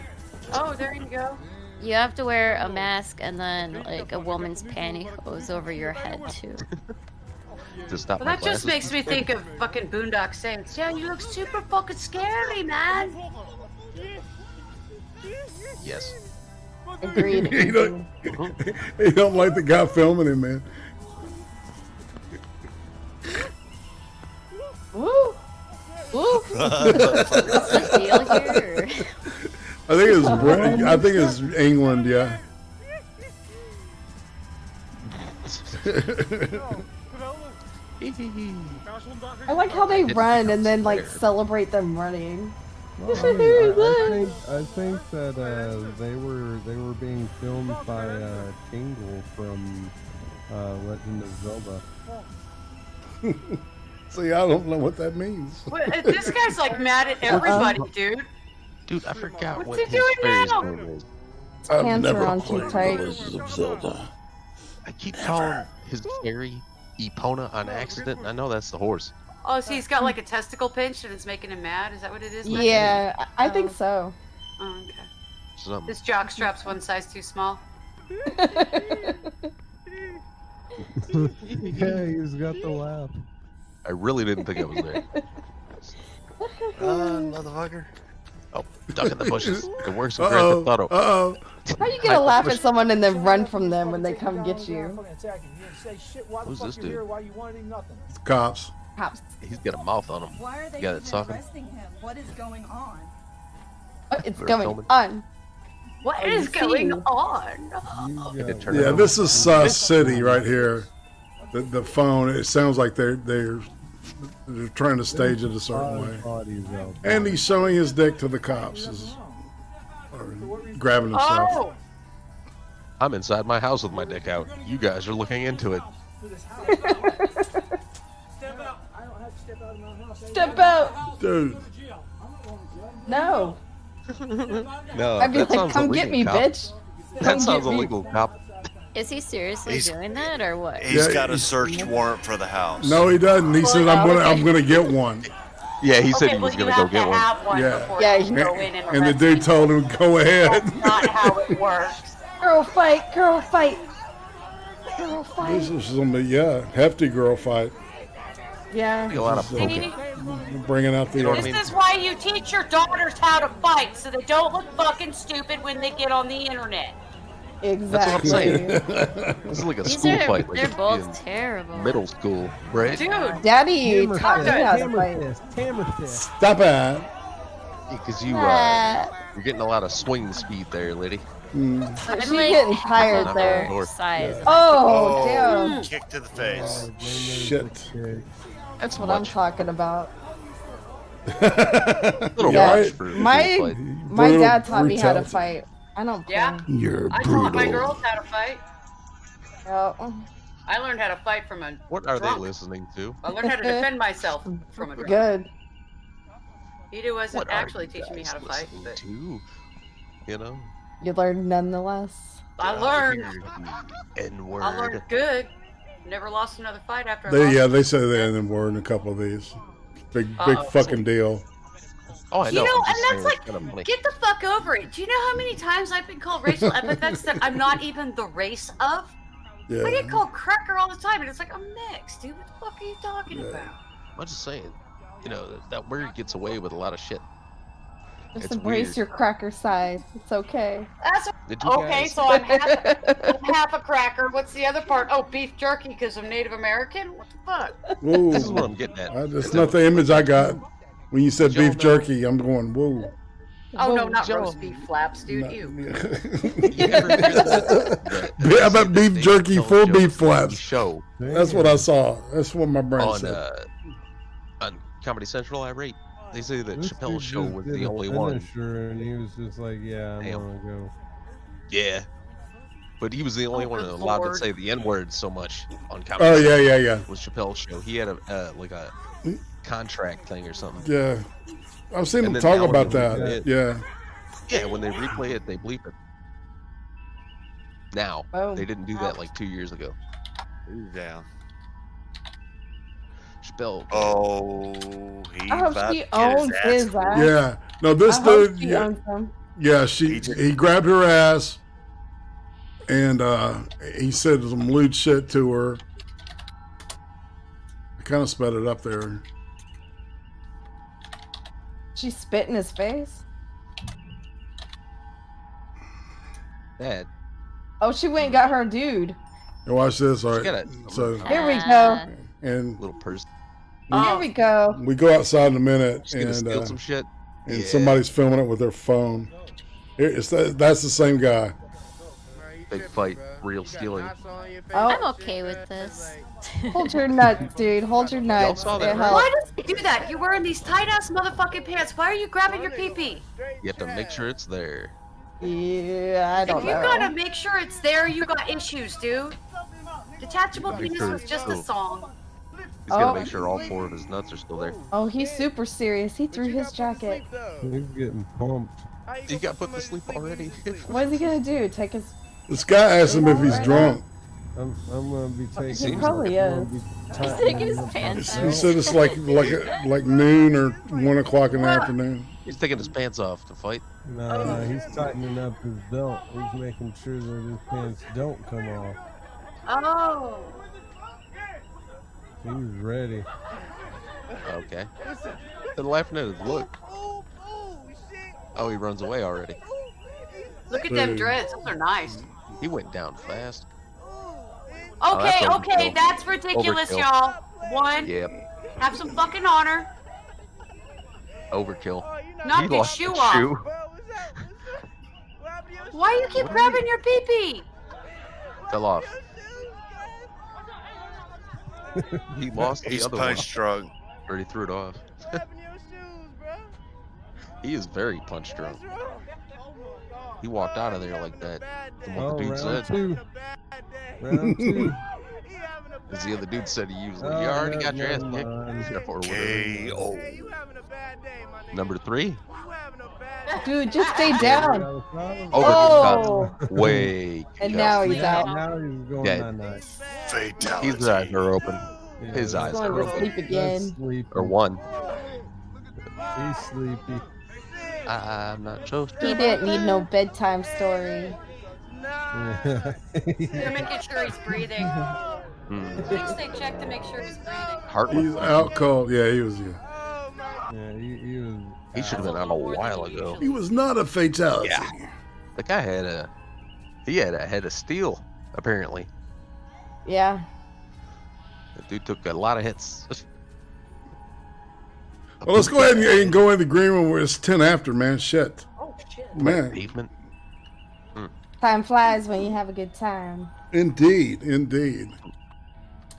Oh, there you go. You have to wear a mask and then like a woman's pantyhose over your head too. To stop Well, my that just glasses. makes me think of fucking Boondock Saints. Yeah, you look super fucking scary, man. Yes. Agreed. he don't like the guy filming him, man. Woo! Woo! What's the deal here? I think it's British. I think it's England. Yeah. I like how they run and then like celebrate them running. Well, I mean, I think that they were being filmed by Tingle from Legend of Zelda. See, I don't know what that means. Well, this guy's like mad at everybody, dude. Dude, I forgot What's what he his doing fairy's now? name is. Pants are on too tight. I keep calling his fairy Epona on accident. I know that's the horse. Oh, so he's got like a testicle pinch and it's making him mad? Is that what it is? Yeah, I think so. Oh, okay. Something. This jock strap's one size too small. Yeah, he's got the laugh. I really didn't think I was there. Motherfucker. Oh, duck in the bushes. The worst of Grand Theft Auto. Uh-oh. How you gonna laugh at someone and then run from them when they come get you? Who's this dude? Cops. Cops. He's got a mouth on him. Why are they You got it talking? arresting him? What is going on? What is They're going filming. on? What Are is you going seeing? on? You could turn it Yeah, over. this is Sus City right here. The phone. It sounds like they're trying to stage it a certain way. And he's showing his dick to the cops, or grabbing himself. Oh! I'm inside my house with my dick out. You guys are looking into it. for this house. Step out. I don't have to step out of my house. Step out. Dude. No. No, I'd be that like, sounds come get illegal, me, cop. bitch. That Come sounds get me. illegal, cop. Is he seriously doing that or what? He's got a search warrant for the house. No, he doesn't. He said, I'm gonna get one. Yeah, he said he was gonna go get one. Yeah, you go in and And the dude told him, go ahead. That's not how it works. Girl fight, girl fight. Girl fight. This is some, hefty girl fight. Yeah. A lot of Bringing out the. This is why you teach your daughters how to fight, so they don't look fucking stupid when they get on the internet. Exactly. That's what I'm saying. This is like a school fight. Like They're in both terrible. middle school, right? Dude, Daddy taught me how to fight. Stop it. Because you're getting a lot of swing speed there, lady. She's getting tired there. Size. Oh, damn. Kick to the face. Shit. That's what I'm talking about. Little Yeah, much for my Brutal dad taught me how to brutality. fight. I don't play. Yeah. You're I taught my brutal. girls how to fight. Yeah. I learned how to fight from a What are drunk. they listening to? I learned how to defend myself from a drunk. Good. Ida wasn't What are actually you teaching me guys how to fight, listening but to? You know? You learned nonetheless. I learned. N-word. I learned good. Never lost another fight after I lost. They say the N word in a couple of these. Big fucking deal. Oh, I know. You know, I'm and just that's saying like, it's kinda funny. get the fuck over it. Do you know how many times I've been called racial epithets that I'm not even the race of? Yeah. I get called cracker all the time, and it's like, I'm mixed, dude. What the fuck are you talking about? I'm just saying, you know, that word gets away with a lot of shit. Just It's embrace weird. your cracker side. It's okay. That's Did you okay. guys- So I'm half a cracker. What's the other part? Oh, beef jerky because I'm Native American. What the fuck? Whoa. This is what I'm getting at. That's not the image I got. When you said beef jerky, I'm going, whoa. Oh no, not Joe. roast beef flaps, dude. Ew. How about beef jerky, full beef flaps? Show. That's what I saw. That's what my brain On, said. on Comedy Central, I rate. They say that This Chappelle's dude show just was did the a only one. finisher, and he was just like, yeah, I'm Damn. gonna go. Yeah. But he was the only one good allowed lord. to say the N-word so much on Comedy Oh, Central. yeah. Was Chappelle's show. He had a like a contract thing or something. Yeah. I've seen And them then talk now about when they that. replay it- Yeah. Yeah, when they replay it, they bleep it. Now. Oh. They didn't do that like 2 years ago. Down. Chappelle. Oh, he I hope about she to get owns his ass. Yeah. No, this I hope dude. she Yeah, owns him. yeah, he grabbed her ass and he said some lewd shit to her. I kind of sped it up there. She spit in his face. Dad. Oh, she went and got her dude. Now watch this. All Get right. it. So, Here we go. and Little person. Here we go. we go outside in a minute She's gonna and steal some shit. and Yeah. somebody's filming it with their phone. That's the same guy. Big fight. Real stealing. Oh, I'm okay with this. hold your nuts, dude. Hold your nuts. saw that, It right? Why helps. does he do that? You're wearing these tight ass motherfucking pants. Why are you grabbing your pee pee? You have to make sure it's there. Yeah, I If don't you know. gotta make sure it's there, you got issues, dude. Detachable Make penis sure was it's just a cool. song. He's gotta Oh. make sure all 4 of his nuts are still there. Oh, he's super serious. He threw his jacket. He's getting pumped. He got put to sleep already. What is he gonna do? Take his? This guy asked him if he's drunk. I'm gonna be taking. He probably is. He's taking his pants He off. said it's like noon or 1 o'clock in the afternoon. He's taking his pants off to fight. Nah, he's tightening up his belt. He's making sure that his pants don't come off. Oh. He's ready. Okay. Then laughing at his look. Oh, he runs away already. Look at them dreads. Those are nice. He went down fast. Okay, that's okay, overkill. that's ridiculous, Overkill. y'all. One, Yep. have some fucking honor. Overkill. Knock He his lost shoe his off. shoe. Why you keep grabbing your pee pee? Fell off. He lost He's the other punch drunk. one. Or he threw it off. He is very punch drunk. He walked out of there like that. From what Oh, the dude round said. 2. Round 2. As the other dude said, he usually, you already got your ass kicked. KO. Number 3. Dude, just stay down. Overcut. Way. And now he's out. Now he's going Dead. night. Fatality. His eyes are open. Yeah, His eyes going are to open. sleep again. Or one. He's sleepy. I'm not so sure. He didn't need no bedtime story. They're making sure he's breathing. Hmm. Please they check to make sure he's breathing. He's out cold. Yeah, he was. Yeah, he was. He should have been out a while ago. He was not a fatality. Yeah. The guy had a head of steel, apparently. Yeah. The dude took a lot of hits. Well, let's go ahead and go into green room where it's 10 after, man. Shit. Oh shit. Man. Pavement. Time flies when you have a good time. Indeed.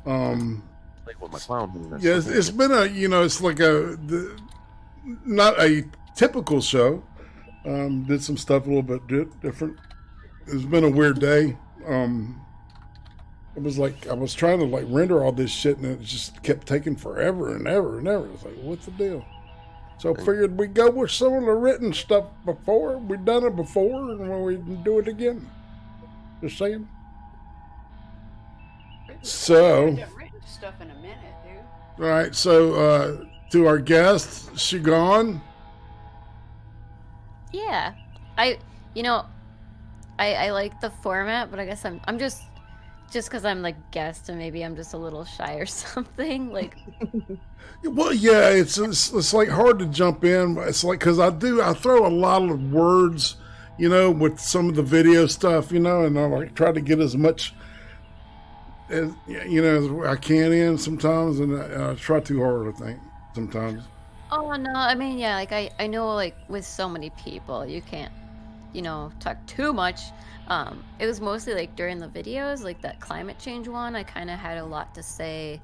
Like with my clown. Yeah, it's been it's like not a typical show. Did some stuff a little bit different. It's been a weird day. It was like I was trying to like render all this shit, and it just kept taking forever and ever and ever. It's like, what's the deal? So I figured we'd go with some of the written stuff before. We've done it before, and we can do it again. Just saying. So, Written stuff in a minute, dude. all right. So to our guest, she gone. Yeah, I like the format, but I guess I'm just because I'm like guest and maybe I'm just a little shy or something. Like, Well, yeah, it's like hard to jump in. It's like because I throw a lot of words, with some of the video stuff, and I like try to get as much as as I can in sometimes, and I try too hard. I think sometimes. oh no, I mean, yeah, like I know, like with so many people, you can't, talk too much. It was mostly like during the videos, like that climate change one, I kind of had a lot to say,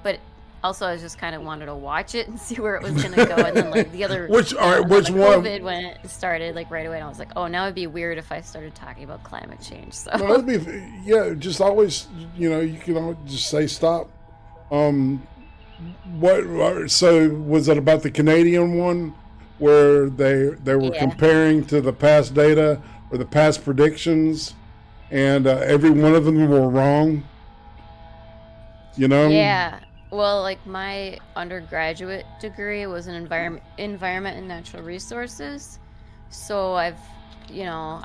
but also I just kind of wanted to watch it and see where it was going to go. And then like the other, which one? COVID started like right away, and I was like, oh, now it'd be weird if I started talking about climate change. So No, it'd be, just always, you can always just say stop. So was it about the Canadian one where they were comparing to the past data or the past predictions, and every one of them were wrong? Yeah. Well, like my undergraduate degree was in environment and natural resources. So I've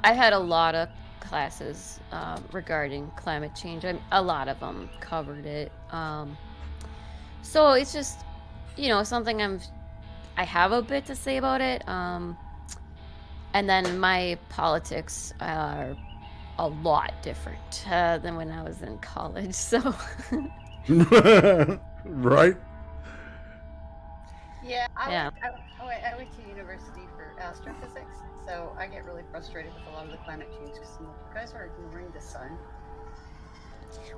had a lot of classes regarding climate change. A lot of them covered it. So it's just, something I have a bit to say about it. And then my politics are a lot different than when I was in college. So. Right. Yeah, I went to university for astrophysics, so I get really frustrated with a lot of the climate change because you guys are ignoring the sun.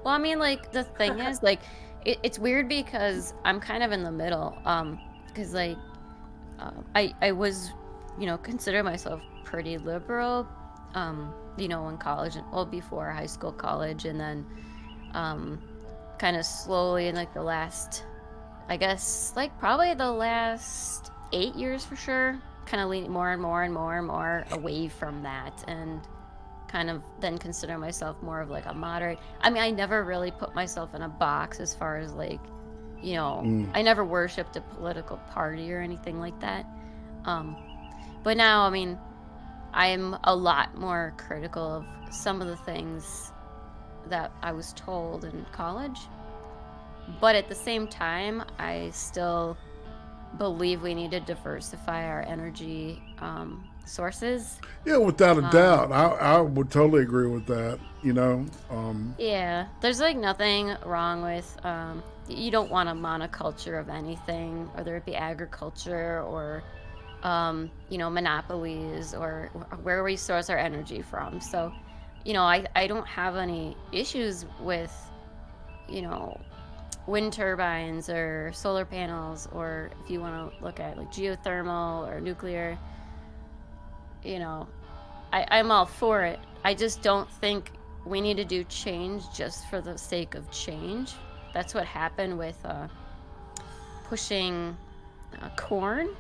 Well, I mean, like the thing is, like, it's weird because I'm kind of in the middle. Because like, I was, consider myself pretty liberal, in college, before high school, college, and then, kind of slowly in like the last, I guess, like probably the last 8 years for sure, kind of leaning more and more and more and more away from that, and kind of then consider myself more of like a moderate. I mean, I never really put myself in a box as far as like, I never worshipped a political party or anything like that. But now, I mean, I'm a lot more critical of some of the things that I was told in college, but at the same time I still believe we need to diversify our energy sources. Yeah, without a doubt. I would totally agree with that. Yeah, there's like nothing wrong with you don't want a monoculture of anything, whether it be agriculture or monopolies or where we source our energy from. So I don't have any issues with, wind turbines or solar panels, or if you want to look at like geothermal or nuclear, I'm all for it. I just don't think we need to do change just for the sake of change. that's what happened with pushing corn.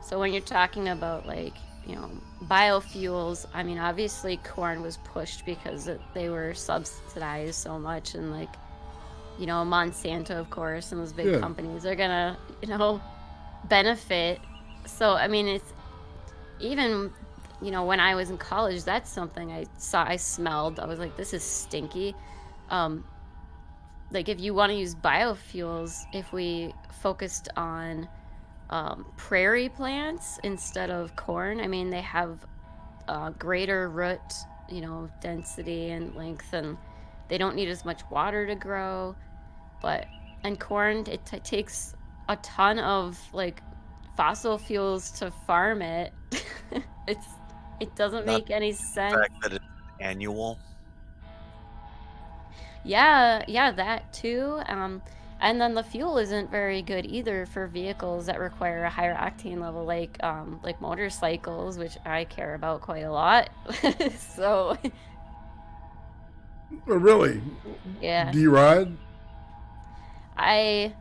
So when you're talking about like, you know, biofuels, I mean, obviously corn was pushed because they were subsidized so much, and like, you know, Monsanto, of course, and those big companies are gonna, you know, benefit. So I mean, it's even, you know, when I was in college, that's something I smelled. I was like, this is stinky. Like, if you want to use biofuels, if we focused on prairie plants instead of corn, I mean, they have greater root, you know, density and length, and they don't need as much water to grow. And corn, it takes a ton of like fossil fuels to farm it. It doesn't make any sense. The fact that it's annual. Yeah, that too. And then the fuel isn't very good either for vehicles that require a higher octane level, like motorcycles, which I care about quite a lot. So. Really? Yeah. Do you ride? I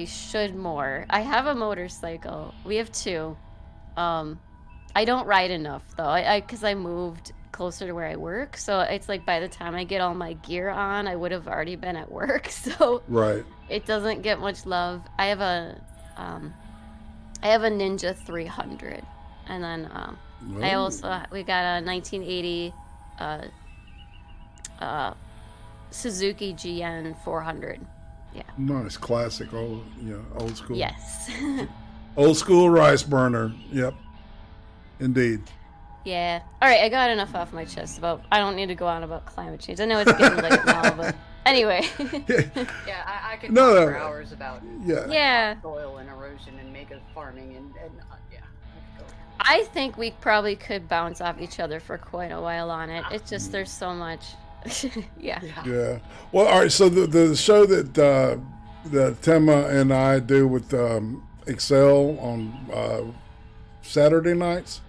should more. I have a motorcycle. We have two. I don't ride enough though. Because I moved closer to where I work, so it's like by the time I get all my gear on, I would have already been at work. So it doesn't get much love. I have a Ninja 300, and then we got a 1980 Suzuki GN 400. Yeah. Nice, classic, old school. Yes. Old school rice burner. Yep. Indeed. Yeah. All right, I got enough off my chest about. I don't need to go on about climate change. I know it's getting late now, but anyway. Yeah, I could talk for hours about soil and erosion and mega farming and yeah. I think we probably could bounce off each other for quite a while on it. It's just there's so much. Yeah. Well, all right. So the show that Tema and I do with Excel on Saturday nights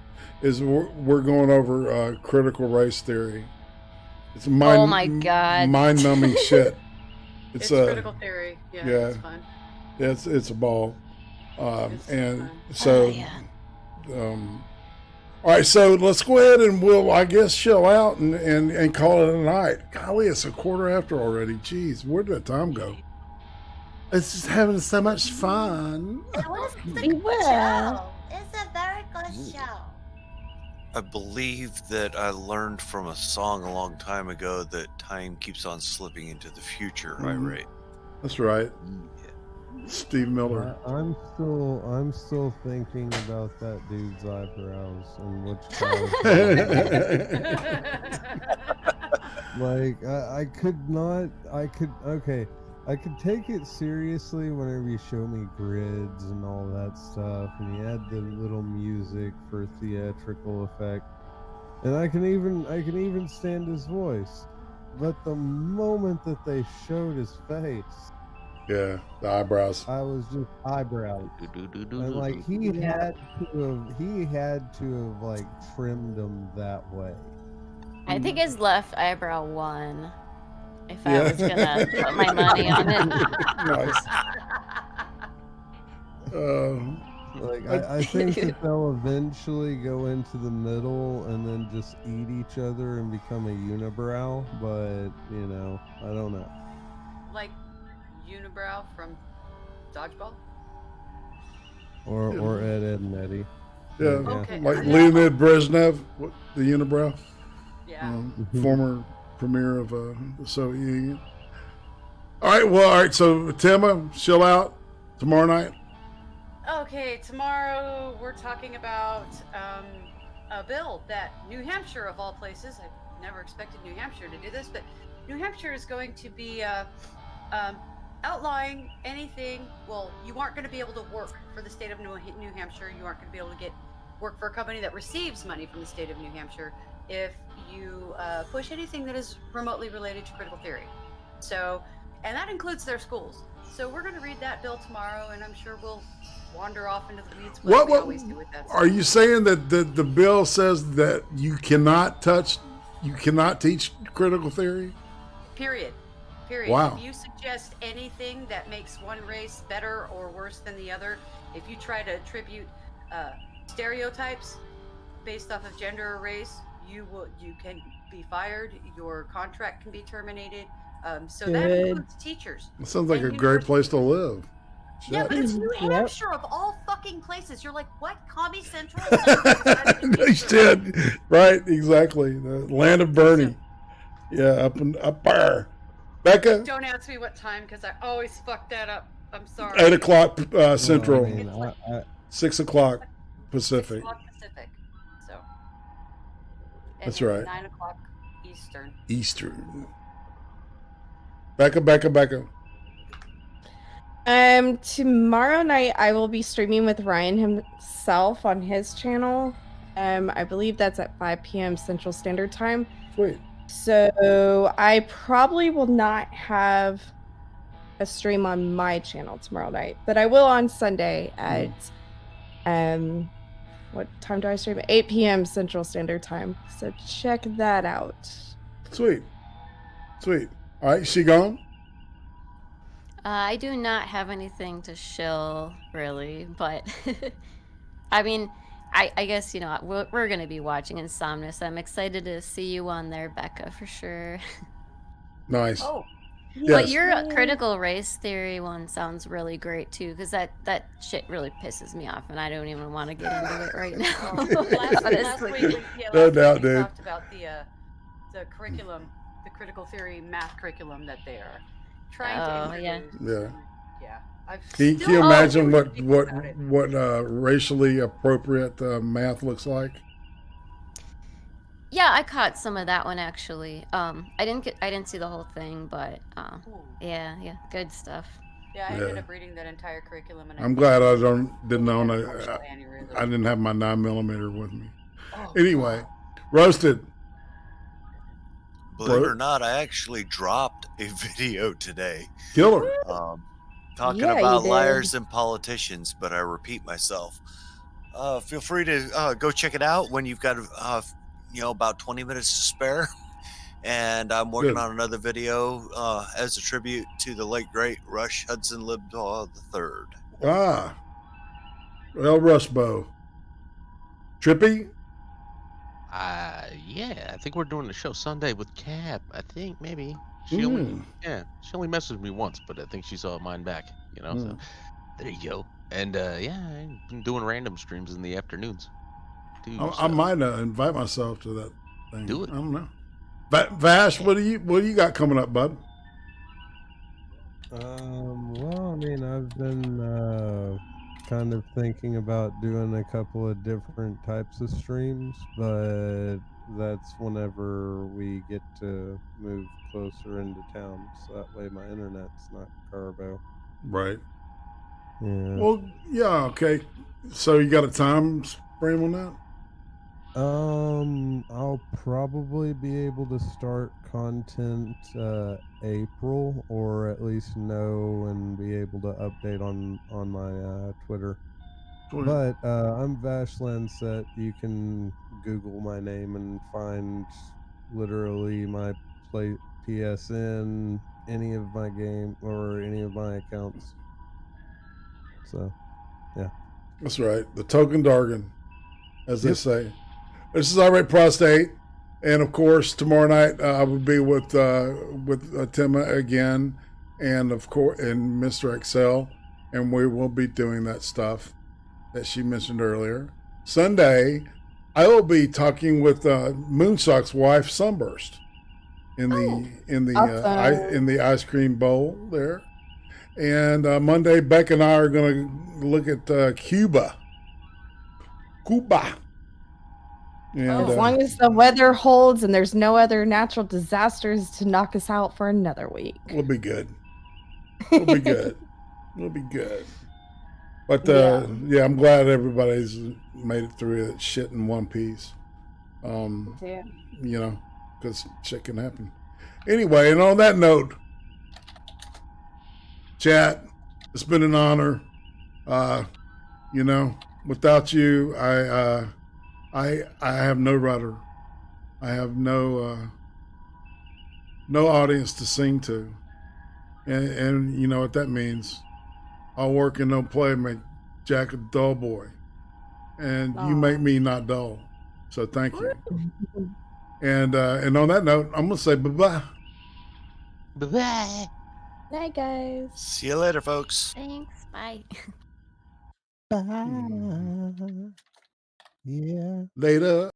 is we're going over critical race theory. It's oh my god, mind-numbing shit. It's critical theory. Yeah, it's fun. It's a ball, and so. All right, so let's go ahead and we'll, I guess, chill out and call it a night. Golly, it's 1:15 already. Jeez, where did that time go? It's just having so much fun. It was a good show. It's a very good show. I believe that I learned from a song a long time ago that time keeps on slipping into the future. Right, right. That's right. Steve Miller. I'm still thinking about that dude's eyebrows and which like I could take it seriously whenever you show me grids and all that stuff, and you add the little music for theatrical effect, and I can even stand his voice. But the moment that they showed his face, yeah, the eyebrows. I was just eyebrows. And like he had to have like trimmed them that way. I think his left eyebrow won. If I was gonna put my money on it. Nice. Like I think that they'll eventually go into the middle and then just eat each other and become a unibrow, but you know, I don't know. Like Unibrow from Dodgeball? Or Ed, and Eddie. Yeah, Okay. like Leonid Brezhnev, the unibrow. Yeah. Former premier of the Soviet Union. All right, so Tema, chill out tomorrow night. Okay, tomorrow we're talking about a bill that New Hampshire, of all places, I never expected New Hampshire to do this, but New Hampshire is going to be outlawing anything. Well, you aren't going to be able to work for the state of New Hampshire. You aren't going to be able to work for a company that receives money from the state of New Hampshire if you push anything that is remotely related to critical theory. So, and that includes their schools. So we're going to read that bill tomorrow, and I'm sure we'll wander off into the weeds. What we always do with that stuff. Are you saying that the bill says that you cannot teach critical theory? Period. Wow. If you suggest anything that makes one race better or worse than the other, if you try to attribute stereotypes based off of gender or race, you can be fired. Your contract can be terminated. So that Good. includes teachers. It sounds like and a great place to live. Yeah, Shit. but it's New Yep. Hampshire of all fucking places. You're like, what? Commie Central? They did. Right, exactly. The land of Bernie. Yeah, up there. Becca, Don't ask me what time because I always fuck that up. I'm sorry. 8 o'clock Central, I mean, 6 o'clock Pacific. 6 o'clock Pacific. So. And That's then right. 9 o'clock Eastern. Eastern. Becca. Tomorrow night I will be streaming with Ryan himself on his channel. I believe that's at 5 p.m. Central Standard Time. Sweet. So I probably will not have a stream on my channel tomorrow night, but I will on Sunday at what time do I stream? 8 p.m. Central Standard Time. So check that out. Sweet. All right, she gone? I do not have anything to shill, really, but I mean, I guess, you know, we're going to be watching Insomnus. I'm excited to see you on there, Becca, for sure. Nice. Oh. Yes. But your critical race theory one sounds really great, too, because that shit really pisses me off, and I don't even want to get into it right now. Last week we No doubt, dude. talked about the curriculum, the critical theory math curriculum that they are trying to introduce. Yeah. Yeah. Can you imagine what racially appropriate math looks like? Yeah, I caught some of that one actually. I didn't see the whole thing, but yeah, good stuff. Yeah, I ended up reading that entire curriculum. And I'm glad I didn't own it. I didn't have my 9mm with me. Anyway, roasted. Believe it or not, I actually dropped a video today. Killer. Talking Yeah, you about did. liars and politicians, but I repeat myself. Feel free to go check it out when you've got about 20 minutes to spare. And I'm working Good. on another video as a tribute to the late great Rush Hudson Limbaugh III. Well, Rushbo. Trippy? Yeah, I think we're doing the show Sunday with Cap. I think maybe she only messaged me once, but I think she saw mine back. So there you go. And I've been doing random streams in the afternoons. I might invite myself to that thing. Do it. I don't know. Vash, what do you got coming up, bud? Well, I mean, I've been kind of thinking about doing a couple of different types of streams, but that's whenever we get to move closer into town, so that way my internet's not carbo. Right. Yeah. Well, yeah, okay. So you got a time frame on that? I'll probably be able to start content April, or at least know and be able to update on my Twitter. But I'm Vash Lancet. You can Google my name and find literally my PSN, any of my game or any of my accounts. So, yeah. That's right. The token Dargan, as they say. This is All Right Prostate. And of course, tomorrow night I will be with Tima again, and of course, and Mr. Excel, and we will be doing that stuff that she mentioned earlier. Sunday, I will be talking with Moonsock's wife, Sunburst, in the ice cream bowl there. And Monday, Beck and I are going to look at Cuba. And, as long as the weather holds and there's no other natural disasters to knock us out for another week. We'll be good. We'll be good. We'll be good. But I'm glad everybody's made it through that shit in one piece. Because shit can happen. Anyway, and on that note, chat, it's been an honor. Without you, I have no rudder. I have no no audience to sing to. And you know what that means. I'll work and don't play, make Jack a dull boy. And you make me not dull. So thank you. And on that note, I'm going to say bye-bye. Bye-bye. Night, guys. See you later, folks. Thanks. Bye. Bye. Yeah. Later.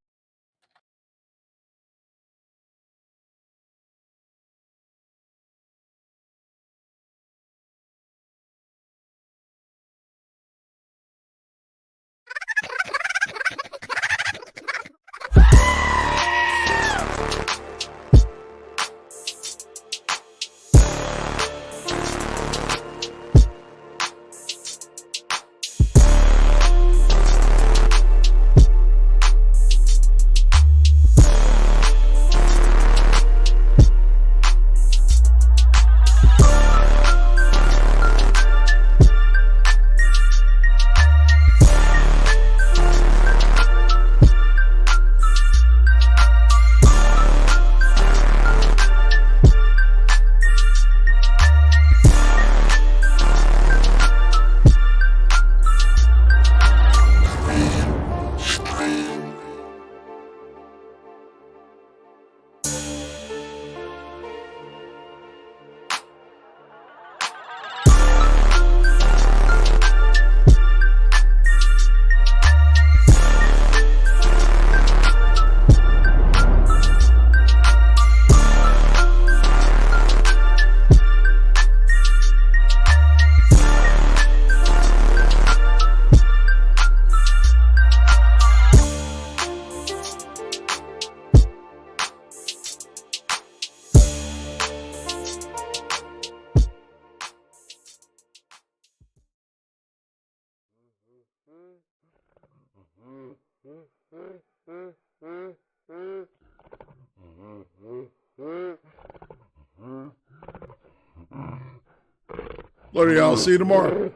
Later, y'all. See you tomorrow.